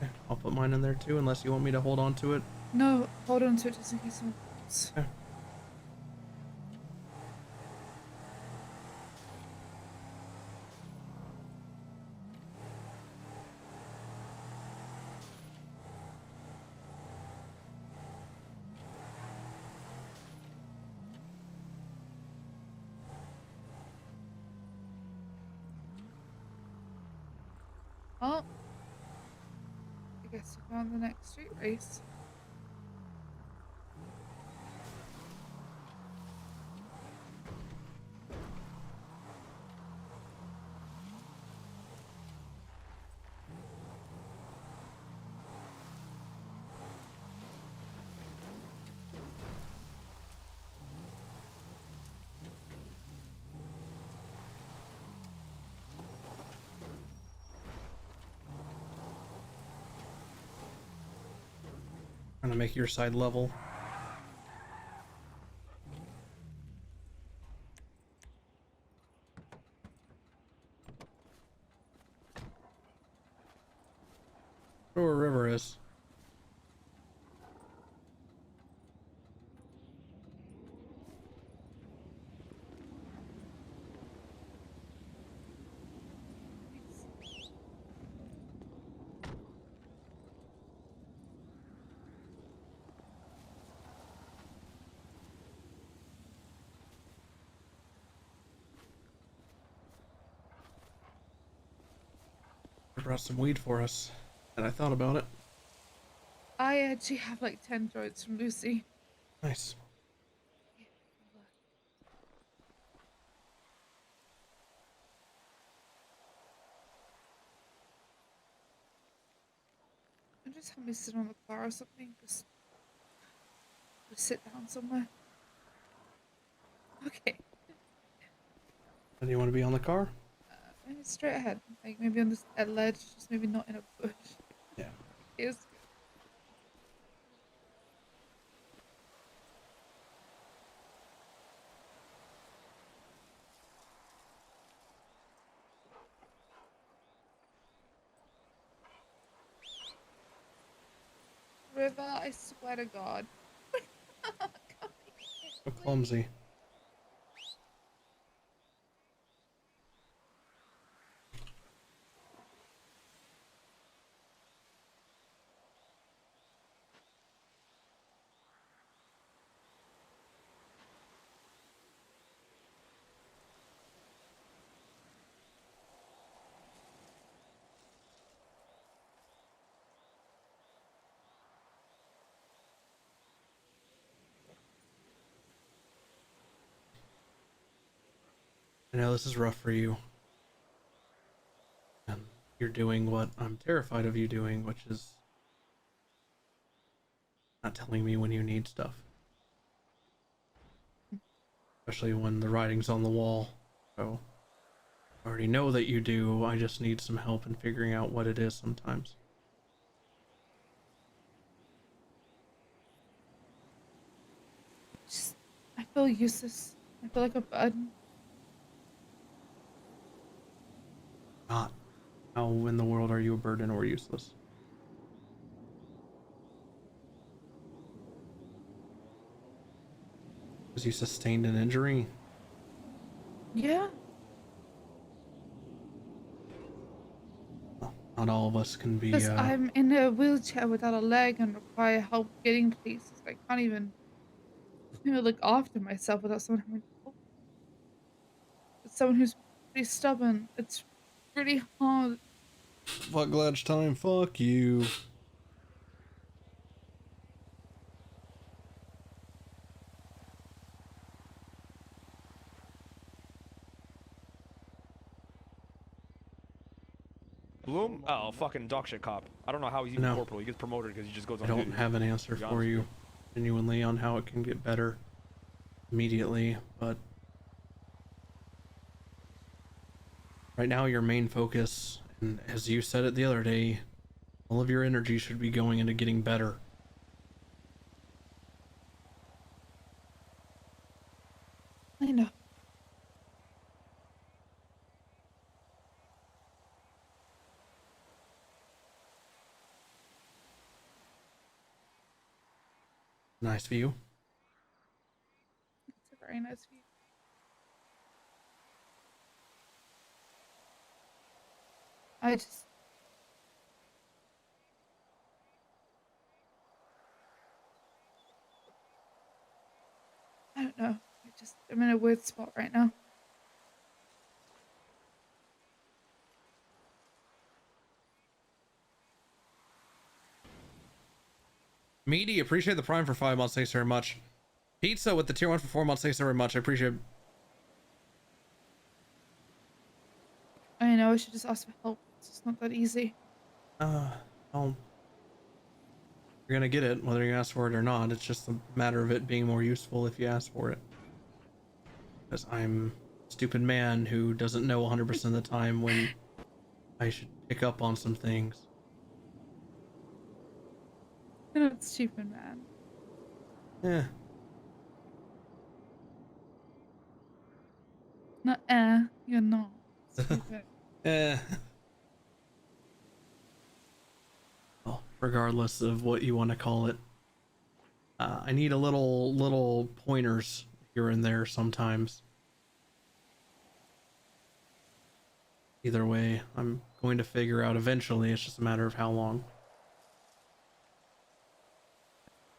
Okay, I'll put mine in there too, unless you want me to hold on to it. No, hold on to it just in case someone calls. Okay. Oh. I guess we found the next street race. Trying to make your side level. Where river is. I brought some weed for us, and I thought about it. I actually have like 10 droids from Lucy. Nice. And just have me sit on the car or something. Just sit down somewhere. Okay. Do you want to be on the car? Maybe straight ahead. Like maybe on this ledge, just maybe not in a bush. Yeah. Feels good. River, I swear to God. So clumsy. I know this is rough for you. And you're doing what I'm terrified of you doing, which is not telling me when you need stuff. Especially when the writing's on the wall. So I already know that you do. I just need some help in figuring out what it is sometimes. I feel useless. I feel like a burden. Not. How in the world are you a burden or useless? Because you sustained an injury? Yeah. Not all of us can be, Because I'm in a wheelchair without a leg and require help getting places. I can't even look after myself without someone having to help. It's someone who's pretty stubborn. It's really hard. Fuck Gladge time, fuck you. Bloom? Oh, fucking dog shit cop. I don't know how he's even No. corporal. He gets promoted because he just goes on I don't duty. have an answer To be for honest you with genuinely on how it can get better immediately, but Right now, your main focus, and as you said it the other day, all of your energy should be going into getting better. I know. Nice view. It's a very nice view. I just. I don't know. I'm in a weird spot right now. Meaty, appreciate the Prime for 5 months. Thanks very much. Pizza with the tier 1 for 4 months. Thanks very much. I appreciate it. I know, I should just ask for help. It's just not that easy. Well, you're gonna get it, whether you ask for it or not. It's just a matter of it being more useful if you ask for it. Because I'm a stupid man who doesn't know 100% of the time when I should pick up on some things. You're not stupid, man. Yeah. You're not stupid. Well, regardless of what you want to call it, I need a little pointers here and there sometimes. Either way, I'm going to figure out eventually. It's just a matter of how long.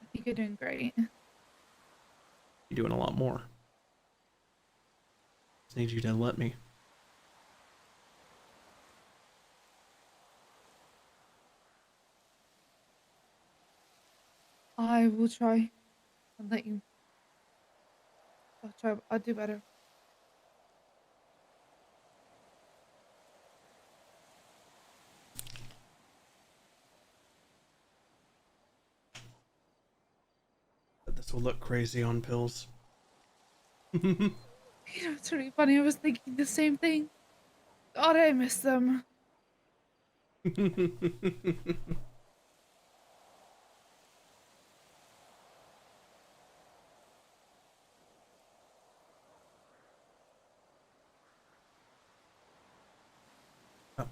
I think you're doing great. You're doing a lot more. Just need you to let me. I will try and let you. I'll try. I'll do better. But this will look crazy on pills. You know, it's really funny. I was thinking the same thing. God, I miss them.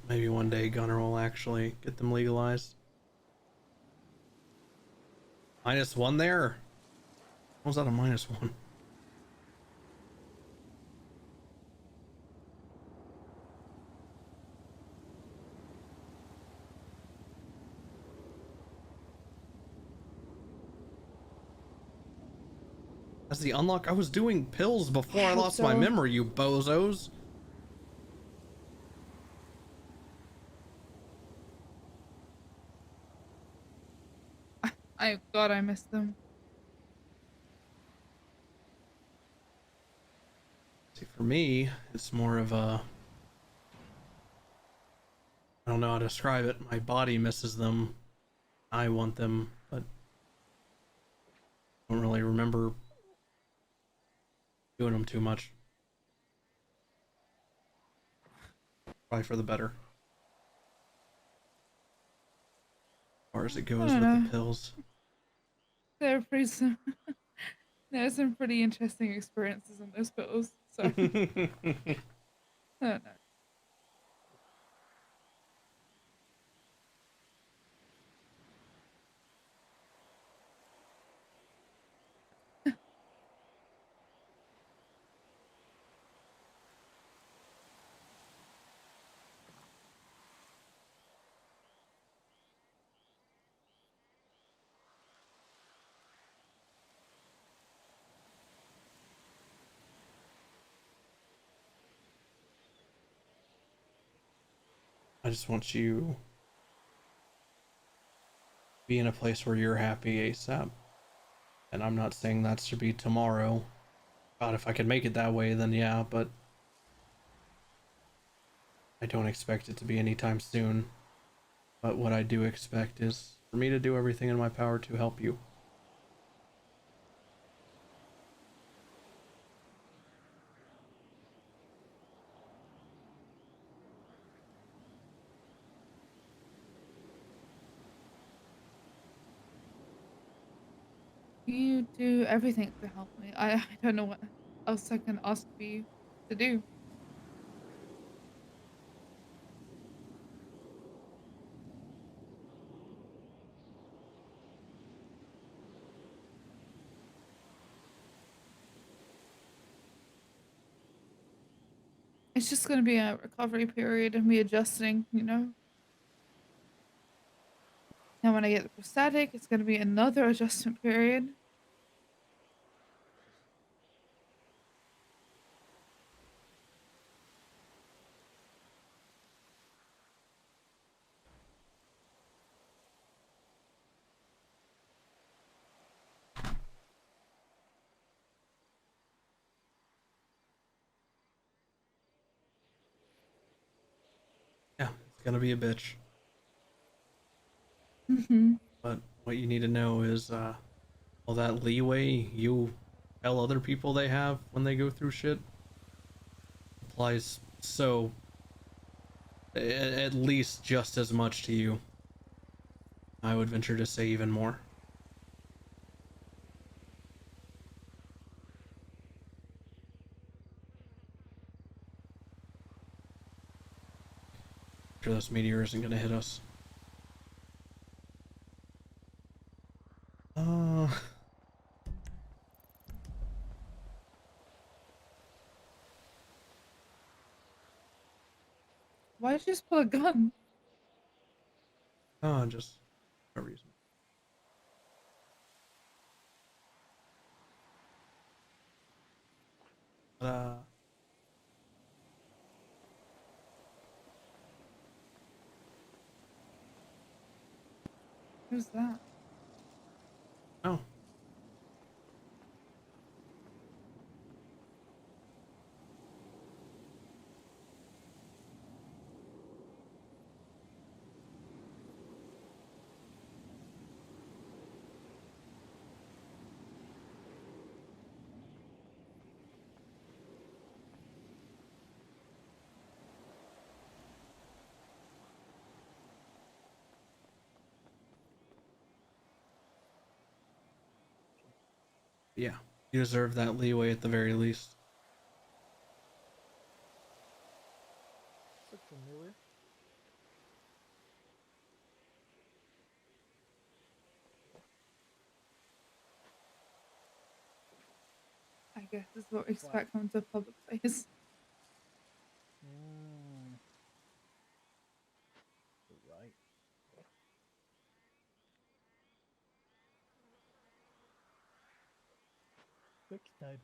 Maybe one day Gunner will actually get them legalized. -1 there? How was that a -1? That's the unlock. I was doing pills before I lost my memory, you bozos. God, I miss them. See, for me, it's more of a... I don't know how to describe it. My body misses them. I want them, but I don't really remember doing them too much. Probably for the better. As far as it goes with the pills. They're pretty. There's some pretty interesting experiences on those pills. So I don't know. I just want you to be in a place where you're happy ASAP. And I'm not saying that should be tomorrow. God, if I could make it that way, then yeah, but I don't expect it to be anytime soon. But what I do expect is for me to do everything in my power to help you. You do everything to help me. I don't know what else I can ask for you to do. It's just gonna be a recovery period of me adjusting, you know? And when I get the prosthetic, it's gonna be another adjustment period. Yeah, it's gonna be a bitch. Mm-hmm. But what you need to know is, all that leeway you tell other people they have when they go through shit applies so at least just as much to you. I would venture to say even more. Sure, this meteor isn't gonna hit us. Why did you just pull a gun? Just no reason. Who's that? Oh. Yeah, you deserve that leeway at the very least. Such a Miller. I guess this is what we expect from a public place. Right. Next time.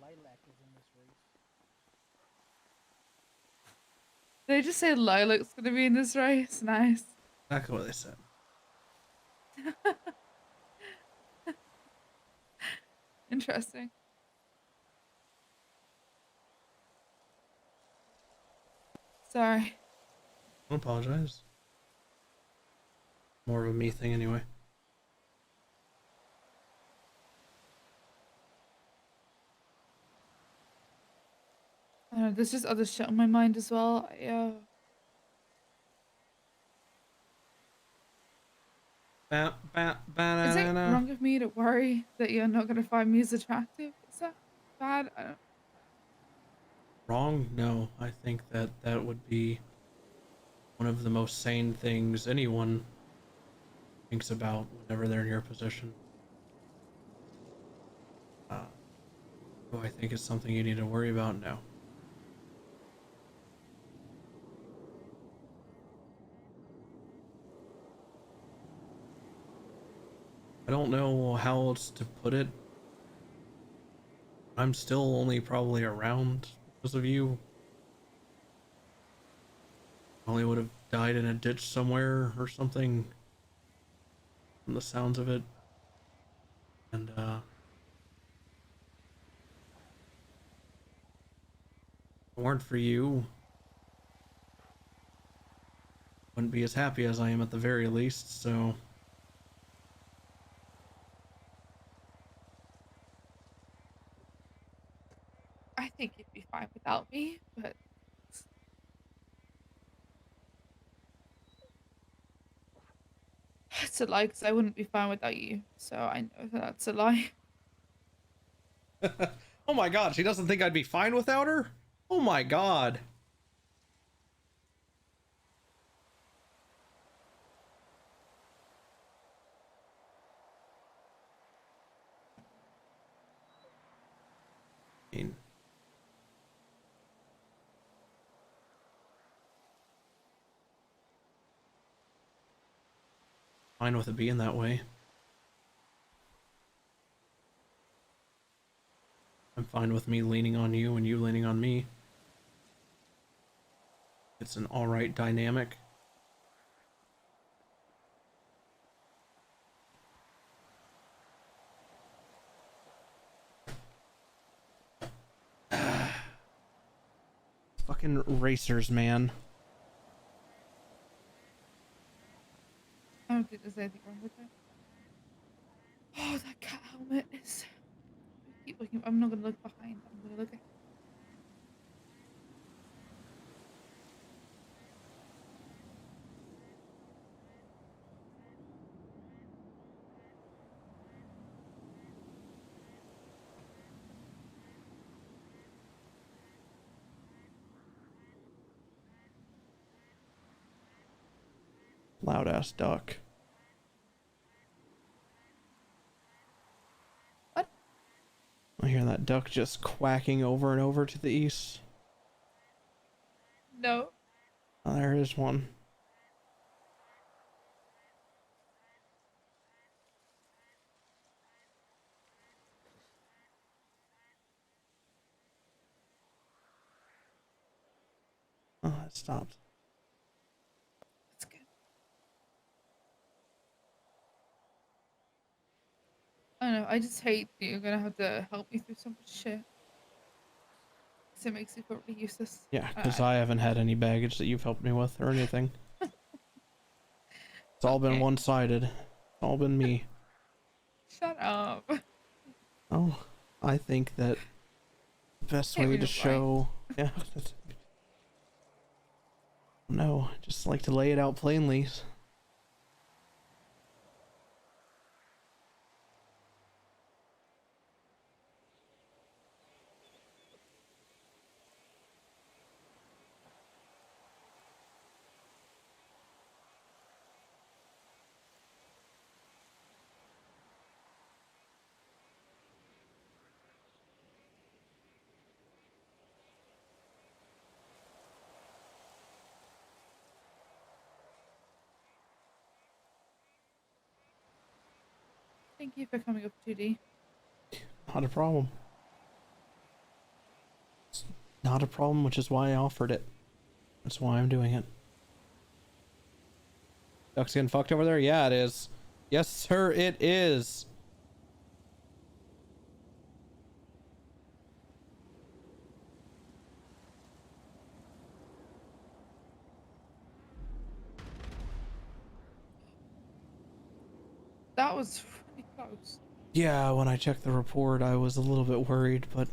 Lilac is in this race. They just say Lilac's gonna be in this race. Nice. Exactly what they said. Interesting. Sorry. Don't apologize. More of a me thing anyway. I don't know, there's just other shit on my mind as well. Is it wrong of me to worry that you're not gonna find me as attractive? Is that bad? I don't. Wrong? No, I think that that would be one of the most sane things anyone thinks about whenever they're in your position. Do I think it's something you need to worry about? No. I don't know how else to put it. I'm still only probably around because of you. Probably would have died in a ditch somewhere or something from the sounds of it. And if it weren't for you, wouldn't be as happy as I am at the very least, so I think you'd be fine without me, but it's a lie because I wouldn't be fine without you. So I know that that's a lie. Oh my god, she doesn't think I'd be fine without her? Oh my god. Fine with it being that way. I'm fine with me leaning on you and you leaning on me. It's an alright dynamic. Fucking racers, man. I don't think there's anything wrong with that. Oh, that cat helmet is. I keep looking. I'm not gonna look behind. I'm gonna look at. Loud ass duck. What? I hear that duck just quacking over and over to the east. No. Oh, there is one. Oh, it stopped. That's good. I don't know. I just hate that you're gonna have to help me through so much shit. 'Cause it makes you feel really useless. Yeah, because I haven't had any baggage that you've helped me with or anything. It's all been one-sided. It's all been me. Shut up. Oh, I think that the best Hit me way to with show... Yeah. No, I just like to lay it out plainly. Thank you for coming up, 2D. Not a problem. It's not a problem, which is why I offered it. That's why I'm doing it. Duck's getting fucked over there? Yeah, it is. Yes, sir, it is. That was pretty close. Yeah, when I checked the report, I was a little bit worried, but...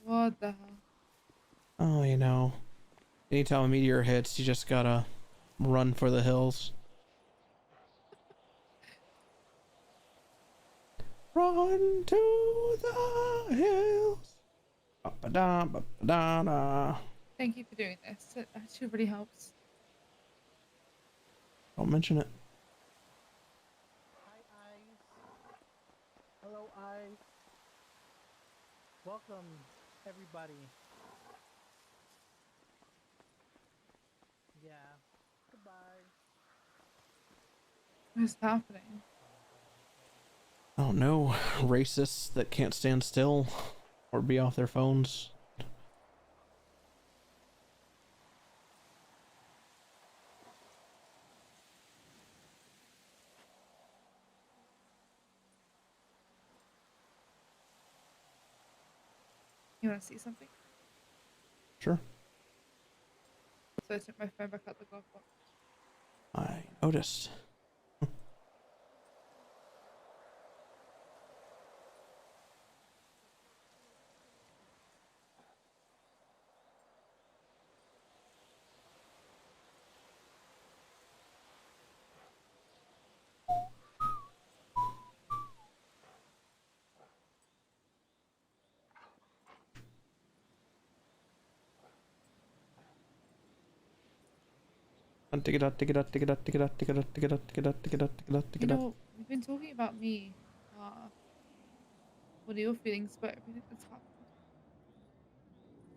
What the hell? Oh, you know. Anytime a meteor hits, you just gotta run for the hills. Run to the hills. Ba-ba-da, ba-ba-da-da. Thank you for doing this. It actually really helps. Don't mention it. Hello, Eyes. Welcome, everybody. Yeah. Goodbye. What's happening? I don't know. Racists that can't stand still or be off their phones. You want to see something? Sure. So I took my phone back out the glove box. I noticed. You know, we've been talking about me. What are your feelings about everything that's happened?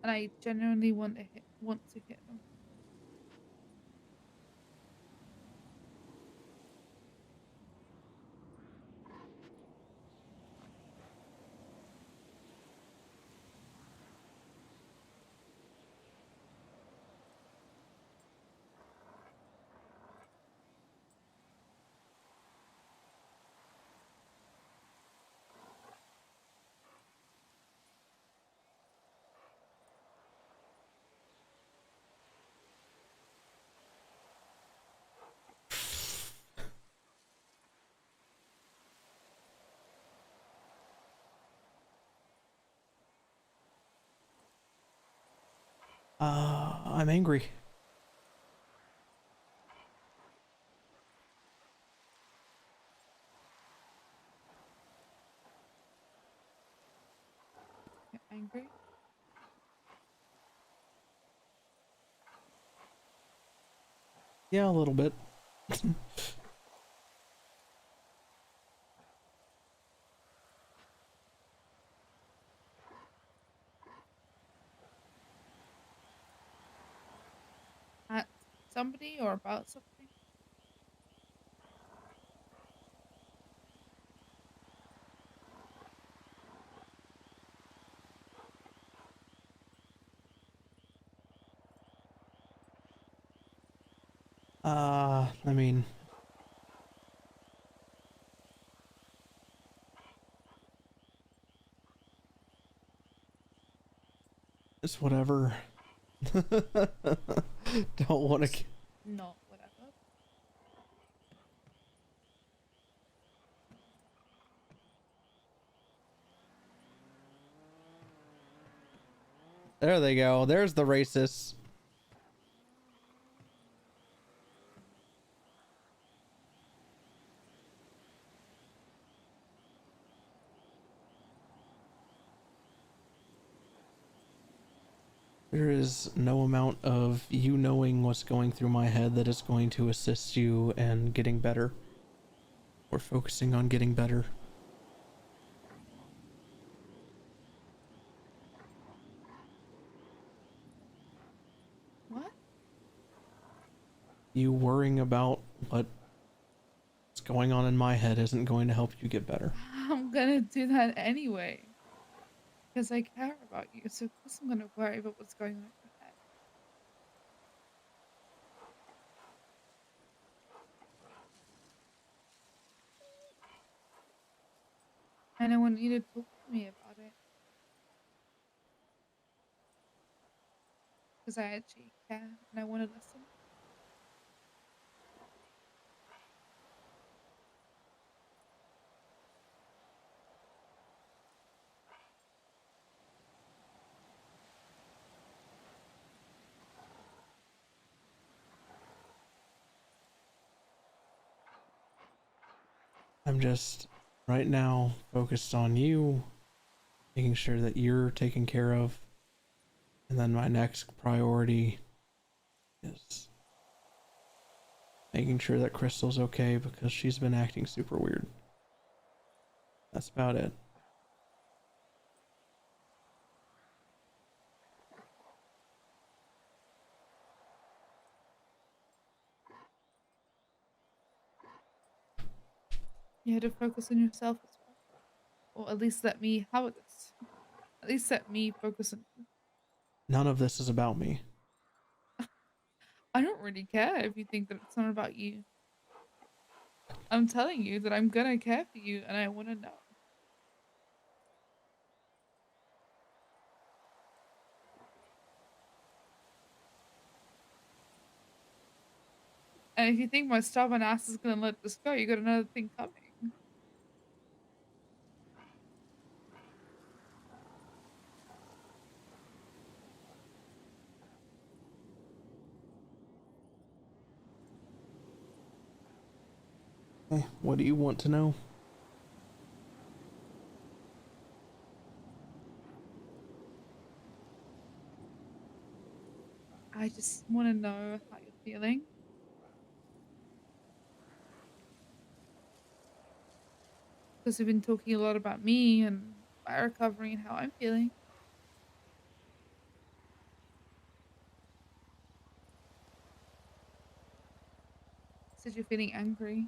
And I genuinely want to hear them. I'm angry. You're angry? Yeah, a little bit. At somebody or about something? I mean, it's whatever. Don't want to. Not whatever. There they go. There's the racists. There is no amount of you knowing what's going through my head that is going to assist you in getting better. Or focusing on getting better. What? You worrying about what's going on in my head isn't going to help you get better. I'm gonna do that anyway. Because I care about you, so of course I'm gonna worry about what's going on in your head. And I want you to talk to me about it. Because I actually care and I want to listen. I'm just right now focused on you, making sure that you're taken care of. And then my next priority is making sure that Crystal's okay because she's been acting super weird. That's about it. You had to focus on yourself as well. Or at least let me, how about this? At least let me focus on you. None of this is about me. I don't really care if you think that it's not about you. I'm telling you that I'm gonna care for you and I want to know. And if you think my stubborn ass is gonna let this go, you got another thing coming. Okay, what do you want to know? I just want to know how you're feeling. Because we've been talking a lot about me and my recovery and how I'm feeling. Said you're feeling angry.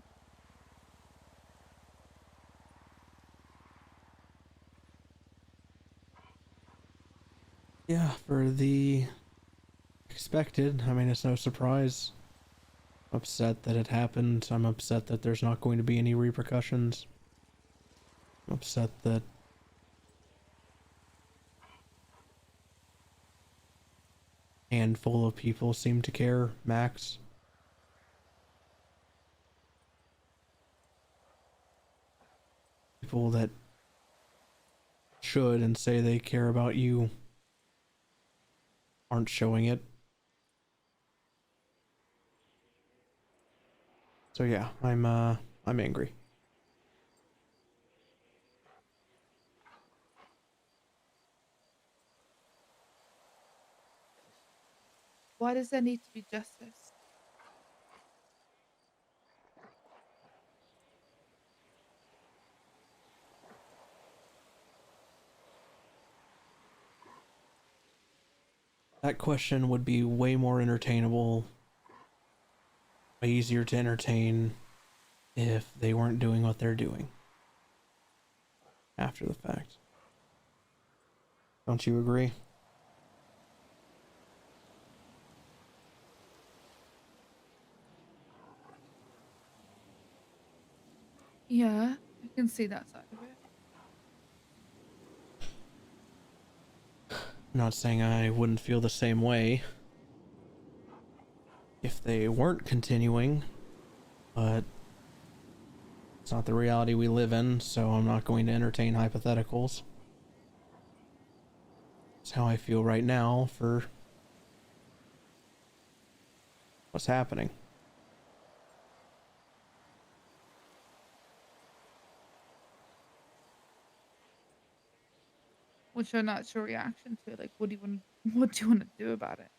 Yeah, for the expected. I mean, it's no surprise. I'm upset that it happened. I'm upset that there's not going to be any repercussions. I'm upset that a handful of people seem to care, max. People that should and say they care about you aren't showing it. So yeah, I'm angry. Why does there need to be justice? That question would be way more entertainable, way easier to entertain if they weren't doing what they're doing after the fact. Don't you agree? Yeah, I can see that side of it. I'm not saying I wouldn't feel the same way if they weren't continuing, but it's not the reality we live in, so I'm not going to entertain hypotheticals. It's how I feel right now for what's happening. What's your natural reaction to it? Like, what do you want to do about it?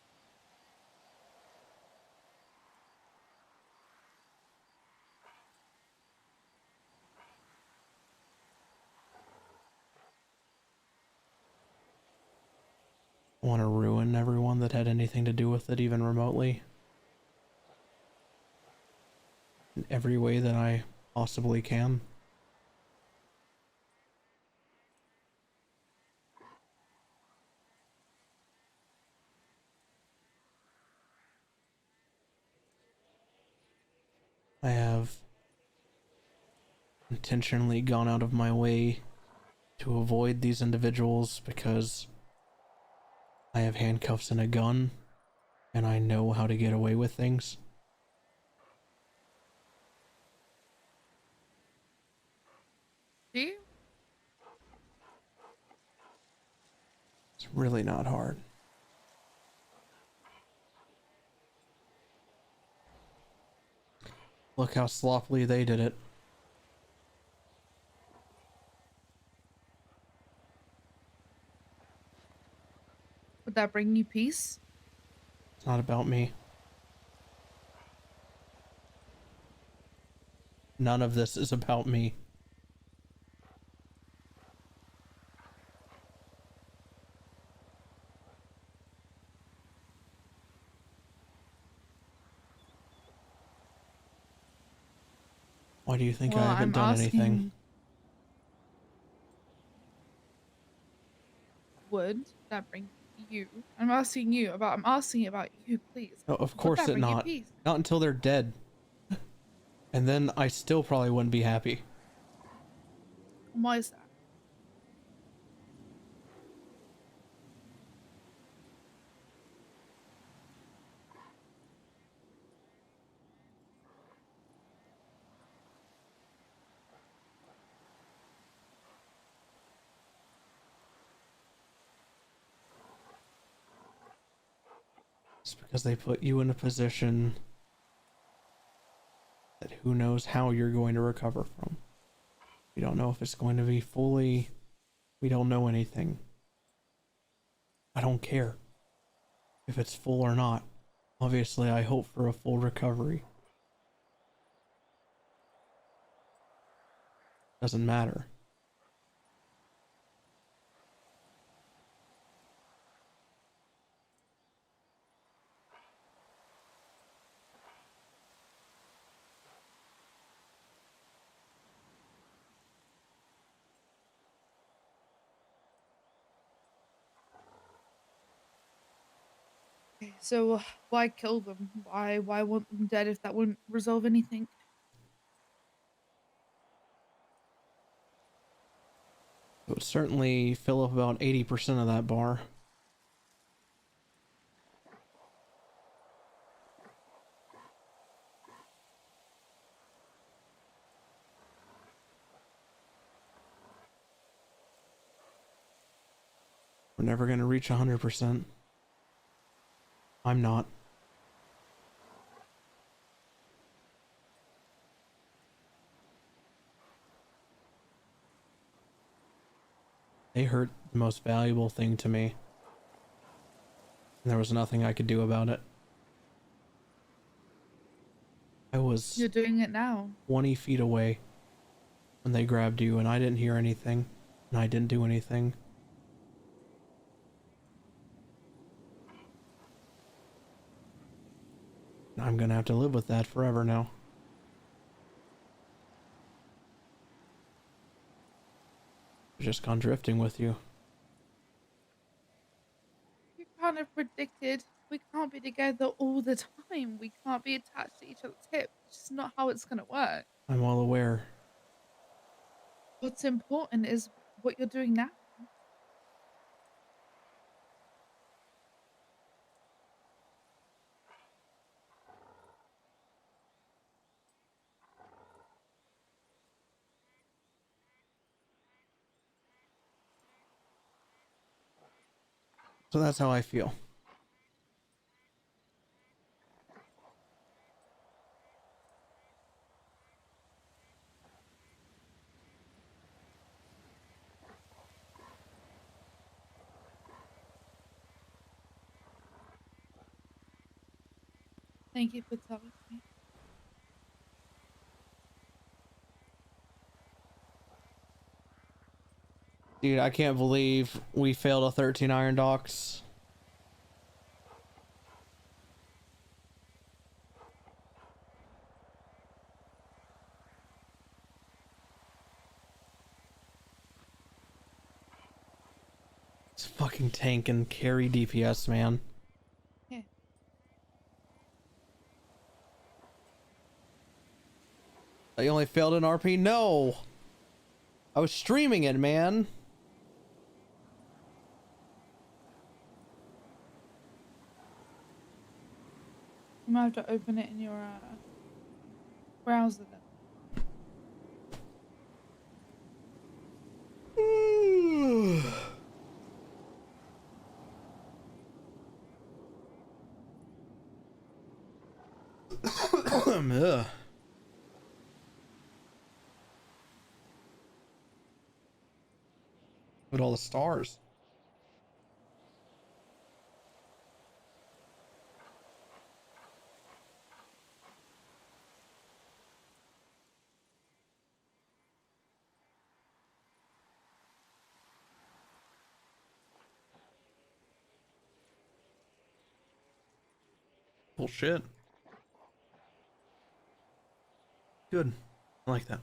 I want to ruin everyone that had anything to do with it, even remotely. In every way that I possibly can. I have intentionally gone out of my way to avoid these individuals because I have handcuffs and a gun, and I know how to get away with things. Do you? It's really not hard. Look how sloppily they did it. Would that bring you peace? It's not about me. None of this is about me. Why do you think I haven't done anything? Would that bring you? I'm asking you about you, please. No, of Would course that it bring you not. peace? Not until they're dead. And then I still probably wouldn't be happy. Why is that? It's because they put you in a position that who knows how you're going to recover from. We don't know if it's going to be fully. We don't know anything. I don't care if it's full or not. Obviously, I hope for a full recovery. Doesn't matter. Okay, so why kill them? Why want them dead if that wouldn't resolve anything? It would certainly fill up about 80% of that bar. We're never going to reach 100%. I'm not. They hurt the most valuable thing to me. And there was nothing I could do about it. I was You're doing it now. 20 feet away when they grabbed you, and I didn't hear anything, and I didn't do anything. I'm gonna have to live with that forever now. I've just gone drifting with you. You can't have predicted. We can't be together all the time. We can't be attached to each other's hips. It's just not how it's gonna work. I'm well aware. What's important is what you're doing now. So that's how I feel. Thank you for telling me. Dude, I can't believe we failed a 13 iron docks. It's fucking tank and carry DPS, man. Yeah. I only failed an RP? No! I was streaming it, man. You might have to open it in your browser then. Ugh. Look at all the stars. Bullshit. Good. I like that.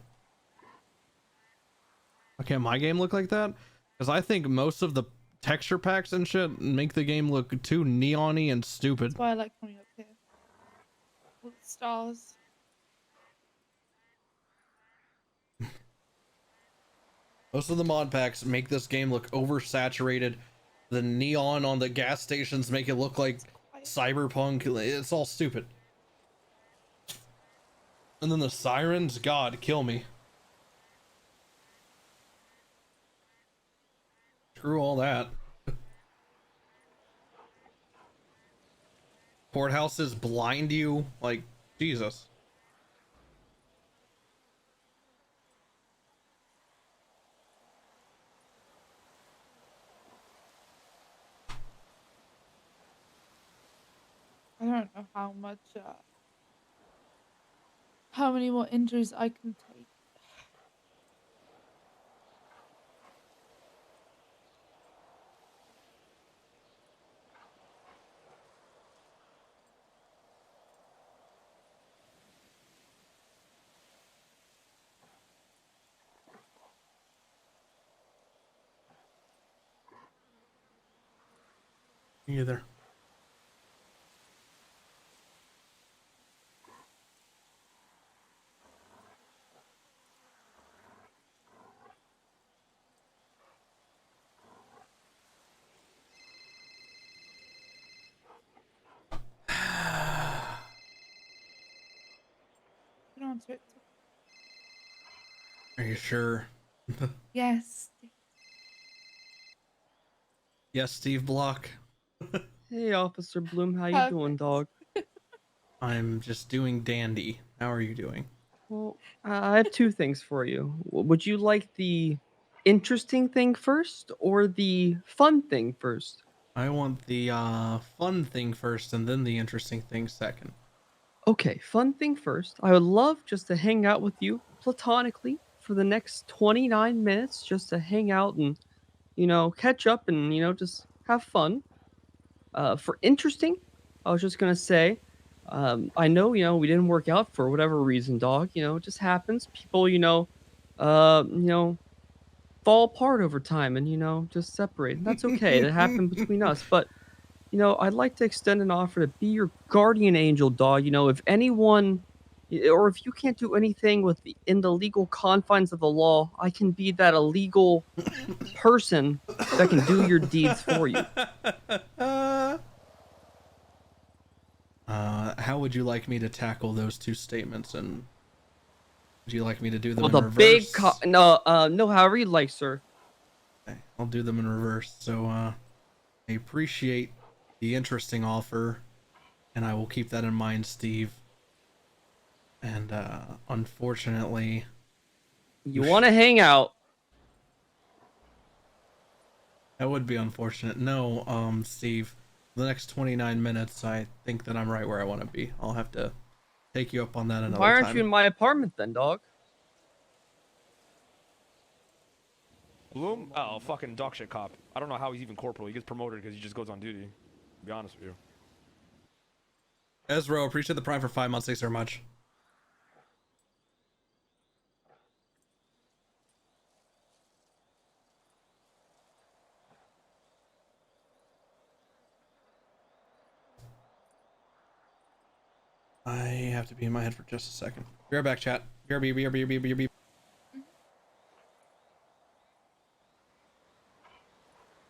Okay, my game look like that? Because I think most of the texture packs and shit make the game look too neon-y and stupid. That's why I like coming up here. All the stars. Most of the mod packs make this game look oversaturated. The neon on the gas stations make it look like cyberpunk. It's all stupid. And then the sirens, God, kill me. Screw all that. Courthouses blind you? Like, Jesus. I don't know how many more injuries I can take. Either. Get onto it. Are you sure? Yes. Yes, Steve Block. Hey, Officer Bloom, how you doing, dog? I'm just doing dandy. How are you doing? Well, I have two things for you. Would you like the interesting thing first or the fun thing first? I want the fun thing first and then the interesting thing second. Okay, fun thing first. I would love just to hang out with you platonically for the next 29 minutes, just to hang out and, catch up and, just have fun. For interesting, I was just gonna say, I know, we didn't work out for whatever reason, dog. It just happens. People, fall apart over time and, just separate. That's okay. It happened between us. But, I'd like to extend an offer to be your guardian angel, dog. If anyone, or if you can't do anything in the legal confines of the law, I can be that illegal person that can do your deeds for you. How would you like me to tackle those two statements? And would you like me to do them Well, in the reverse? no, however you like, sir. Okay, I'll do them in reverse. So, I appreciate the interesting offer, and I will keep that in mind, Steve. And, unfortunately... You want to hang out. That would be unfortunate. No, Steve. The next 29 minutes, I think that I'm right where I want to be. I'll have to take you up on that another time. Why aren't you in my apartment then, dog? Bloom? Oh, fucking dog shit cop. I don't know how he's even corporal. He gets promoted because he just goes on duty. To be honest with you. Ezra, appreciate the prime for 5 months. Thanks very much. I have to be in my head for just a second. Be right back, chat. BRB.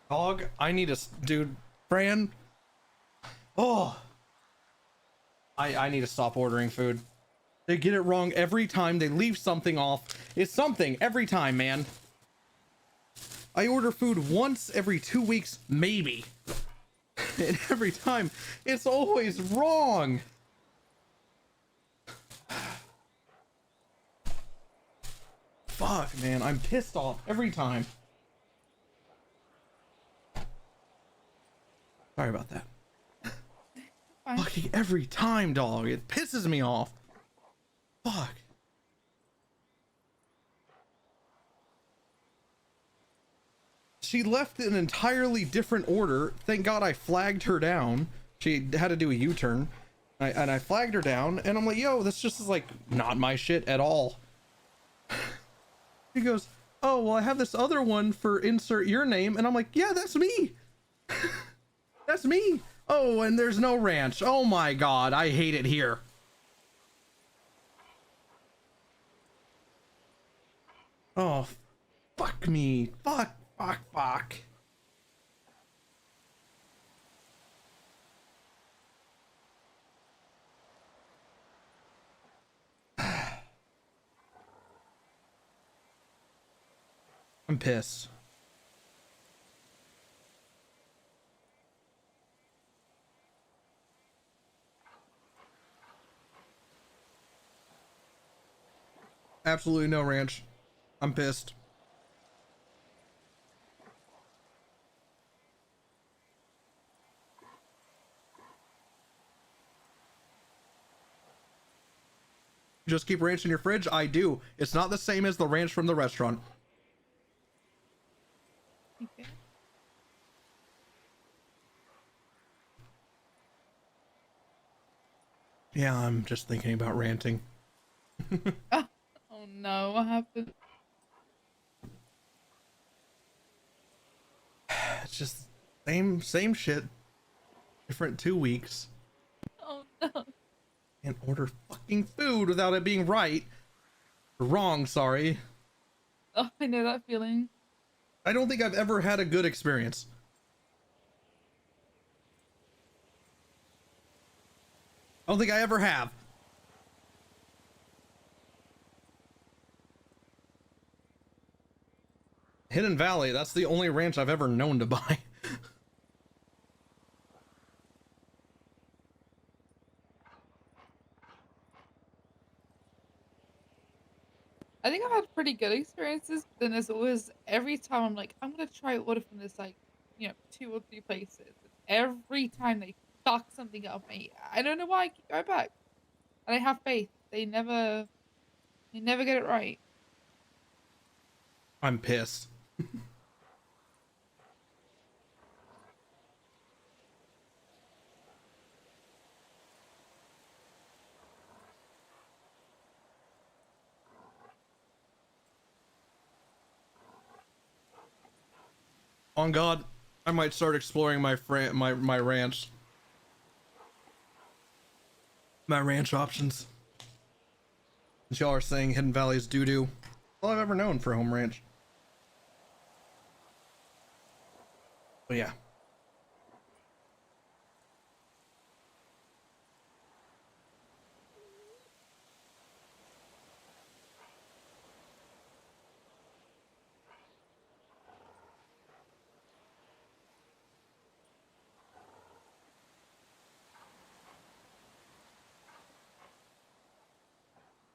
Dog, I need a dude. Fran. Oh. I need to stop ordering food. They get it wrong every time. They leave something off. It's something every time, man. I order food once every 2 weeks, maybe. And every time, it's always wrong. Fuck, man, I'm pissed off every time. Sorry about that. Fucking every time, dog. It pisses me off. Fuck. She left an entirely different order. Thank God I flagged her down. She had to do a U-turn. And I flagged her down, and I'm like, yo, this just is like not my shit at all. He goes, oh, well, I have this other one for insert your name. And I'm like, yeah, that's me. That's me. Oh, and there's no ranch. Oh my God, I hate it here. Oh, fuck me. Fuck. I'm pissed. Absolutely no ranch. I'm pissed. Just keep ranch in your fridge? I do. It's not the same as the ranch from the restaurant. Okay. Yeah, I'm just thinking about ranting. Oh no, what happened? It's just same shit. Different 2 weeks. Oh no. Can't order fucking food without it being right. Wrong, sorry. Oh, I know that feeling. I don't think I've ever had a good experience. I don't think I ever have. Hidden Valley, that's the only ranch I've ever known to buy. I think I've had pretty good experiences, but then there's always every time I'm like, I'm gonna try order from this like, 2 or 3 places. Every time they fuck something up, mate. I don't know why I keep going back. And I have faith. They never get it right. I'm pissed. On God, I might start exploring my ranch. My ranch options. Since y'all are saying Hidden Valley is doo-doo. All I've ever known for home ranch. But yeah.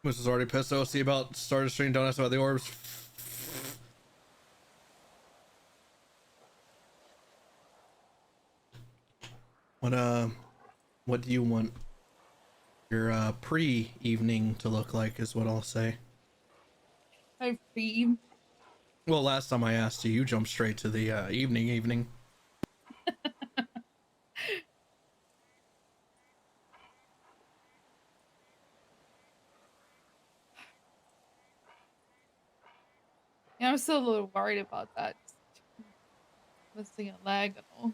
Moose is already pissed OC about started streaming donuts about the orbs. What do you want your pre-evening to look like is what I'll say. I pre. Well, last time I asked you, you jumped straight to the evening. Yeah, I'm still a little worried about that. Missing a leg and all.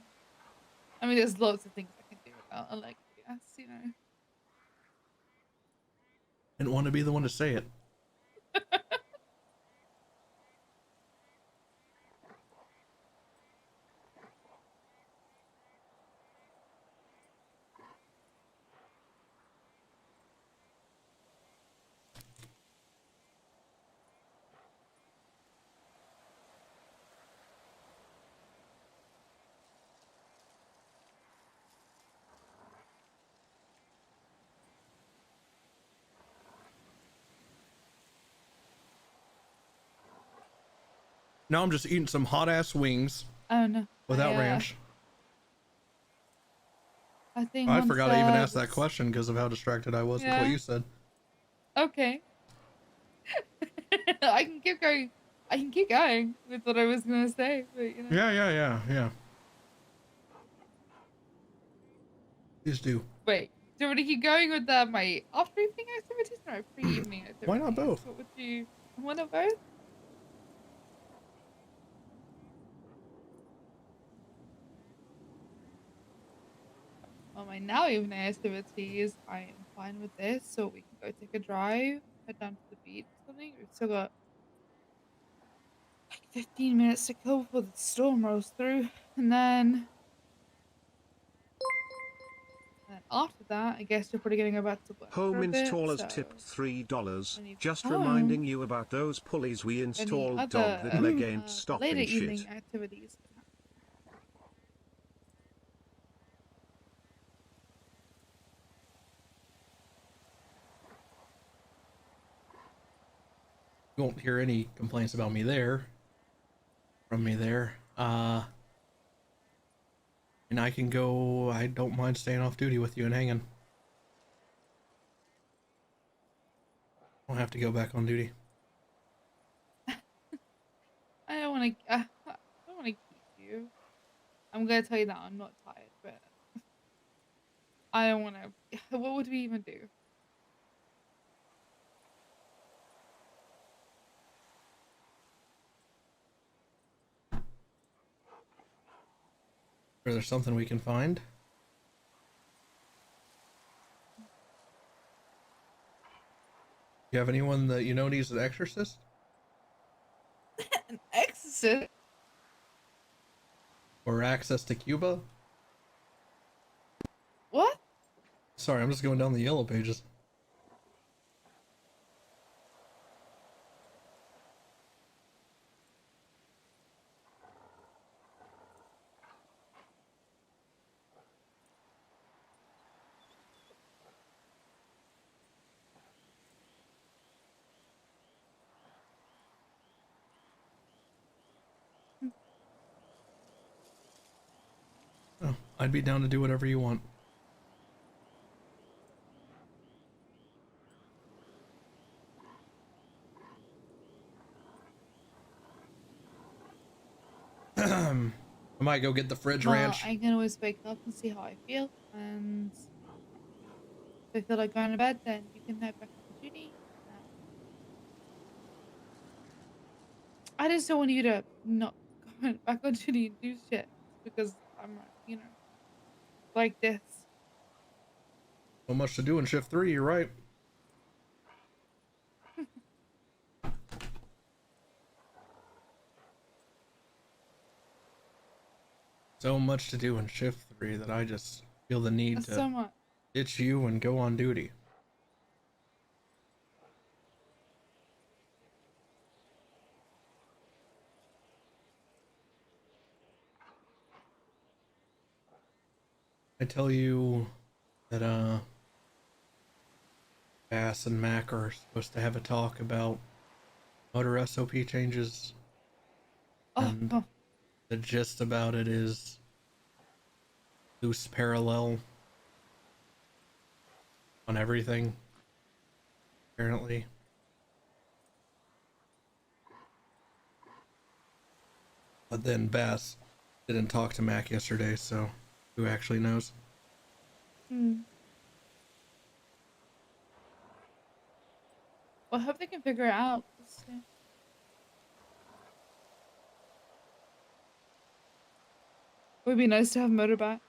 I mean, there's loads of things I can do about a leg, I guess. Didn't want to be the one to say it. Now I'm just eating some hot ass wings. Oh no. Without ranch. I think I once, forgot to even ask that question because of how distracted I was with what you said. Okay. I can keep going. I can keep going with what I was gonna say, but Yeah. Please do. Wait, do you want to keep going with my after evening activities or my pre-evening activities? Why not both? What would you want to both? Well, my now evening activities, I am fine with this, so we can go take a drive, head down to the beach or something. We've still got like 15 minutes to go before the storm rolls through, and then after that, I guess we're probably gonna go back to work for Home a bit, installers so tipped $3. when you Just home, reminding you about those pulleys we any installed. other Dog that leg ain't later stopping evening shit. activities. You won't hear any complaints about me there. From me there. And I can go, I don't mind staying off duty with you and hanging. I'll have to go back on duty. I don't want to. I don't want to keep you. I'm gonna tell you that I'm not tired, but I don't want to. What would we even do? Or there's something we can find. You have anyone that you know needs an exorcist? An exorcist? Or access to Cuba? What? Sorry, I'm just going down the yellow pages. Oh, I'd be down to do whatever you want. I might go get the fridge ranch. I can always wake up and see how I feel, and if I feel like going to bed, then you can head back on duty. I just don't want you to not go back on duty and do shit because I'm, you know, like this. So much to do in shift 3, you're right. So much to do in shift 3 that I just feel the need That's to so much. ditch you and go on duty. I tell you that Bass and Mac are supposed to have a talk about motor SOP changes. And the gist about it is loose parallel on everything, apparently. But then Bass didn't talk to Mac yesterday, so who actually knows? Well, I hope they can figure it out. It would be nice to have motor back.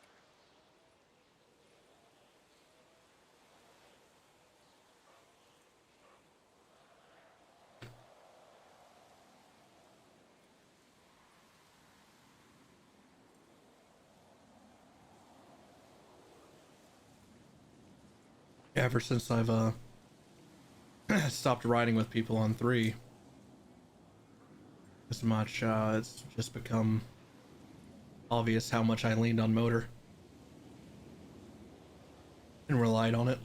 Ever since I've stopped riding with people on 3 as much, it's just become obvious how much I leaned on motor and relied on it.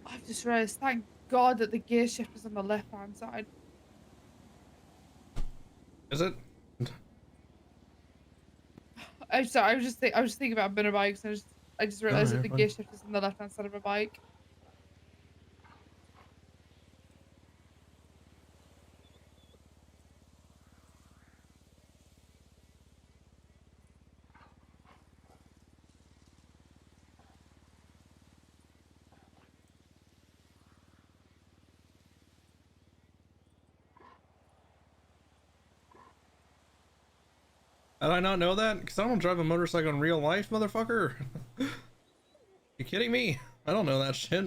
I've just realized, thank God that the gear shift is on the left-hand side. Is it? I'm sorry, I was just thinking about motor bikes, and I just realized that the you're gear fine. shift is on the left-hand side of a bike. Did I not know that? Because I don't drive a motorcycle in real life, motherfucker. You kidding me? I don't know that shit.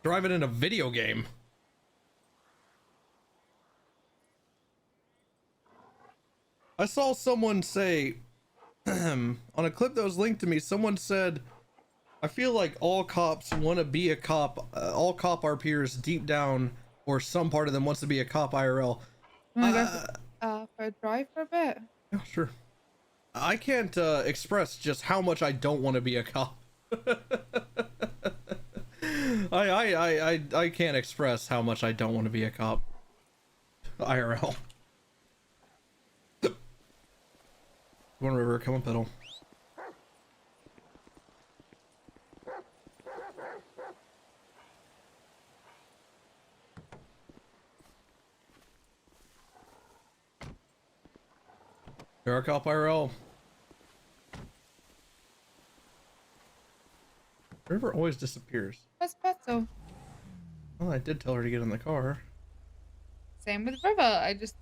Drive it in a video game. I saw someone say, on a clip that was linked to me, someone said, I feel like all cops want to be a cop, all cop RPers deep down, or some part of them wants to be a cop IRL. For a drive for a bit. Yeah, sure. I can't express just how much I don't want to be a cop. I can't express how much I don't want to be a cop. IRL. One River, come on, pedal. You're a cop, IRL. River always disappears. Where's Petzo? Well, I did tell her to get in the car. Same with River. I just.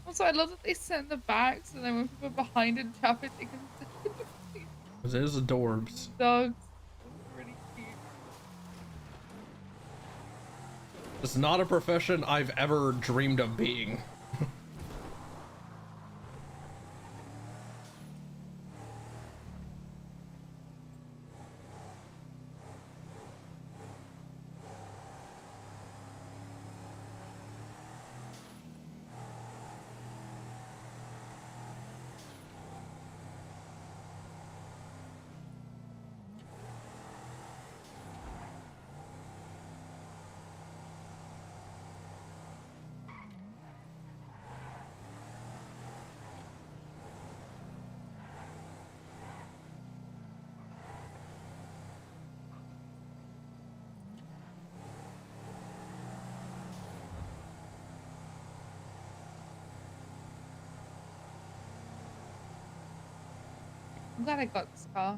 Also, I love that they send the back, so then when people are behind in traffic, they can. Because it is adorbs. Dogs. Really cute. It's not a profession I've ever dreamed of being. I'm glad I got this car.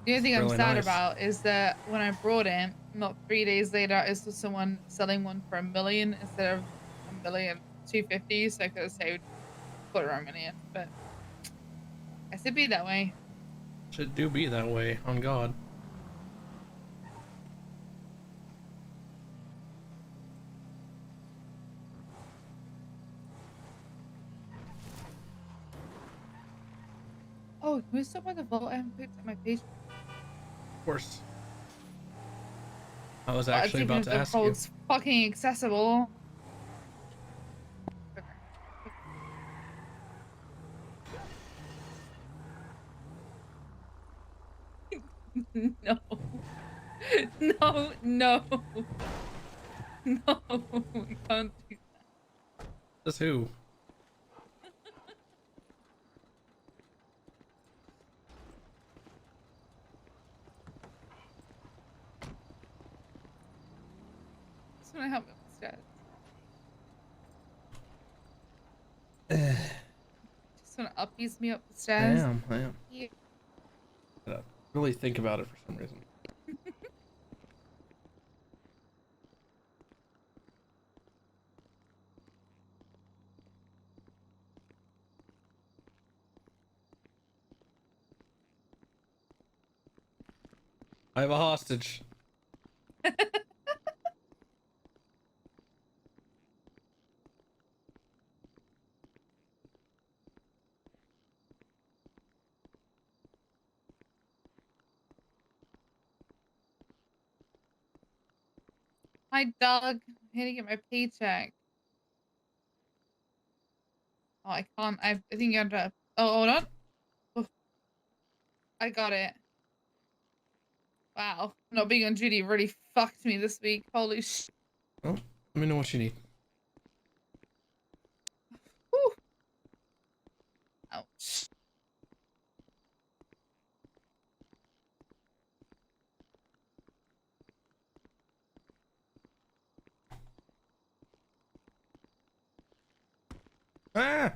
The only thing It's I'm really sad nice. about is that when I brought it, not 3 days later, I saw someone selling one for $1 million instead of $1,250,000. So I could have saved $250,000, but I should be that way. Should do be that way, on God. Oh, can we stop by the vault? I haven't picked up my page. Of course. I was Well, actually even about if to the ask you. vault's fucking accessible. No. No, no. No, we can't do that. Says who? Just wanna help me upstairs. Just wanna uppies me up the I stairs. am. Yeah. Gotta really think about it for some reason. I have a hostage. Hi, Doug. I'm here to get my paycheck. Oh, I can't. I think you have to. Oh, hold on. Oh, I got it. Wow. Not being on duty really fucked me this week. Holy sh. Oh, let me know what you need. Whew. Ouch. Ah!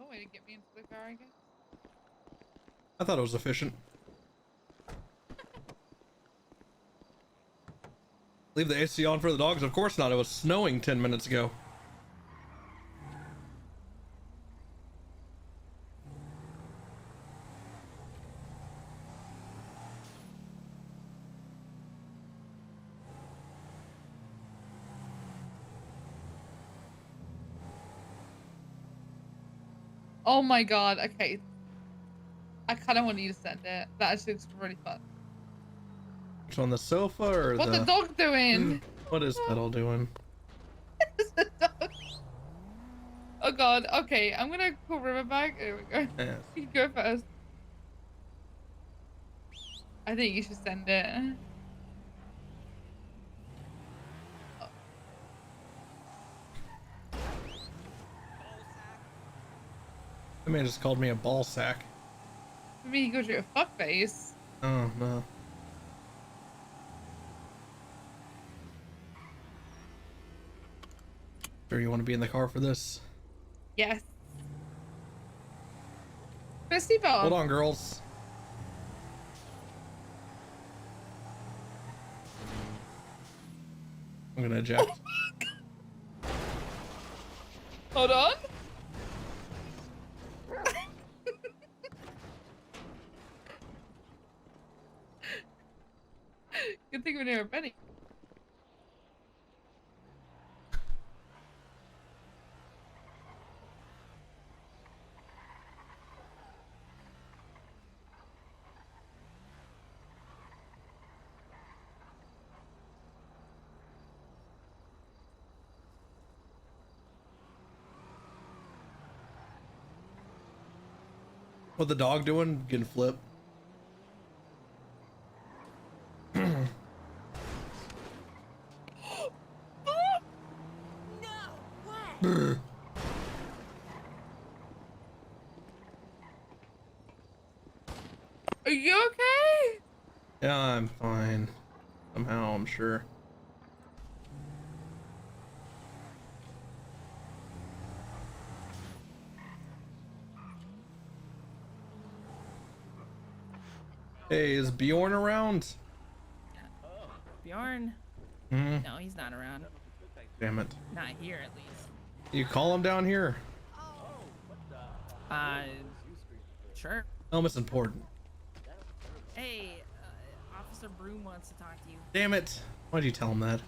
Oh, way to get me into the car, I guess. I thought it was efficient. Leave the AC on for the dogs? Of course not. It was snowing 10 minutes ago. Oh my god. Okay. I kind of want you to send it. That actually looks really fun. Which on the sofa or What's the dog doing? What is Petal doing? Oh god. Okay, I'm gonna call Riverbank. There we go. Yes. You go first. I think you should send it. The man just called me a ball sack. I mean, he goes to a fuck face. Oh no. Sure you want to be in the car for this? Yes. Christy Bell. Hold on, girls. I'm gonna eject. Hold on. Good thing we're near a Benny. What the dog doing? Getting flipped. Are you okay? Yeah, I'm fine. Somehow, I'm sure. Hey, is Bjorn around? Bjorn? Hmm? No, he's not around. Damn it. Not here, at least. You call him down here? Sure. Tell him it's important. Hey, Officer Broom wants to talk to you. Damn it. Why'd you tell him that?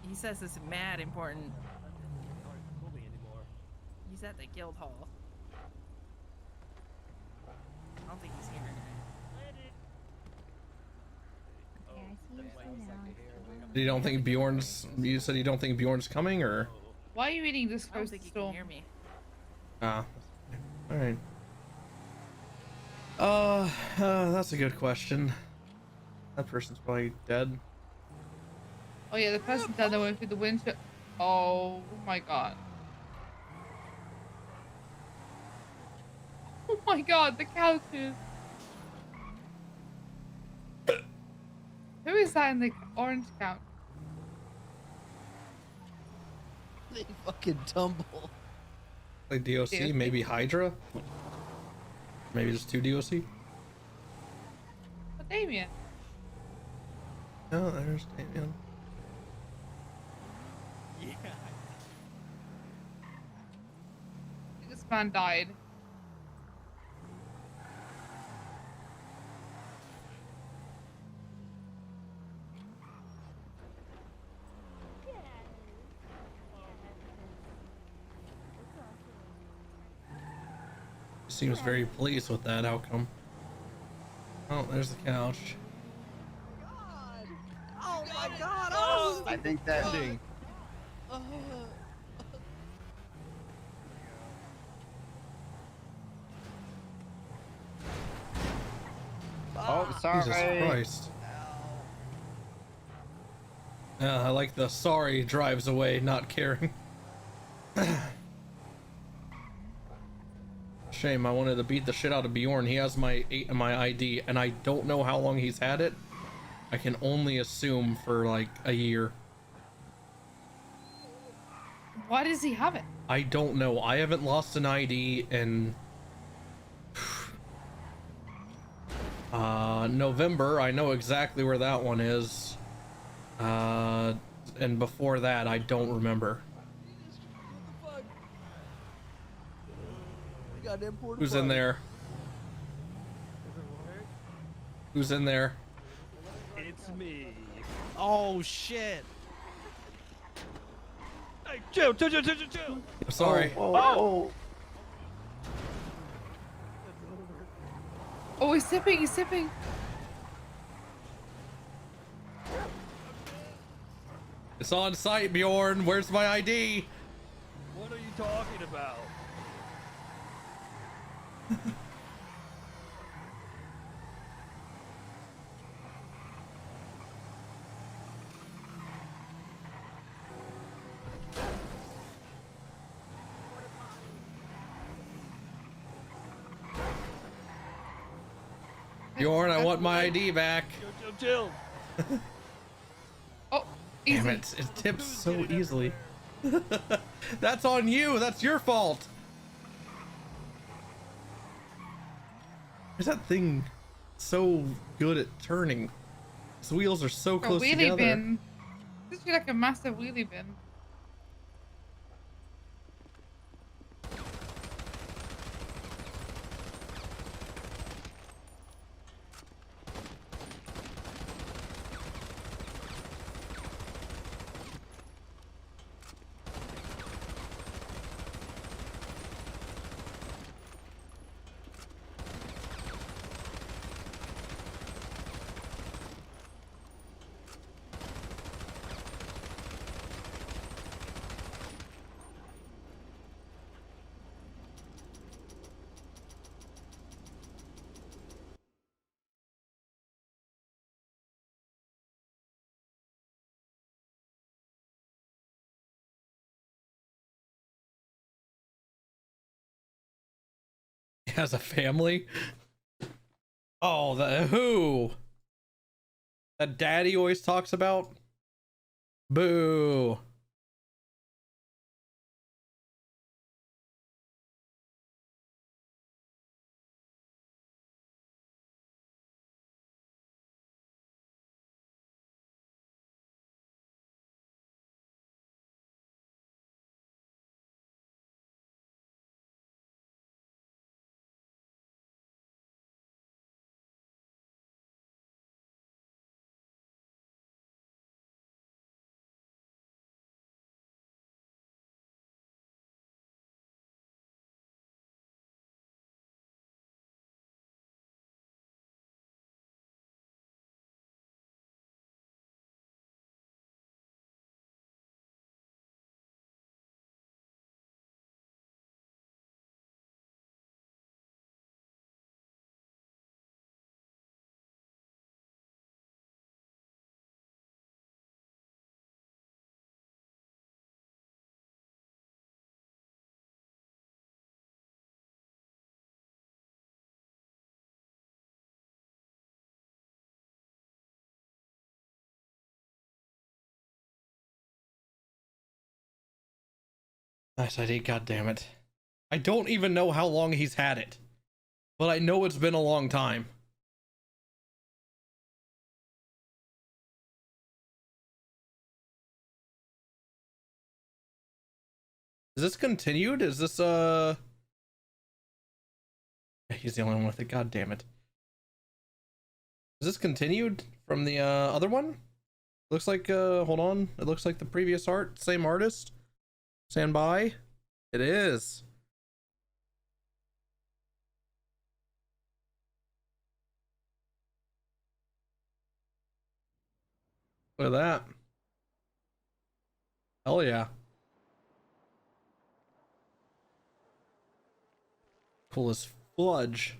He says it's mad important. He's at the guild hall. I don't think he's here. You don't think Bjorn's... You said you don't think Bjorn's coming, or...? Why are you eating this I don't close think to he the can store? hear me. Ah. Alright. That's a good question. That person's probably dead. Oh yeah, the person that went through the windshield. Oh my god. Oh my god, the couches. Who is that in the orange couch? They fucking tumble. Like DOC, DOC? maybe Hydra? Maybe just two DOC? Oh, Damien. Oh, there's Damien. Yeah. This man died. Seems very pleased with that outcome. Oh, there's the couch. Oh my god! Oh, I think that. Oh, sorry. Jesus Christ. Yeah, I like the sorry drives away, not caring. Shame, I wanted to beat the shit out of Bjorn. He has my ID, and I don't know how long he's had it. I can only assume for like a year. Why does he have it? I don't know. I haven't lost an ID in November. I know exactly where that one is. And before that, I don't remember. Who's in there? Who's in there? It's me. Oh shit. Hey, chill. I'm sorry. Oh. Oh, he's tipping, he's tipping. It's on site, Bjorn. Where's my ID? What are you talking about? Bjorn, I want my ID back. Chill. Oh, damn it! It tips so easily. That's on you. That's your fault. Is that thing so good at turning? His wheels are so A close wheelie together. bin. This is like a massive wheelie bin. He has a family. Oh, the who? That daddy always talks about. Boo. Nice ID, god damn it. I don't even know how long he's had it, but I know it's been a long time. Is this continued? Is this he's the only one with it, god damn it. Is this continued from the other one? Looks like hold on. It looks like the previous art, same artist. Stand by. It is. Look at that. Hell yeah. Cool as fudge.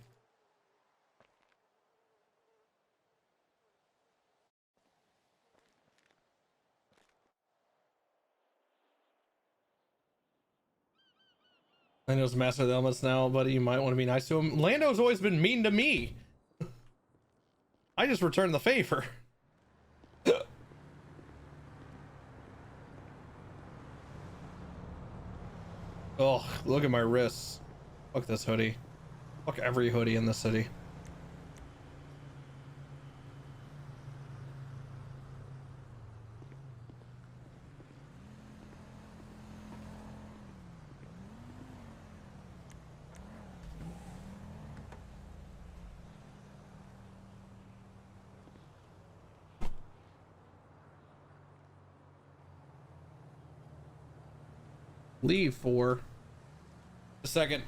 Lando's master of the elements now, buddy. You might want to be nice to him. Lando's always been mean to me. I just returned the favor. Oh, look at my wrists. Fuck this hoodie. Fuck every hoodie in the city. Leave for a second.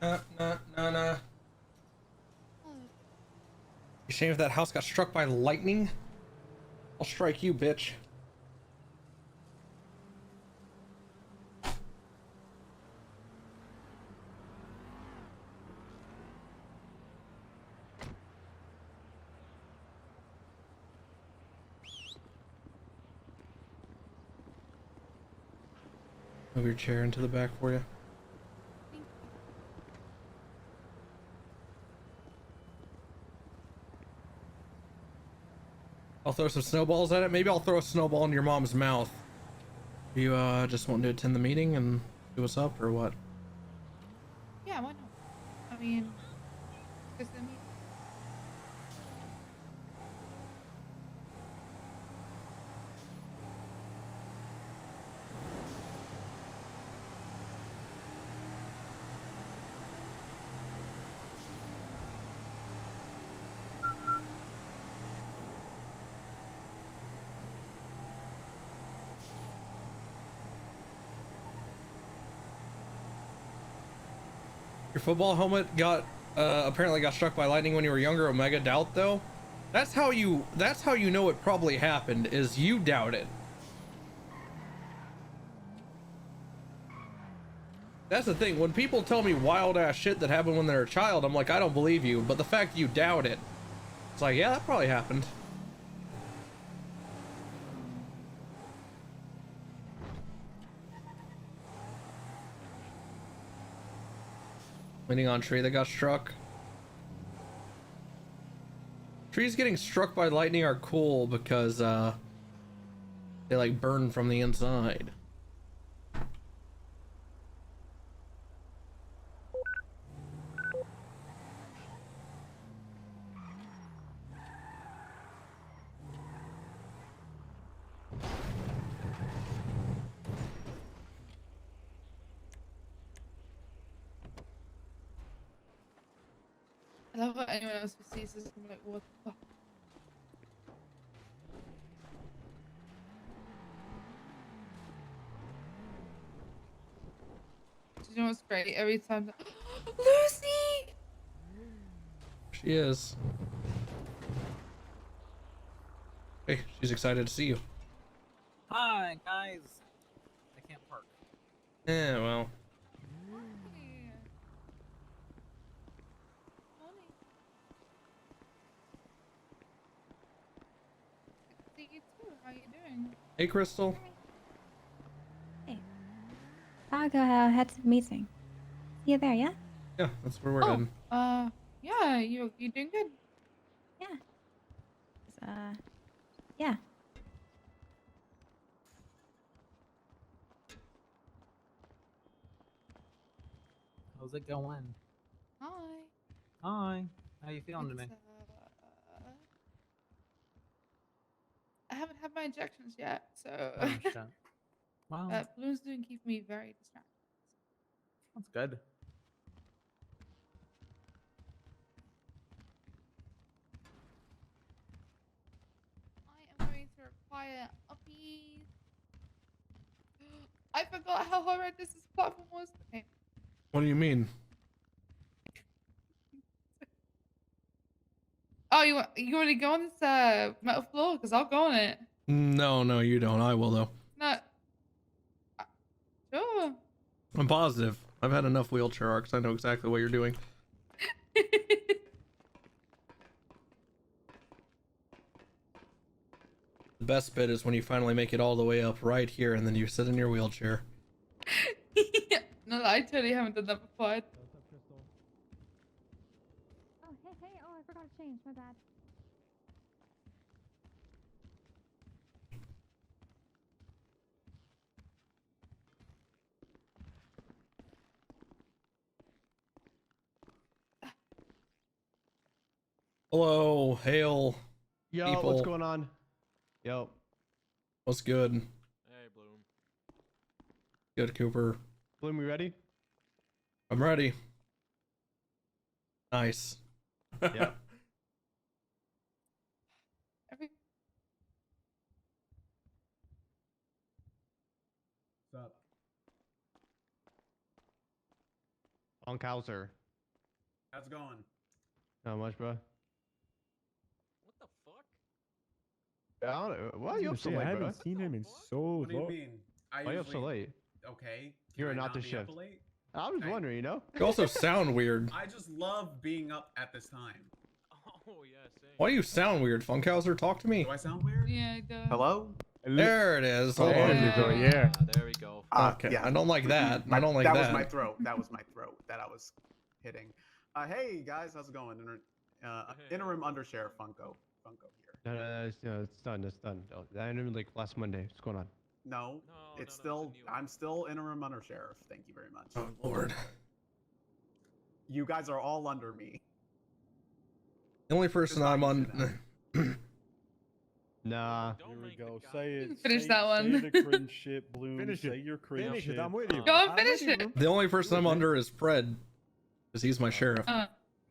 Nah. You shame if that house got struck by lightning? I'll strike you, bitch. Move your chair into the back for you. I'll throw some snowballs at it. Maybe I'll throw a snowball in your mom's mouth. You just want to attend the meeting and see what's up, or what? Yeah, why not? I mean, because I mean, Your football helmet got apparently got struck by lightning when you were younger. Omega doubt though. That's how you know it probably happened, is you doubt it. That's the thing. When people tell me wild ass shit that happened when they're a child, I'm like, I don't believe you. But the fact you doubt it, it's like, yeah, that probably happened. Leaning on tree that got struck. Trees getting struck by lightning are cool because they like burn from the inside. I love how anyone else who sees this can be like, what the fuck? Do you know what's great? Every time that Lucy! She is. Hey, she's excited to see you. Hi, guys. I can't park. Yeah, well. See you too. How you doing? Hey, Crystal. I'll go head to the meeting. See you there, yeah? Yeah, that's where we're heading. Yeah, you doing good? Yeah. How's it going? Hi. Hi. How you feeling today? I haven't had my injections yet, so Oh shit. Well, balloons do keep me very distracted. that's good. I am going to require uppies. I forgot how horrendous this platform was. Okay. What do you mean? Oh, you want to go on this metal floor? Because I'll go on it. No, you don't. I will though. No. Sure. I'm positive. I've had enough wheelchair arcs. I know exactly what you're doing. The best bit is when you finally make it all the way up right here and then you sit in your wheelchair. No, I totally haven't done that before. Oh, hey. Oh, I forgot to change. My bad. Hello, hail. Yo, people. what's going on? Yo. What's good? Hey, Bloom. Good, Cooper. Bloom, we ready? I'm ready. Nice. Yeah. What's up? On Kauser. How's it going? Not much, bro. What the fuck? I don't know. Why are you up so late, I bro? haven't seen him in so What do you long. mean? Why are you up so late? Okay. You're can I not the be up shift. late? I was wondering, you know? You also sound weird. I just love being up at this time. Oh yeah, same. Why do you sound weird, Funkhauser? Talk to me. Do I sound weird? Yeah, it does. Hello? There it is. Hold There on. you go, yeah. There we go. Okay, Yeah. I don't like that. I don't like that. That was my throat. That was my throat that I was hitting. Hey guys, how's it going? Interim Undersheriff Funko here. No, it's done. It's done. Oh, that ended like last Monday. What's going on? No, it's still. I'm still Interim Undersheriff. Thank you very much. Oh Lord. You guys are all under me. The only person I'm on. Nah. Here we go. Say it. Finish that one. Say the cringe shit, Bloom. Finish say it. your cringe Finish shit. it. I'm with you. Go and finish it. The only person I'm under is Fred, because he's my sheriff.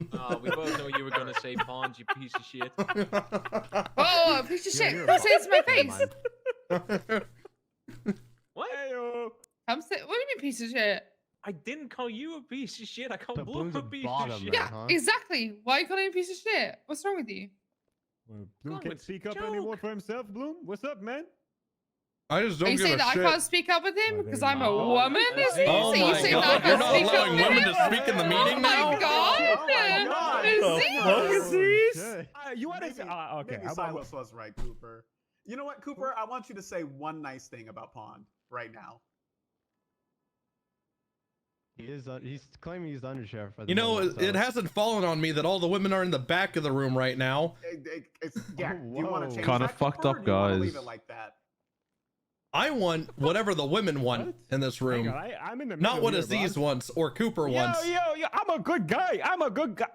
We both know you were gonna say pawns, you piece of shit. Oh, piece of shit. Come say it to my face. What? Come say. What do you mean, piece of shit? I didn't call you a piece of shit. I called The Bloom Bloom's a a piece bottom, of shit. man. Yeah, huh? exactly. Why are you calling me a piece of shit? What's wrong with you? Well, Bloom Go can't with speak up joke. anymore for himself, Bloom. What's up, man? I just Are don't you give saying a that I shit. can't speak up with him Oh, because there I'm you a go. woman? Is he? Oh So you my saying that I God! You're can't not speak up allowing with women him? to speak in the meeting Oh now. my god! Is he? Fuck is this? shit. You want to say? Okay. Maybe Silas was right, Cooper. You know what, Cooper? I want you to say one nice thing about Pond right now. He is. He's claiming he's the undersheriff. at the You know, moment, it so- hasn't fallen on me that all the women are in the back of the room right now. Yeah. Do you want to change Kinda that, fucked Cooper, up, or do you wanna leave guys. it like that? I want whatever the women want in this room. Hang on, I'm in the Not middle what here, Aziz bro. wants or Cooper wants. Yo, I'm a good guy.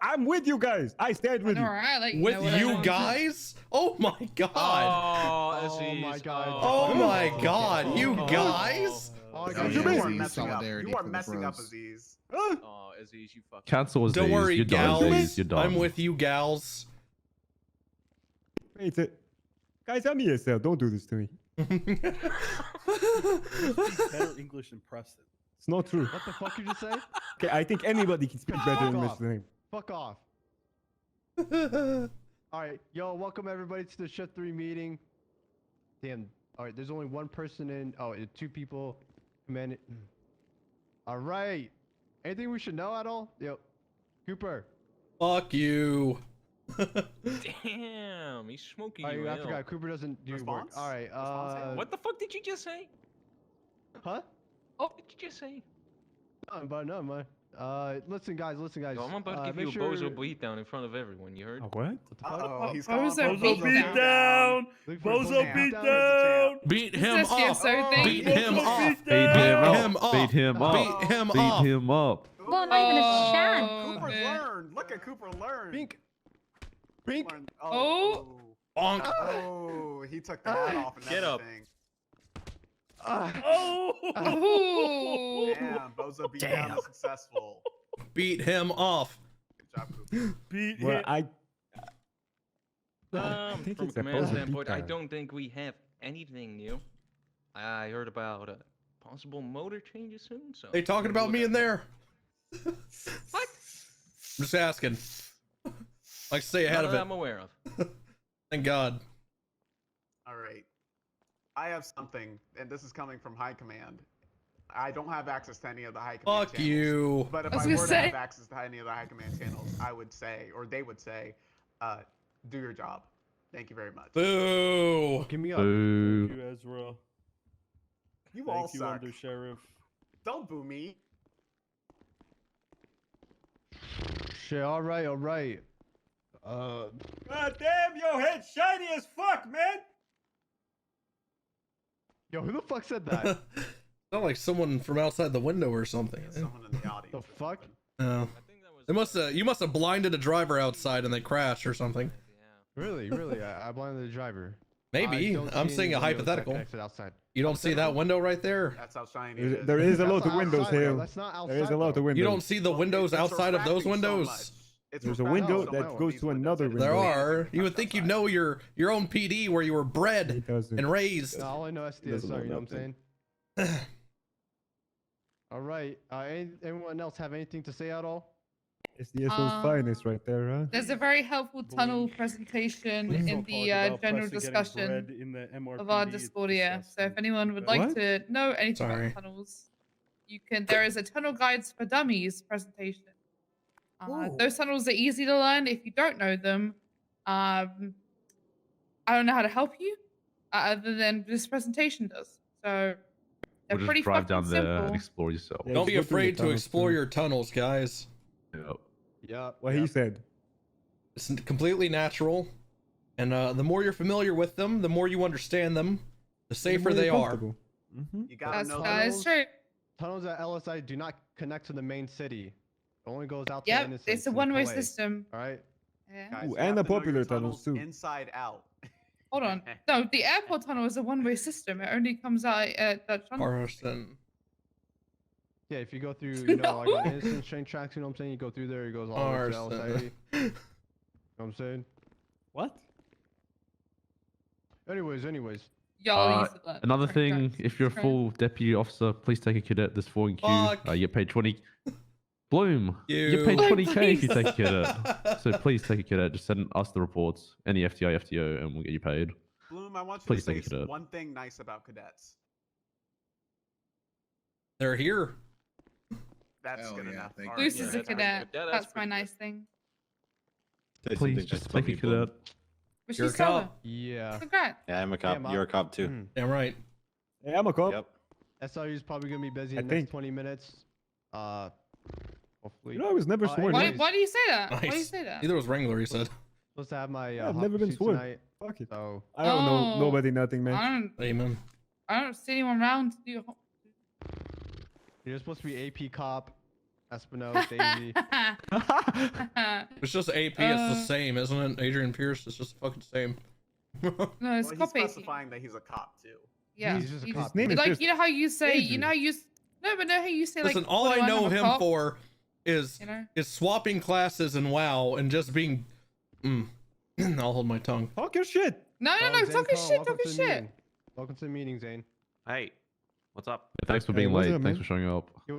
I'm with you guys. I stand with you. Alright, like With know what I you want. guys? Oh my god. Oh, Oh Aziz. my god. Oh my god, you guys? Oh, What God. do you You mean? are messing up. Solidarity You are for the messing up, bros. Aziz. Oh, Aziz, you fucking. Cancel Aziz. Don't worry, You're done, gals. Aziz. You're done. I'm with you, gals. Wait, guys, I'm ESL. Don't do this to me. Better English than Preston. It's not true. What the fuck you just say? Okay, I think anybody can speak better Fuck English off. than him. Fuck off. All right, yo, welcome everybody to the Shift 3 meeting. Damn. All right, there's only one person in. Oh, 2 people commanded. All right. Anything we should know at all? Yo, Cooper. Fuck you. Damn, he's smoking Oh, you I ill. forgot. Cooper doesn't do Response? work. All right. What the fuck did you just say? Huh? What did you just say? No, man. Listen, guys. Yo, I'm about to give you a bozo beatdown in front of everyone. You heard? Oh, what? Uh-oh, he's Bozo calling for beat Bozo down. Bozo beat down. down. Beat Is him this your up. so thing? Beat him up. Beat him him up. up. Beat him up. Beat him Beat up. him up. Well, not even a chance. Cooper's man. learned. Look at Cooper learn. Bink. Bink. Learned. Oh. Bonk. Oh, he took the hat off and Get up. everything. Oh. Ooh. Damn, Bozo beat down is successful. Beat him off. Good job, Cooper. Beat well, I think From it's a command bozo standpoint, I beatdown. don't think we have anything new. I heard about possible motor changes soon. So They talking about me in there? What? Just asking. Like stay ahead None of that it. I'm aware of. Thank God. All right. I have something, and this is coming from High Command. I don't have access to any of the High Command Fuck channels. you. But if I was I gonna were to say- have access to any of the High Command channels, I would say, or they would say, do your job. Thank you very much. Boo. Give me up. Boo. Thank you, Ezra. You all Thank you, suck. Undersheriff. Don't boo me. Shit. All right. God damn, your head shiny as fuck, man. Yo, who the fuck said that? Sound like someone from outside the window or something. Someone in the audience. The fuck? No. You must have blinded a driver outside and they crashed or something. Really? I blinded the driver. Maybe. I don't I'm see saying any a windows that hypothetical. connected outside. You don't see that window right there? That's how shiny it is. There is a That's lot of not windows outside, here. though. That's not There is a outside, lot of though. windows. You don't see the windows It's outside of those refracting so windows? much. It's There's a refracting window so that much goes these to windows. another It window. There doesn't are. reflect You would think you'd know your own PD where you were bred It doesn't. and raised. No, all I know is Doesn't DSR, you know know what I'm saying? All right. Anyone else have anything to say at all? It's the SO's finest right there, huh? There's a very helpful tunnel presentation in the general discussion of our Discordia. So if anyone would like to know anything about tunnels, you can. There is a Tunnel Guides for Dummies presentation. Those tunnels are easy to learn if you don't know them. I don't know how to help you other than this presentation does. So they're We'll pretty just drive fucking down there simple. and explore yourself. Don't be afraid to explore your tunnels, guys. Yep. Yeah. What he said. It's completely natural, and the more you're familiar with them, the more you understand them, the safer they are. You gotta know That's true. Tunnels at LSI do not connect to the main city. It only goes out to Yep, Innocence it's a and one-way Calais. system. All right. Yeah. Guys, Ooh, you and have the to know your popular tunnels, too. Inside out. Hold on. No, the airport tunnel is a one-way system. It only comes out at that tunnel. Carson. Yeah, if you go through, you know, like on Innocence train tracks, you know what I'm saying? You go through there, it goes all the way to Arson. LSI. You know what I'm saying? What? Anyways. Y'all used to that. Another Sorry, thing, guys. if you're a Sorry. full deputy officer, please take a cadet. There's 4 in queue. Fuck. You get paid 20. Bloom. You get paid You. 20k if you take a cadet. So please take a cadet. Just send us the reports, any FTI, FTO, and we'll get you paid. Bloom, I want you Please to take say a cadet. one thing nice about cadets. They're here. That's good enough. All right. Bruce is a cadet. That's my nice thing. Please just take a cadet. But You're a she's solo. cop. Yeah. Yeah, Congrats. I'm a cop. Yeah, You're a cop too. Damn right. Hey, I'm a cop. Yep. SRU is probably gonna be busy I in the next think. 20 minutes. Hopefully. You know, I was never sworn. Why, anyways, why do you say that? Nice. Why do you say that? Neither was Wrangler, he said. supposed to have my Yeah, I've hot never been pursuit sworn. tonight, Fuck it. so I don't know Oh. nobody, nothing, man. Amen. I don't see anyone around to do. you're supposed to be AP cop, Espinosa, Daisy. It's just AP, it's the same, isn't it? Adrian Pierce, it's just fucking same. No, it's Well, he's cop AP. specifying that he's a cop too. Yeah, He's just a you cop. just- His name is like just you know how you say, you Adrian. know how you no, but know how you say like. Listen, all I "What do know I'm a him cop?" for is You know? is swapping classes in WoW and just being. I'll hold my tongue. Talk your shit. No, Oh, no, Zane talking Cole, shit, welcome talking to the shit. meeting. Welcome to the meeting, Zane. Hey, what's up? Thanks for Hey, being what's late. up, Thanks man? for showing up. You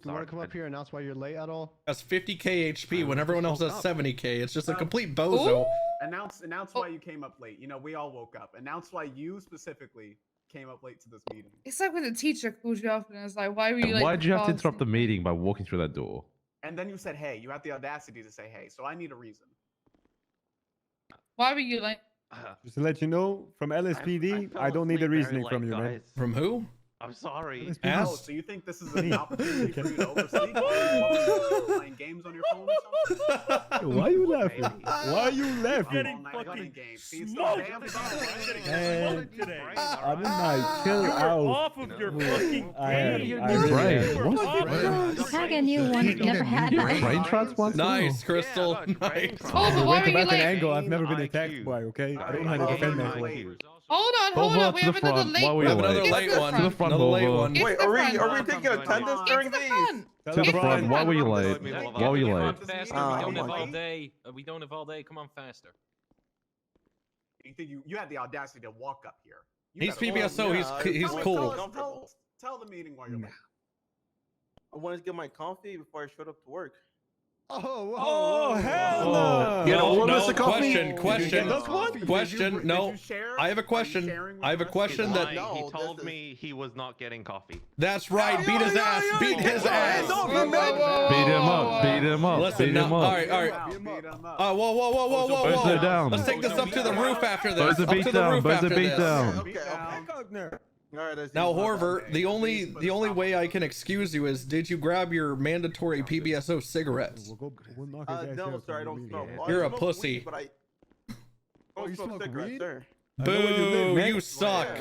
want to come up here and announce why you're late at all? That's 50k HP when everyone else has 70k. It's just a complete bozo. Ooh. Announce why you came up late. You know, we all woke up. Announce why you specifically came up late to this meeting. It's like when the teacher calls you up and it's like, "Why were you late?" Why'd you have to class?" interrupt the meeting by walking through that door? And then you said, hey, you had the audacity to say, hey, so I need a reason. Why were you late? Just to let you know, from LSPD, I don't need a reason from you, man. From who? I'm sorry. Oh, so you think this is an opportunity for you to oversleep? While you're playing games on your phone or something? Why are you laughing? Why are you laughing? All night playing games. See, it's so damn Man, I did not chill out. Off of your fucking Tag a new one. Never had that. Brain transplants? Nice, Crystal. Nice. Oh, but why Went were you back an late? angle I've never been attacked by, okay? I don't know how to defend myself. Hold on, hold Over on. We to have the another front. late Why were We you have one. another late? late one. To the front, Another late Volvo. one. Get Wait, to the are front. we taking attendance during Get to the these? front. To To the front. front. Why were you late? We Why were you late? Faster. Oh, We don't have my all God. day. We don't have all day. Come on, faster. You think you had the audacity to walk up here? You He's gotta- PBSO. He's Tell us- cool. Tell the meeting why you're late. I wanted to get my coffee before I showed up to work. Oh, hell no. You know, No, coffee? question. Did No, you share? I have a Are you question. sharing with I have a the rest of question the- that. No, he this told is- me he was not getting coffee. That's right. Beat his ass. Beat his ass. Beat him up. Beat him up. Listen, Beat no, him all up. right, all right. Beat him up. Whoa. Bozo down. Let's take this up to the roof after this. Bozo Up beat to the down. roof Bozo after beat this. down. Okay. All right, I see Now, what's Horver, up. the only way I can excuse you is, did you grab your mandatory PBSO cigarettes? We'll knock his ass No, out sir, I from don't the smoke. meeting. Well, You're I a smoke pussy. weed, but I Oh, you don't smoke cigarettes, weed? sir. I know where you live, Boo! man. You suck. Fuck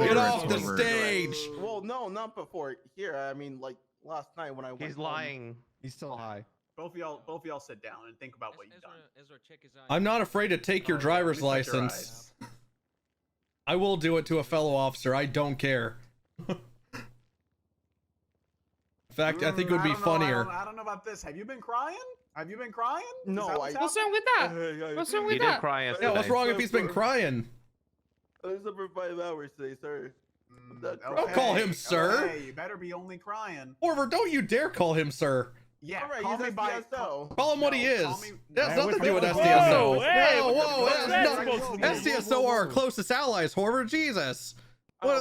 Get off the stage. Well, no, not before here. I mean, like last night when I went. He's home. lying. He's still high. Both of y'all sit down and think about what you've done. I'm not afraid to take your driver's Let me check your license. I will do it to a fellow officer. I don't care. In fact, I think it would be I don't know, funnier. I don't know about this. Have you been crying? Have you been crying? No, What's wrong with that? What's wrong He with did that? cry yesterday. Yeah, what's wrong if he's been crying? I was up for 5 hours today, sir. Don't call him sir. Okay, you better be only crying. Orver, don't you dare call him sir. Yeah, All right, call he's me by SDSO. Call him what he is. call me- It has nothing to do with Whoa, SDSO. hey, Whoa, what whoa, the that's fuck is that not- supposed to mean? SDSO are our closest allies, Horver. Jesus. Well,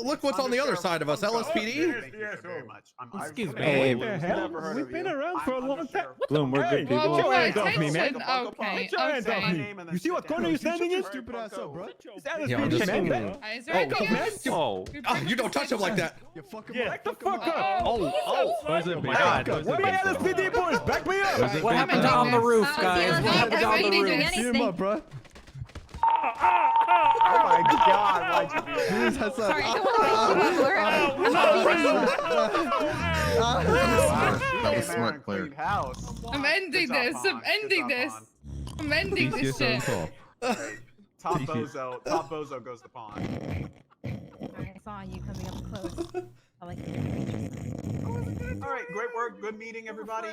look what's on the other side of us, LSPD. Thank you very much. Excuse me. Hey, What the hell? We've been around for a long time. Bloom, we're good people. Get your hands off me, man. Okay, Get your hands off okay. me. You see what corner you're standing in? Stupid ass up, bro. Is that Yeah, I'm a just- speed, man? Is there anything else? Oh. You don't touch him like that. You fuck him Yeah, up. back the fuck up. Oh my God. Where my LSPD boys? Back me up. What happened to on the roof, guys? What happened to on the doing roof? Shoot him up, bro. Oh my God! Why'd you do that? That's Sorry, I don't want That was smart, player. I'm ending this. I'm ending this. I'm ending this shit. Top bozo goes to pawn. I saw you coming up close. I like it. All right, great work, good meeting, everybody.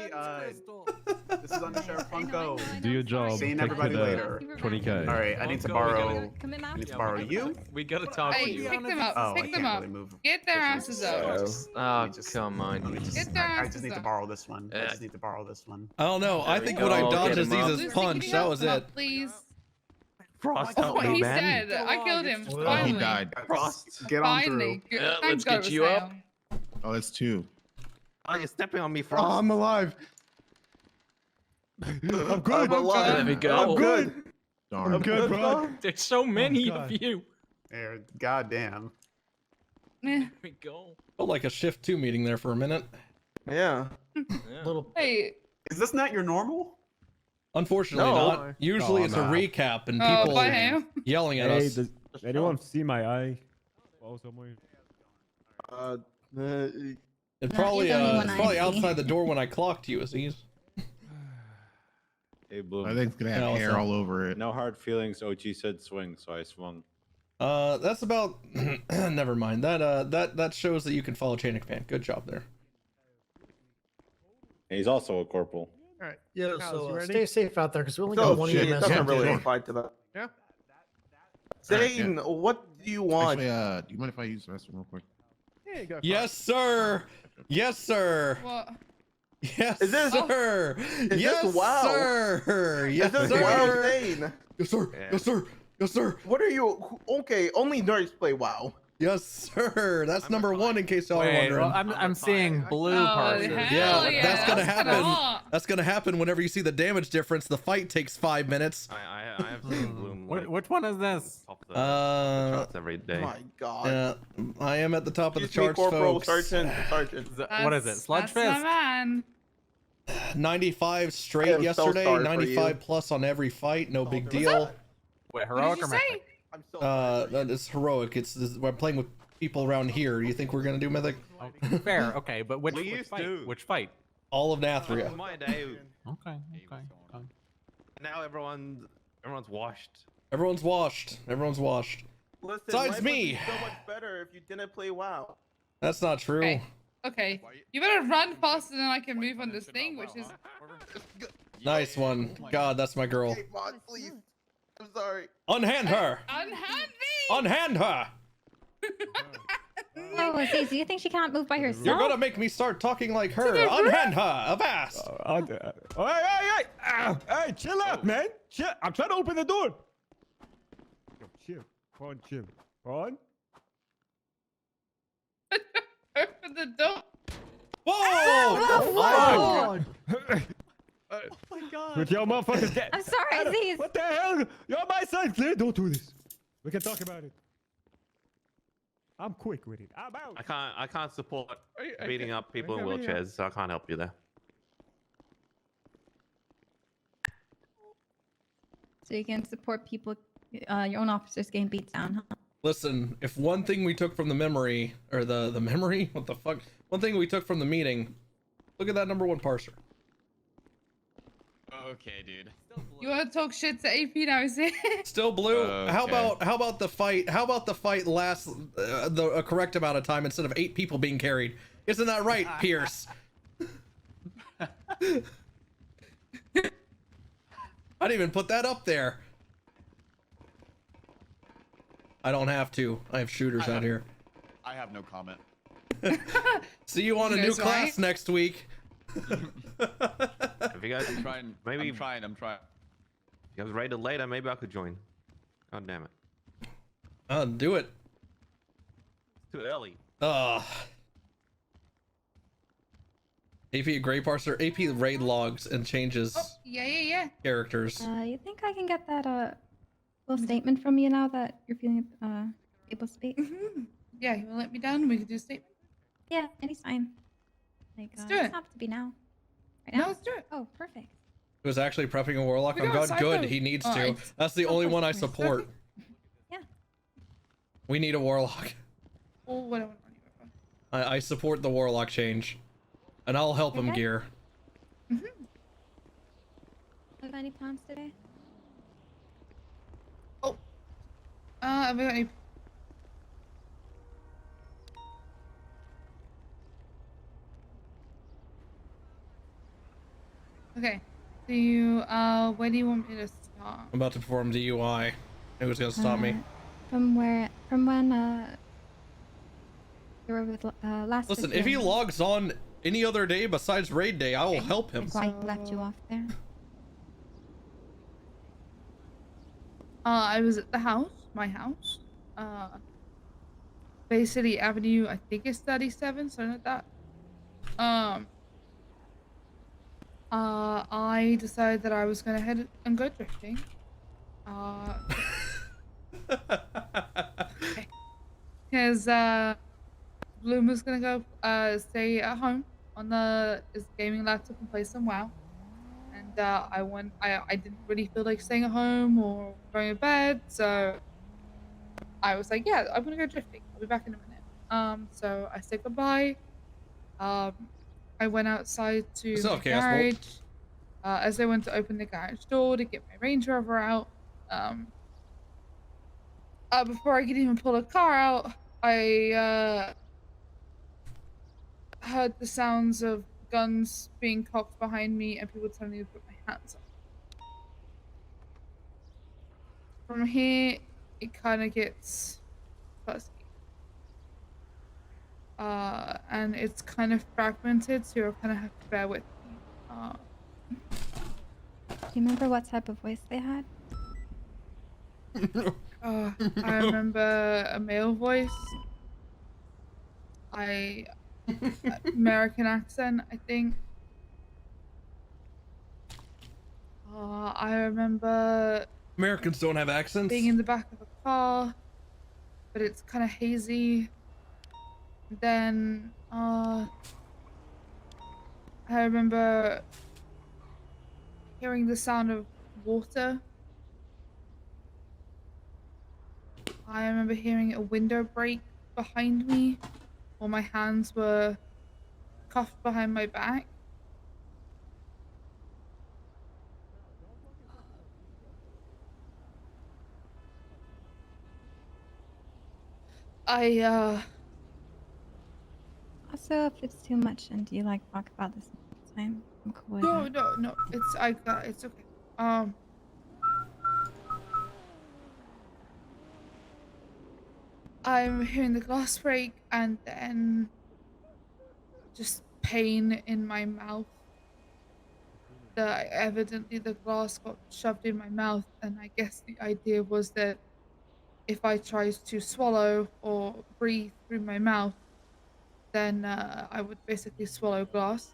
This is Under Sheriff Funko. Do your job. Seeing Take everybody it, later. 20k. All right, I need to borrow. I need to borrow you. We gotta talk to Hey, you. pick them up. Oh, I Pick them can't up. really move. Get their asses up. Oh, come on. Get their I asses just need to up. borrow this one. I just need to borrow this one. I don't know. I There think we what I go. dodged Get is him up. Zeus's Lucy, punch. can you That help was him it. up, please. Frost, That's help what me, he man. said. I killed him. Well, Finally. He died. Get on Finally. through. Good. let's Thank get you God, up. Sam. Oh, that's two. Oh, you're stepping on me, Oh, Frost. I'm alive. I'm good. I'm alive. There we go. I'm good. Darn. I'm good, bro. There's so many God. of you. There, goddamn. Eh. There we go. Felt like a shift 2 meeting there for a minute. Yeah. Little. Hey. Is this not your normal? Unfortunately No. not. Usually Oh, it's nah. a recap and Oh, people by him. yelling at us. does anyone see my eye? Oh, somewhere. It's probably only one it's I probably see. outside the door when I clocked you, Aziz. Hey, Bloom. I think it's gonna have Yeah, hair also- all over it. No hard feelings. OG said swing, so I swung. That's about. Never mind. That shows that you can follow chain of command. Good job there. He's also a corporal. All right. Yeah. Kyle, So you ready? stay safe out there because we only Oh, got one shit, EMS. doesn't on really duty. apply to that. Yeah. Zane, what do you want? Actually, do you mind if I use the restroom real quick? Yeah, you go. Yes, sir. Yes, sir. What? Yes, Is this- sir. is Yes, this WoW? sir. Is Yes, this sir. WoW, Zane? Yes, sir. Yeah. Yes, sir. Yes, sir. What are you? Okay, only nerds play WoW. Yes, sir. That's number one in case y'all are Wait, wondering. well, I'm seeing blue Oh, parses. hell yeah. that's gonna what I happen. want. That's gonna happen whenever you see the damage difference. The fight takes 5 minutes. I have seen Bloom. Like, Which one is this? top the charts every Oh day. my God. I am at the top of the Excuse me, charts, Corporal, folks. Sergeant. What is it? Sludge That's my fist? man. 95 I straight am so yesterday. sorry for 95 you. plus on every fight. No big What's deal. up? Wait, What did heroic you or say? mythic? I'm so sorry. That is heroic. We're playing with people around here. You think we're gonna do mythic? Oh, fair. Okay, but which We used fight? to. Which fight? All of That was Nathria. my day. Okay. Now everyone's washed. Everyone's washed. Everyone's washed. Listen, Besides life would me. be so much better if you didn't play WoW. That's not true. Okay. Okay. You better run faster than I can move on this thing, which is. Nice one. God, that's my girl. Hey, Mod, please. I'm sorry. Unhand her. Unhand me! Unhand her. Oh, Aziz, do you think she can't move by herself? You're gonna make me start talking like her. Unhand her. Avast. Hey, chill out, man. Chill. I'm trying to open the door. Chill. Pawn, chill. Pawn? Open the door. Whoa! Oh my God. With your motherfuckers get. I'm sorry, Aziz. What the hell? You're on my side, clear. Don't do this. We can talk about it. I'm quick with it. I'm out. I can't support beating up people in wheelchairs, so I can't help you there. So you can support people, your own officers getting beat down, huh? Listen, if one thing we took from the memory, or the memory, what the fuck? One thing we took from the meeting, look at that number one parser. Okay, dude. You want to talk shit to AP now, is it? Still blue. How Okay. about the fight? How about the fight lasts a correct amount of time instead of 8 people being carried? Isn't that right, Pierce? I didn't even put that up there. I don't have to. I have shooters out here. have no comment. See you on a You new guys class right? next week. If you guys I'm trying. maybe I'm trying. I'm trying. if you guys rated later, maybe I could join. God damn it. Do it. It's too early. AP Gray Parser, AP raid logs and changes Yeah. characters. You think I can get that little statement from you now that you're feeling able to speak? Yeah, you wanna let me down? We can do a statement. Yeah, anytime. Like, Let's it do doesn't it. have to be now. Right No, now? let's do it. Oh, perfect. Who was actually prepping a warlock We on got God? outside Good, though. he needs Oh, to. it's- That's the only one I support. Yeah. We need a warlock. Oh, what I want on you. I support the warlock change. And I'll help him Okay. gear. Have any plans today? Have we got any? Okay. Do you, where do you want me to start? I'm about to perform DUI. Who's gonna stop me? From when you were with last. Listen, if he logs on any other day besides raid day, I will help him. That's why I left you off there. I was at the house, my house. Bay City Avenue, I think it's 37, something like that. I decided that I was gonna head and go drifting. Because Bloom was gonna go stay at home on his gaming laptop and play some WoW. And I didn't really feel like staying at home or going to bed, so I was like, yeah, I'm gonna go drifting. I'll be back in a minute. So I said goodbye. I went outside to What's the up, Chaos garage. Bolt? As I went to open the garage door to get my Range Rover out, before I could even pull a car out, I heard the sounds of guns being cocked behind me and people telling me to put my hands up. From here, it kind of gets fuzzy. And it's kind of fragmented, so you'll kind of have to bear with me. Do you remember what type of voice they had? I remember a male voice. American accent, I think. I remember Americans don't have accents. being in the back of a car, but it's kind of hazy. Then, I remember hearing the sound of water. I remember hearing a window break behind me while my hands were cuffed behind my back. Also, if it's too much and you like talk about this next time, I'm cool with that. No, it's okay. I'm hearing the glass break and then just pain in my mouth. Evidently the glass got shoved in my mouth, and I guess the idea was that if I tried to swallow or breathe through my mouth, then I would basically swallow glass.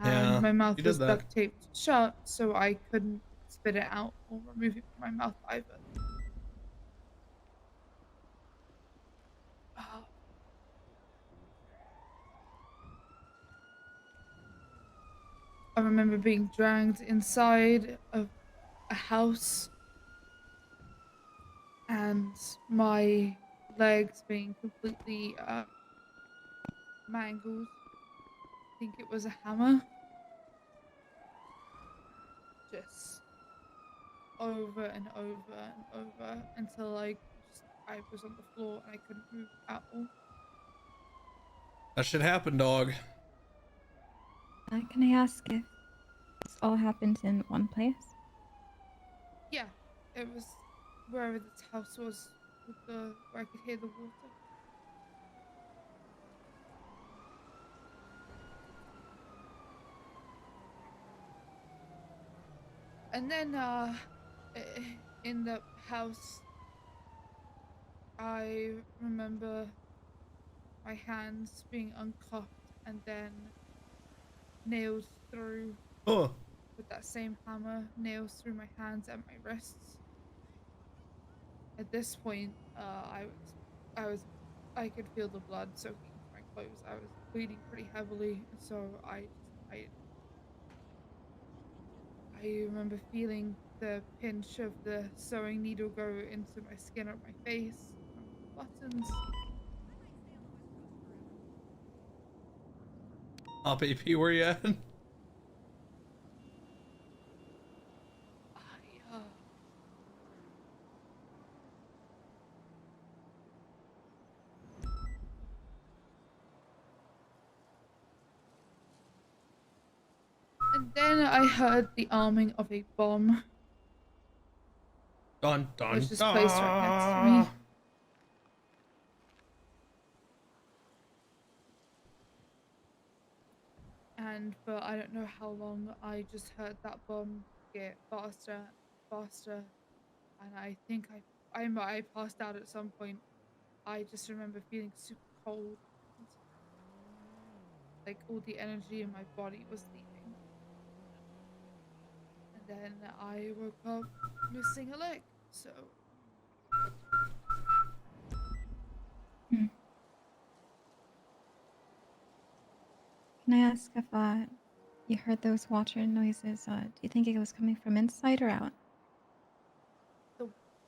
Yeah, And my mouth you did was that. duct taped shut, so I couldn't spit it out or remove it from my mouth either. I remember being dragged inside of a house and my legs being completely mangled. I think it was a hammer. Just over and over and over until I was on the floor and I couldn't move at all. That should happen, dog. Can I ask if this all happened in one place? Yeah, it was wherever this house was. with the where I could hear the water. And then in the house, I remember my hands being uncuffed and then nailed through with that same hammer, nails through my hands and my wrists. At this point, I could feel the blood soaking into my clothes. I was bleeding pretty heavily, so I remember feeling the pinch of the sewing needle go into my skin or my face, buttons. Top AP, where you at? And then I heard the arming of a bomb. Dun dun. Was just placed right next to me. And for I don't know how long, I just heard that bomb get faster, faster, and I think I passed out at some point. I just remember feeling super cold, like all the energy in my body was leaving. And then I woke up missing a leg, so. Can I ask if you heard those water noises? Do you think it was coming from inside or out?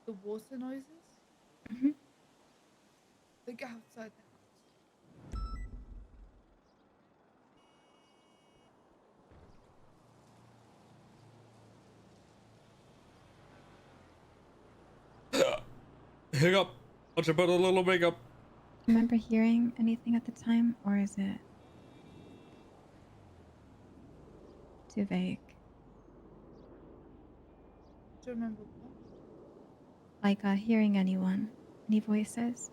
The water noises? Mm-hmm. Like outside the Hiccup. Watch it put a little makeup. Remember hearing anything at the time, or is it too vague? Do you remember what? Like hearing anyone, any voices?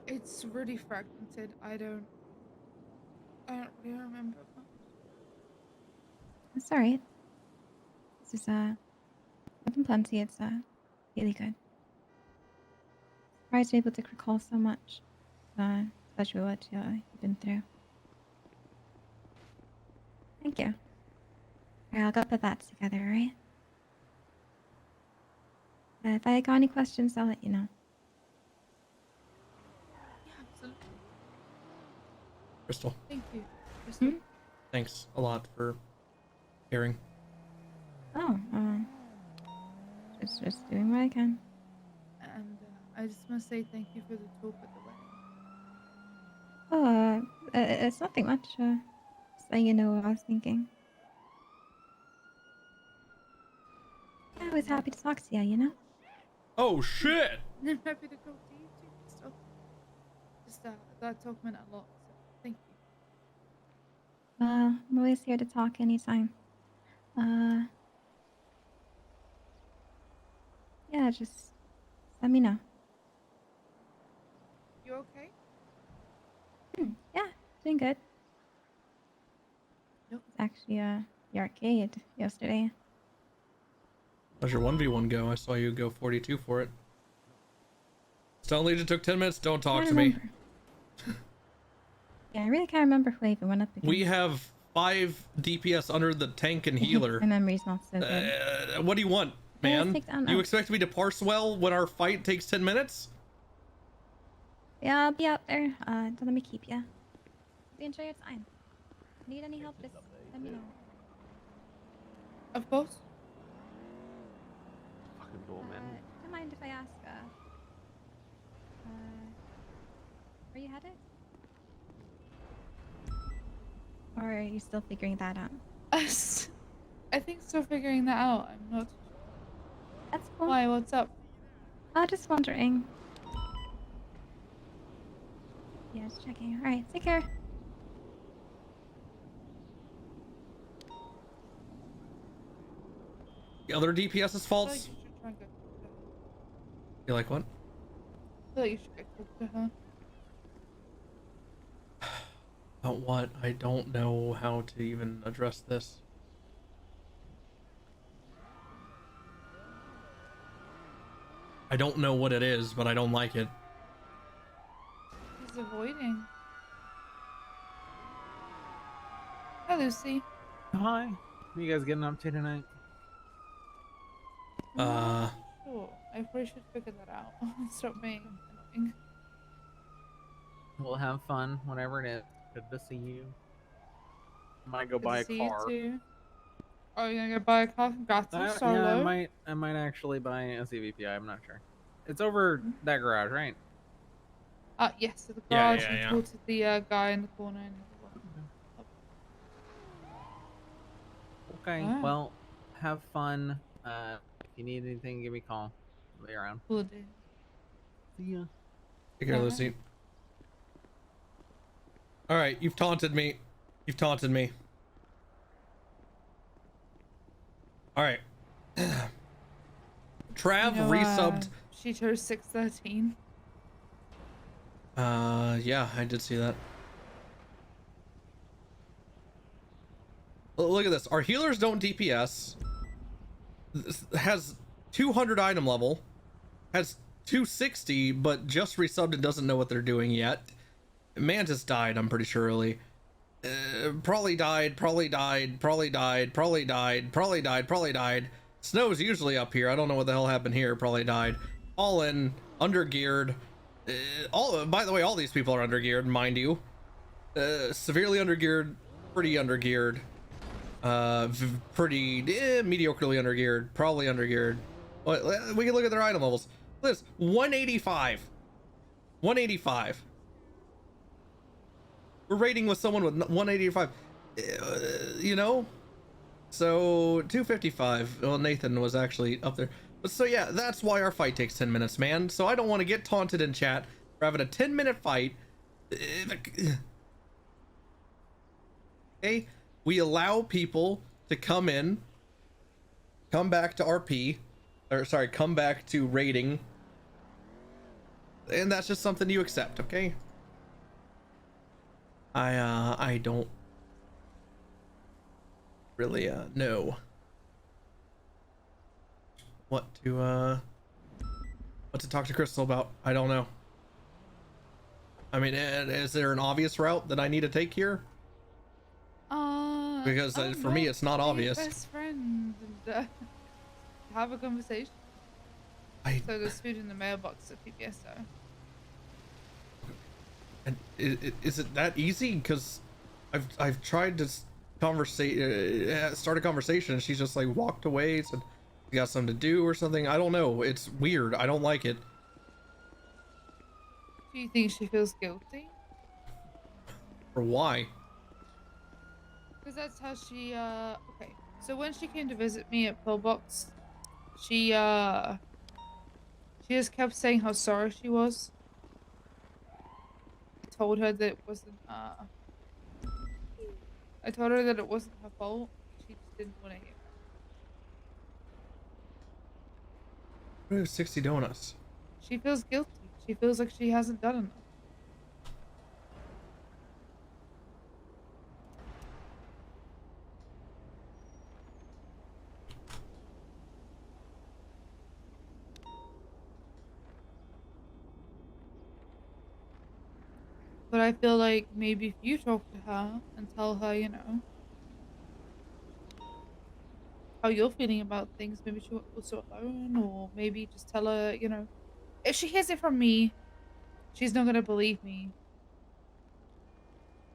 It's really fragmented. I don't really remember much. That's alright. This is more than plenty. It's really good. Surprised you're able to recall so much, especially what you've been through. Thank you. Alright, I'll go put that together, alright? If I got any questions, I'll let you know. Yeah, absolutely. Crystal, Thank you. Crystal. thanks a lot for caring. Oh, just doing what I can. And I just want to say thank you for the talk at the wedding. Oh, it's nothing much. Just letting you know what I was thinking. I was happy to talk to you, you know? Oh shit! I'm happy to talk to you too, Crystal. Just that talk meant a lot, so thank you. I'm always here to talk anytime. Yeah, just let me know. You okay? Yeah, doing good. Yep. It's actually the arcade yesterday. How's your 1v1 go? I saw you go 42 for it. Stone Legion took 10 minutes. Don't talk to me. Yeah, I really can't remember who I even went up against. We have 5 DPS under the tank and healer. My memory's not so good. What do you want, Yeah, man? let's take down You now. expect me to parse well when our fight takes 10 minutes? Yeah, I'll be out there. Don't let me keep ya. Enjoy your time. Need any help, just let me know. Of course. Fucking doorman. Don't mind if I ask, where you headed? Or are you still figuring that out? I think still figuring that out. I'm not. That's cool. Why? What's up? Just wondering. Yeah, just checking. Alright, take care. The other DPS's faults? try and go talk to her. You like what? I feel like you should go talk to her. About what? I don't know how to even address this. I don't know what it is, but I don't like it. She's avoiding. Hi, Lucy. Hi. What are you guys getting up to tonight? Sure. I probably should figure that out. Stop being annoying. We'll have fun, whatever it is. Good to see you. Might go Good buy to a see you car. too. Oh, you're gonna go buy a car? Congrats, solo. Yeah, I might actually buy a CVPI. I'm not sure. It's over that garage, right? Yes, to the Yeah, garage yeah, and yeah. talk to the guy in the corner. And Okay. Alright. Well, have fun. If you need anything, give me a call. I'll be around. Will do. See ya. Take care, Bye. Lucy. Alright, you've taunted me. You've taunted me. Alright. Trav You know, resubbed. She chose 613. Yeah, I did see that. Look at this. Our healers don't DPS. This has 200 item level. Has 260, but just resubbed and doesn't know what they're doing yet. Mantis died, I'm pretty sure early. Probably died, probably died, probably died, probably died, probably died, probably died. Snow's usually up here. I don't know what the hell happened here. Probably died. All in, undergeared. By the way, all these people are undergeared, mind you. Severely undergeared, pretty undergeared. Pretty mediocrely undergeared, probably undergeared. We can look at their item levels. Look at this, 185. 185. We're rating with someone with 185. You know? So 255. Well, Nathan was actually up there. But so yeah, that's why our fight takes 10 minutes, man. So I don't want to get taunted in chat for having a 10-minute fight. Okay? We allow people to come in, come back to RP, or sorry, come back to rating. And that's just something you accept, okay? I don't really know what to talk to Crystal about. I don't know. I mean, is there an obvious route that I need to take here? Because for me, it's not obvious. Best friend and have a conversation. So there's food in the mailbox at PPSO. And is it that easy? Because I've tried to start a conversation, and she's just like walked away, said you got something to do or something. I don't know. It's weird. I don't like it. Do you think she feels guilty? Or why? Because that's how she okay. So when she came to visit me at Pillbox, she just kept saying how sorry she was. I told her that it wasn't her fault. She just didn't want to hear it. 60 donuts. She feels guilty. She feels like she hasn't done enough. But I feel like maybe if you talk to her and tell her, you know, how you're feeling about things, maybe she won't feel so alone, or maybe just tell her, you know, if she hears it from me, she's not gonna believe me.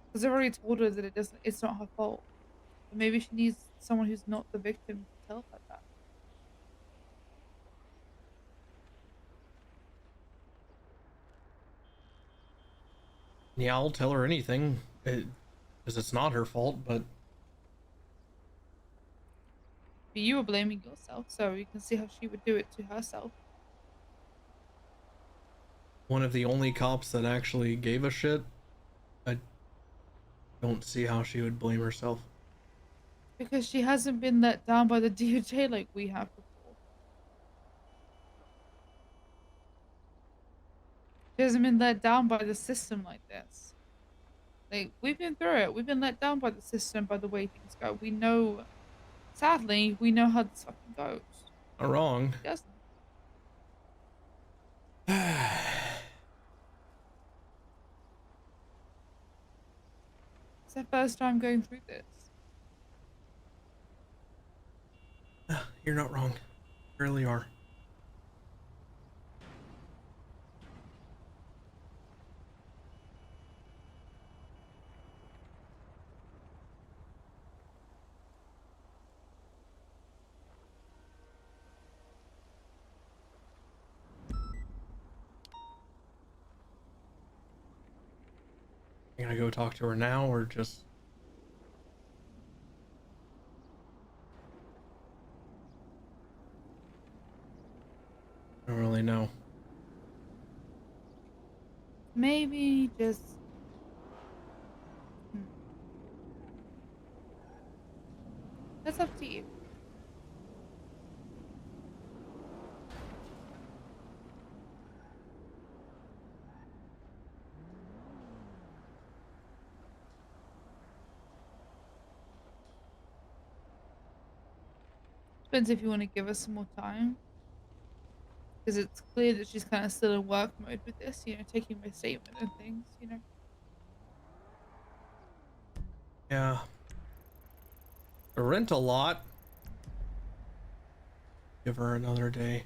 Because I've already told her that it's not her fault. But maybe she needs someone who's not the victim to tell her that. Yeah, I'll tell her anything, because it's not her fault, but you were blaming yourself, so you can see how she would do it to herself. one of the only cops that actually gave a shit, I don't see how she would blame herself. Because she hasn't been let down by the DOJ like we have before. She hasn't been let down by the system like this. Like, we've been through it. We've been let down by the system, by the way things go. We know, sadly, we know how this fucking goes. Not wrong. She doesn't. It's her first time going through this. You're not wrong. You really are. You gonna go talk to her now or just... I don't really know. Maybe just... That's up to you. Depends if you want to give us some more time. Because it's clear that she's kind of still in work mode with this, you know, taking my statement and things, you know. Yeah. Rent a lot. Give her another day.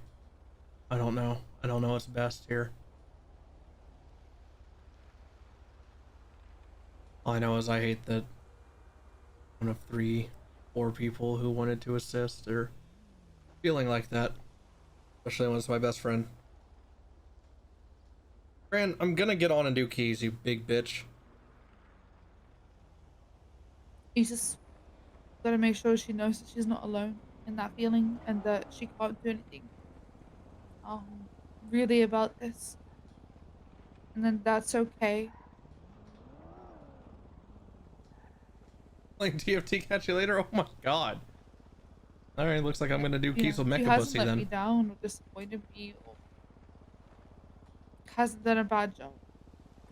I don't know. I don't know what's best here. All I know is I hate that one of 4 people who wanted to assist are feeling like that. Especially when it's my best friend. Fran, I'm gonna get on and do keys, you big bitch. You just gotta make sure she knows that she's not alone in that feeling and that she can't do anything really about this. And then that's okay. Like DFT, catch you later. Oh my god. Alright, looks like I'm gonna do keys with She Mecha hasn't Pussy let then. me down or disappointed me or hasn't done a bad job,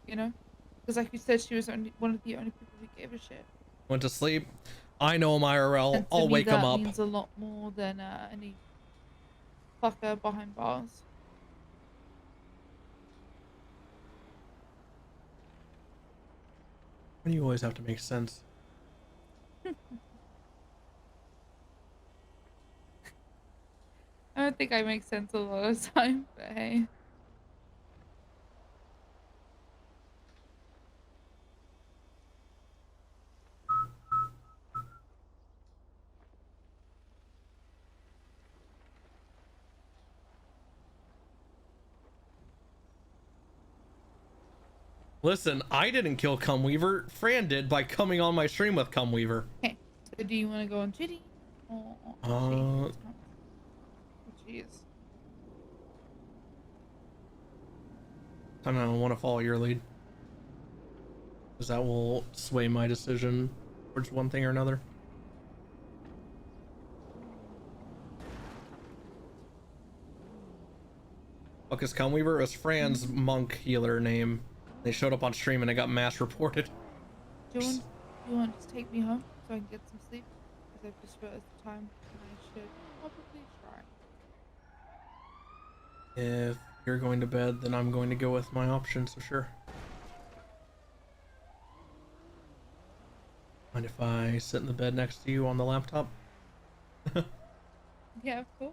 you know? Because like you said, she was one of the only people who gave a shit. Went to sleep. I know him IRL. And to I'll me, wake him that up. means a lot more than any fucker behind bars. Why do you always have to make sense? I don't think I make sense a lot of the time, but hey. Listen, I didn't kill Cumweaver. Fran did by coming on my stream with Cumweaver. Okay, so do you want to go on Chitty? Or jeez. I don't want to follow your lead. Because that will sway my decision towards one thing or another. Fuck is Cumweaver? It was Fran's monk healer name. They showed up on stream and it got mass reported. Do you want to take me home so I can get some sleep? Because I've just realized the time and I should probably try. If you're going to bed, then I'm going to go with my option, so sure. Mind if I sit in the bed next to you on the laptop? Yeah, of course.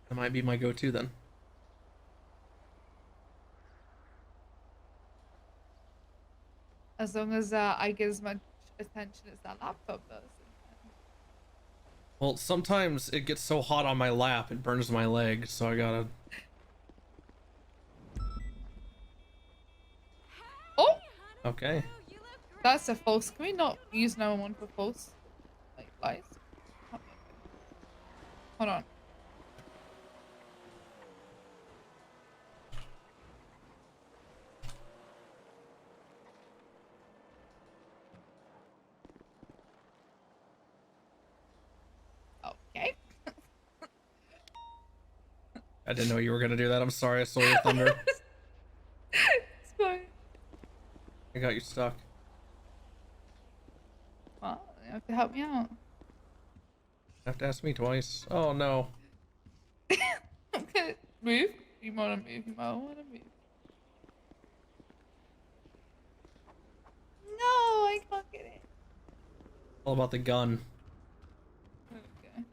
That might be my go-to then. As long as I get as much attention as that laptop does. Well, sometimes it gets so hot on my lap, it burns my leg, so I gotta... Oh! Okay. That's a false. Can we not use no one for false? Like, lies? Hold on. Okay. I didn't know you were gonna do that. I'm sorry. I saw your thunder. It's fine. I got you stuck. Well, you have to help me out. You have to ask me twice. Oh no. Okay, move. You wanna move? You might wanna move. No, I can't get it. All about the gun. Okay.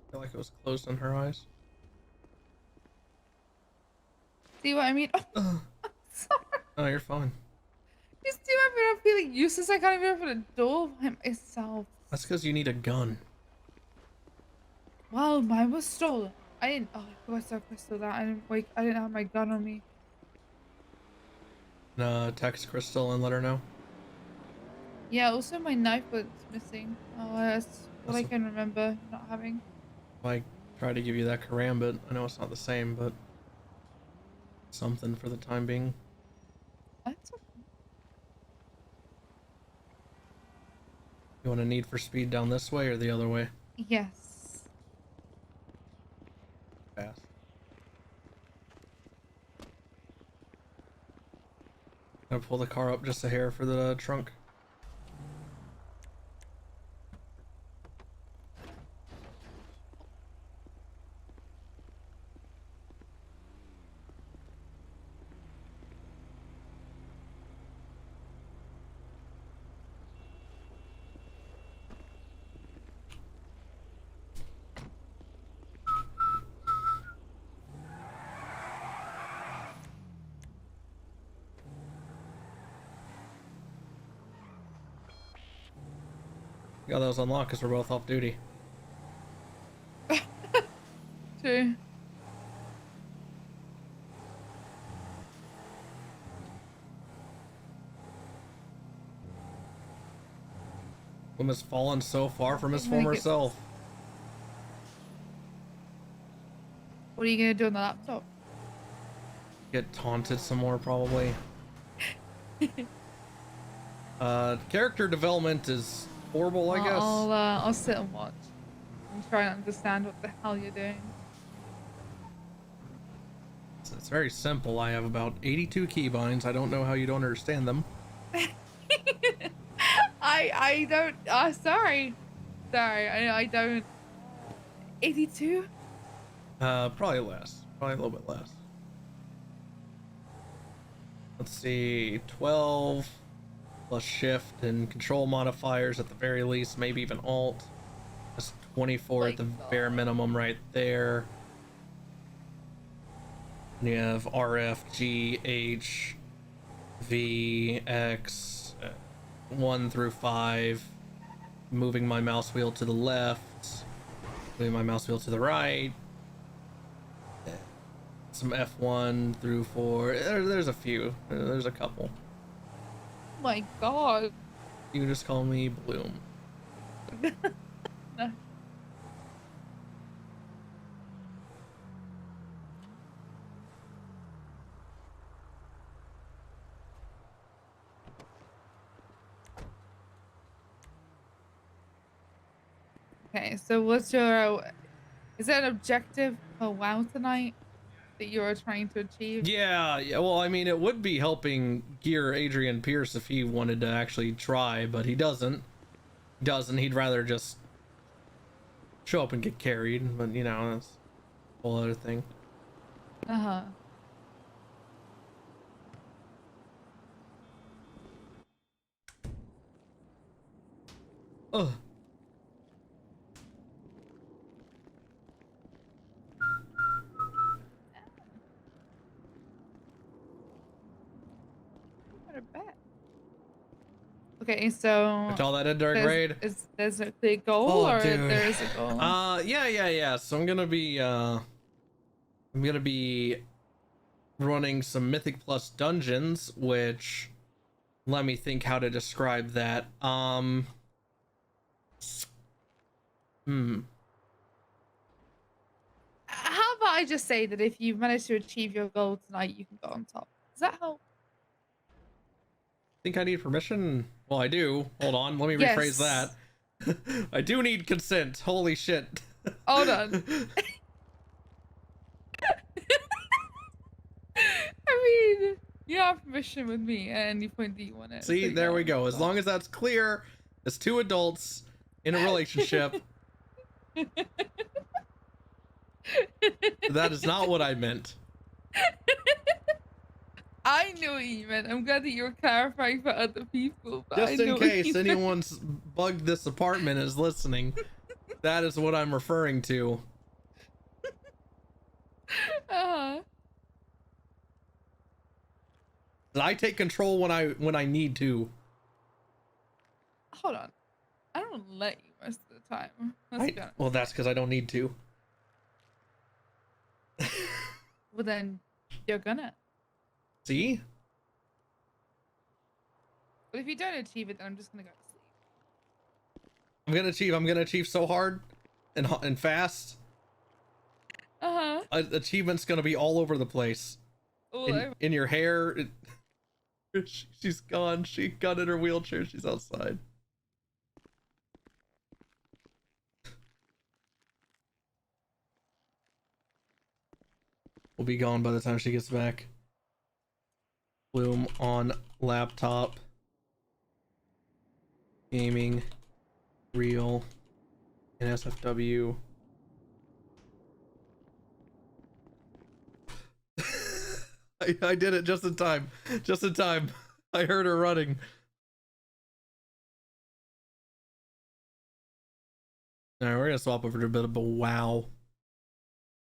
I feel like it was closed on her eyes. See what I mean? Oh, I'm sorry. Oh, you're fine. Just do it, I'm feeling useless. I can't even open a door by myself. That's because you need a gun. Wow, mine was stolen. I didn't. Oh, I forgot to crystal that. I didn't have my gun on me. Text Crystal and let her know. Yeah. Also, my knife was missing. Oh, that's what I can remember not having. I tried to give you that karambit. I know it's not the same, but something for the time being. That's okay. You want a Need for Speed down this way or the other way? Yes. Fast. Gonna pull the car up just a hair for the trunk. Got those unlocked because we're both off duty. True. Wim has fallen so far from his I'm gonna former get- self. What are you gonna do on the laptop? Get taunted some more, probably. Character development is horrible, I guess. I'll sit and watch and try and understand what the hell you're doing. It's very simple. I have about 82 keybinds. I don't know how you don't understand them. I don't. Sorry. I don't. 82. Probably less. Probably a little bit less. Let's see, 12 plus shift and control modifiers at the very least, maybe even alt. That's 24 at the bare minimum right there. And you have RF, G, H, V, X, 1 through 5. Moving my mouse wheel to the left, moving my mouse wheel to the right. Some F1 through 4. There's a few. There's a couple. Oh my god. You can just call me Bloom. No. Okay, so what's your... Is that an objective for WoW tonight that you're trying to achieve? Yeah, well, I mean, it would be helping gear Adrian Pierce if he wanted to actually try, but he doesn't. He'd rather just show up and get carried, but you know, that's a whole other thing. Uh-huh. Ugh. Okay, so That's all that in Dark Raid. There's a clear goal, or there is a goal? Yeah. So I'm gonna be running some Mythic Plus dungeons, which, let me think how to describe that. How about I just say that if you manage to achieve your goal tonight, you can go on top. Does that help? Think I need permission? Well, I do. Hold on, let me rephrase that. I do need consent. Holy shit. Hold on. I mean, you have permission with me at any point that you want it. See, there we go. As long as that's clear, as two adults in a relationship. That is not what I meant. I know what you meant. I'm glad that you're clarifying for other people. But Just I know in what case you meant. anyone's bugged this apartment is listening, that is what I'm referring to. I take control when I need to. Hold on. I don't let you most of the time. Let's be honest. Well, that's because I don't need to. Well, then you're gonna. See? But if you don't achieve it, then I'm just gonna go to sleep. I'm gonna achieve so hard and fast. Achievement's gonna be all over the place. In your hair. She's gone. She got in her wheelchair. She's outside. We'll be gone by the time she gets back. Bloom on laptop. Gaming. Real. NSFW. I did it just in time. Just in time. I heard her running. Alright, we're gonna swap over to a bit of a wow.